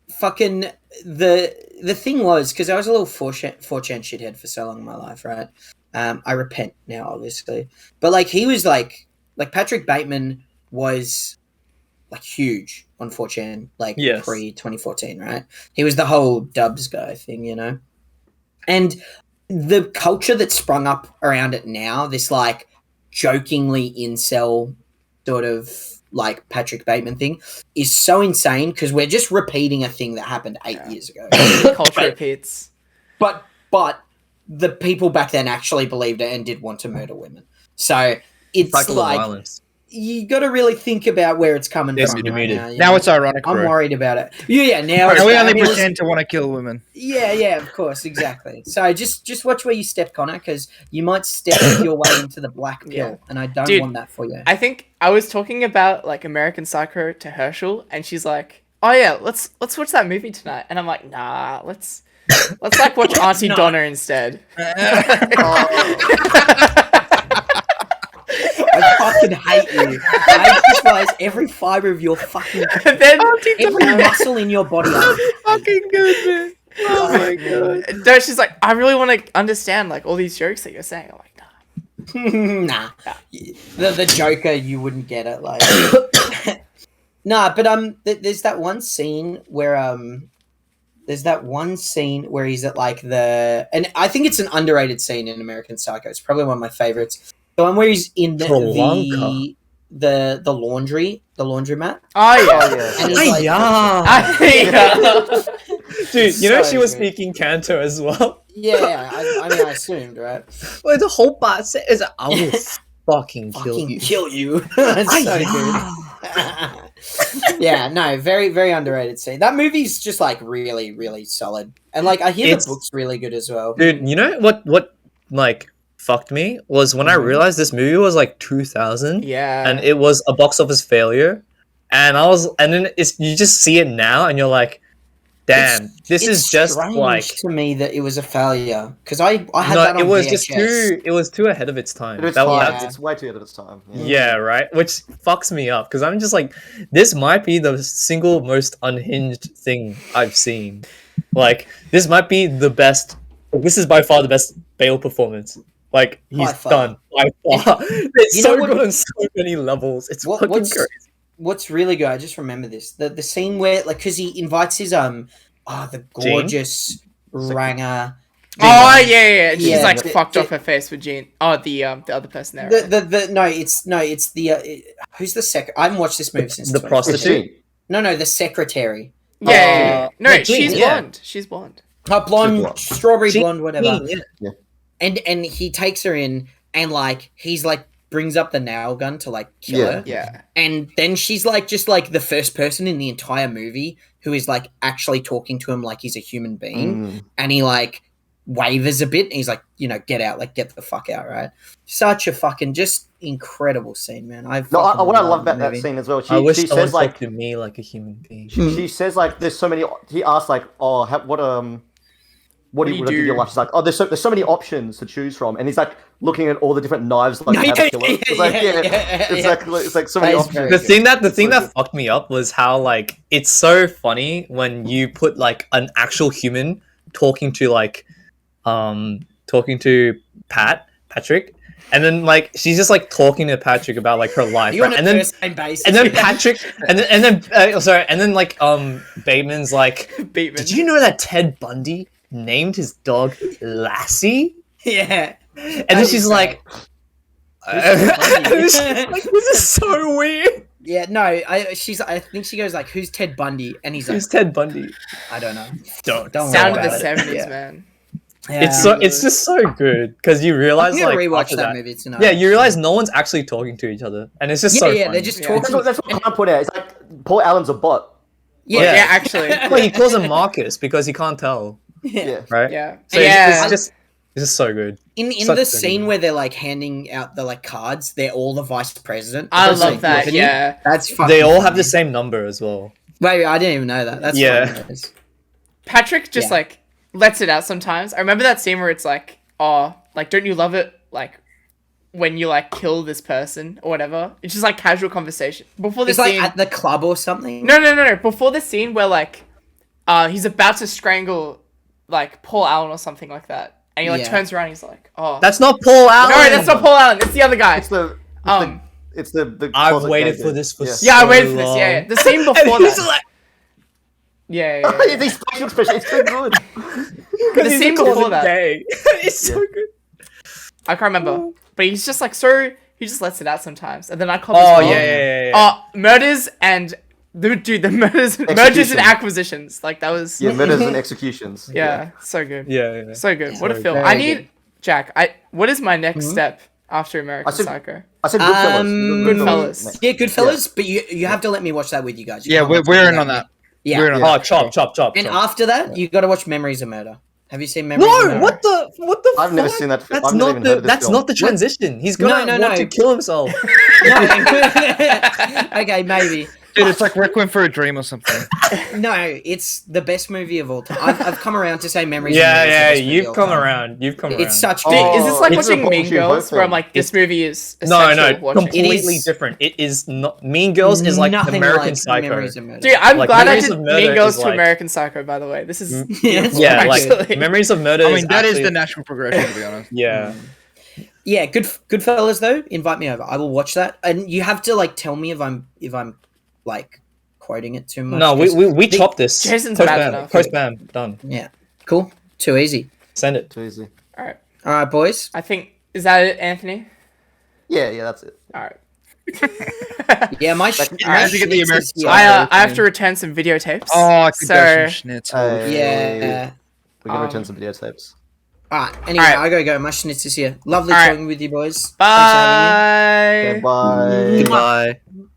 fucking the thing was because I was a little 4chan shithead for so long in my life, right? I repent now, obviously, but like he was like Patrick Bateman was like huge on 4chan, like Yes. pre 2014, right? He was the whole dubs guy thing, you know, and the culture that sprung up around it now, this like jokingly incel sort of like Patrick Bateman thing, is so insane because we're just repeating a thing that happened 8 years ago. Culture repeats. But the people back then actually believed it and did want to murder women. So it's Cycle of like violence. you got to really think about where it's coming Yes, from you're right muted. now. you Now know? it's ironic, I'm bro. worried about it. Yeah, now it's And we bad. only I mean, listen- pretend to want to kill women. Yeah, of course, exactly. So just watch where you step, Connor, because you might step your way into the black pill, Yeah. and I don't Dude, want that for you. I think I was talking about like American Psycho to Herschel, and she's like, "Oh yeah, let's watch that movie tonight." And I'm like, "Nah, let's like watch Auntie not. Donna instead." I fucking hate you. I despise every fiber of your fucking, And then every muscle in your body. fucking good, man. Oh my god. No, she's like, I really want to understand like all these jokes that you're saying. I'm like, nah. Nah, the Joker, you wouldn't get it. Like, nah, but there's that one scene where There's that one scene where he's at like and I think it's an underrated scene in American Psycho. It's probably one of my favorites. The one where he's in the laundromat. Oh yeah. Oh, yeah. And he's like, Yeah. Dude, you know So she was good. speaking Canto as well. yeah, I mean, I assumed, right? Well, the whole part is I will fucking kill Fucking you. kill you. It's so good. Yeah, no, very, very underrated scene. That movie's just like really, really solid. And like I hear It's- the book's really good as well. Dude, you know what like fucked me was when I realized this movie was like 2000 Yeah. and it was a box office failure, and then you just see it now and you're like, damn, this is just strange like to me that it was a failure because I had no, that on it was VHS. just too ahead of its time. But it's That- fine. that's- It's way too ahead of its time. yeah, right. Which fucks me up because I'm just like, this might be the single most unhinged thing I've seen. Like, this might be the best. This is by far the best Bale performance. Like, he's By far. done by far. It's You so know what- good on so many levels. It's fucking crazy. What's really good? I just remember this the scene where like because he invites his the gorgeous Ranger. Oh yeah. And she's Yeah, like the- fucked the- off her face with Jean. Oh, the other person there. It's the who's the I haven't watched this movie since The 20. prostitute. No, the secretary. Yeah. No, yeah, Jean, she's yeah. blonde. She's blonde. Blonde, strawberry Jean- blonde, whatever. Yeah. And he takes her in and like he's like brings up the nail gun to like kill Yeah. her. Yeah. And then she's like just like the first person in the entire movie who is like actually talking to him like he's a human being. And he like wavers a bit and he's like, get out, like get the fuck out, right? Such a fucking just incredible scene, man. What I love about that scene as well, I wish she someone says like talked to me like a human being. she says like there's so many. He asks like, oh, what do you do in your life? She's like, oh, there's so many options to choose from, and he's like looking at all the different knives like how to kill her. It's like exactly, it's like so many That is options. very The good. thing So that fucked me up was how like it's so funny when you put like an actual human talking to Patrick, and then like she's just like talking to Patrick about like her life, You're on right? a and then first name basis. and then Patrick and then like Bateman's like, Bateman. did you know that Ted Bundy named his dog Lassie? yeah. And then she's like, this is so weird. Yeah, no, I think she goes like, "Who's Ted Bundy?" And he's like, Who's Ted Bundy? "I don't know." Don't Sound worry of the about it. 70s, Yeah. man. Yeah. It's just so good because you realize I'm gonna like rewatch after that movie tonight. yeah, you realize no one's actually talking to each other, and it's just Yeah, so yeah, funny. they're just Yeah. talking. That's what I point out. It's like Paul Allen's a bot. Yeah, Yeah, actually. Well, he calls him Marcus because he can't tell, yeah. right? Yeah. So Yeah. it's just so good. In Such the a scene good where they're like handing out the like cards, they're all the vice president. I That's, love like, that. revenue. Yeah. That's fucking They all have funny. the same number as well. Wait, I didn't even know that. That's Yeah. funny, that is. Patrick just Yeah. like lets it out sometimes. I remember that scene where it's like, oh, like, don't you love it? Like, when you like kill this person or whatever. It's just like casual conversation. Before this It's like scene. at the club or something. No. Before the scene where like, he's about to strangle like Paul Allen or something like that. And he like Yeah. turns around and he's like, oh. That's not Paul Allen. No, that's not Paul Allen. It's the other guy. It's the I've closet waited gay for dude. this for Yeah. so Yeah, I waited for this. long. Yeah. The scene And before he's that. like, Yeah. These facial expressions, it's so good. The he's scene a closet before that. gay. It's so good. I can't remember. But he's just like he just lets it out sometimes. And then I comment Oh as well. yeah. Murders and the murders and Execution. acquisitions. Like that was Yeah, murders and executions. yeah, so good. Yeah. So good. What a So film. very I need good. Jack, what is my next step after American I said- Psycho? I said Goodfellas. Goodfellas. Yeah, Goodfellas, but you have to let me watch that with you guys. You Yeah, can't we're, watch it we're in without on me. that. Yeah. We're in on Oh, that. chop. And after that, you got to watch Memories of Murder. Have you seen Memories of No, Murder? what the I've never fuck? seen that film. That's I've never not even heard the of this that's film. not the transition. He's gonna No. want to kill himself. Okay, maybe. Dude, it's like Requiem for a Dream or something. No, it's the best movie of all time. I've come around to say Memories of Murder. is the Yeah, best movie of you've all come time. around. You've come around. It's such Dude, good. is this like it's a watching Mean bullshit Girls film. where I'm like, this movie is no, essential watching? completely It is- different. It is not. Mean Girls is like nothing American like Psycho. Memories of Murder. Dude, I'm Like, glad I Memories did of Murder Mean Girls is to like- American Psycho, by the way. This is Yeah, actually. like Memories of Murder. I mean, that is actually, the natural progression, to be honest. Yeah. Yeah, Goodfellas though. Invite me over. I will watch that, and you have to like tell me if I'm like quoting it too much. No, we chopped this. Jason's Post bad bam. enough. Post bam. Done. Yeah, cool. Too easy. Send it. Too easy. All right. All right, boys. I think is that it, Anthony? Yeah, that's it. All right. Yeah, my How'd you get the American yeah. side? I have to return some videotapes. Oh, I could so go some schnitzel. Yeah. We can return some videotapes. All right. Anyway, All right. I gotta go. My schnitz is here. Lovely All right. talking with you boys. Thanks for having me. bye. Okay, bye. Goodbye.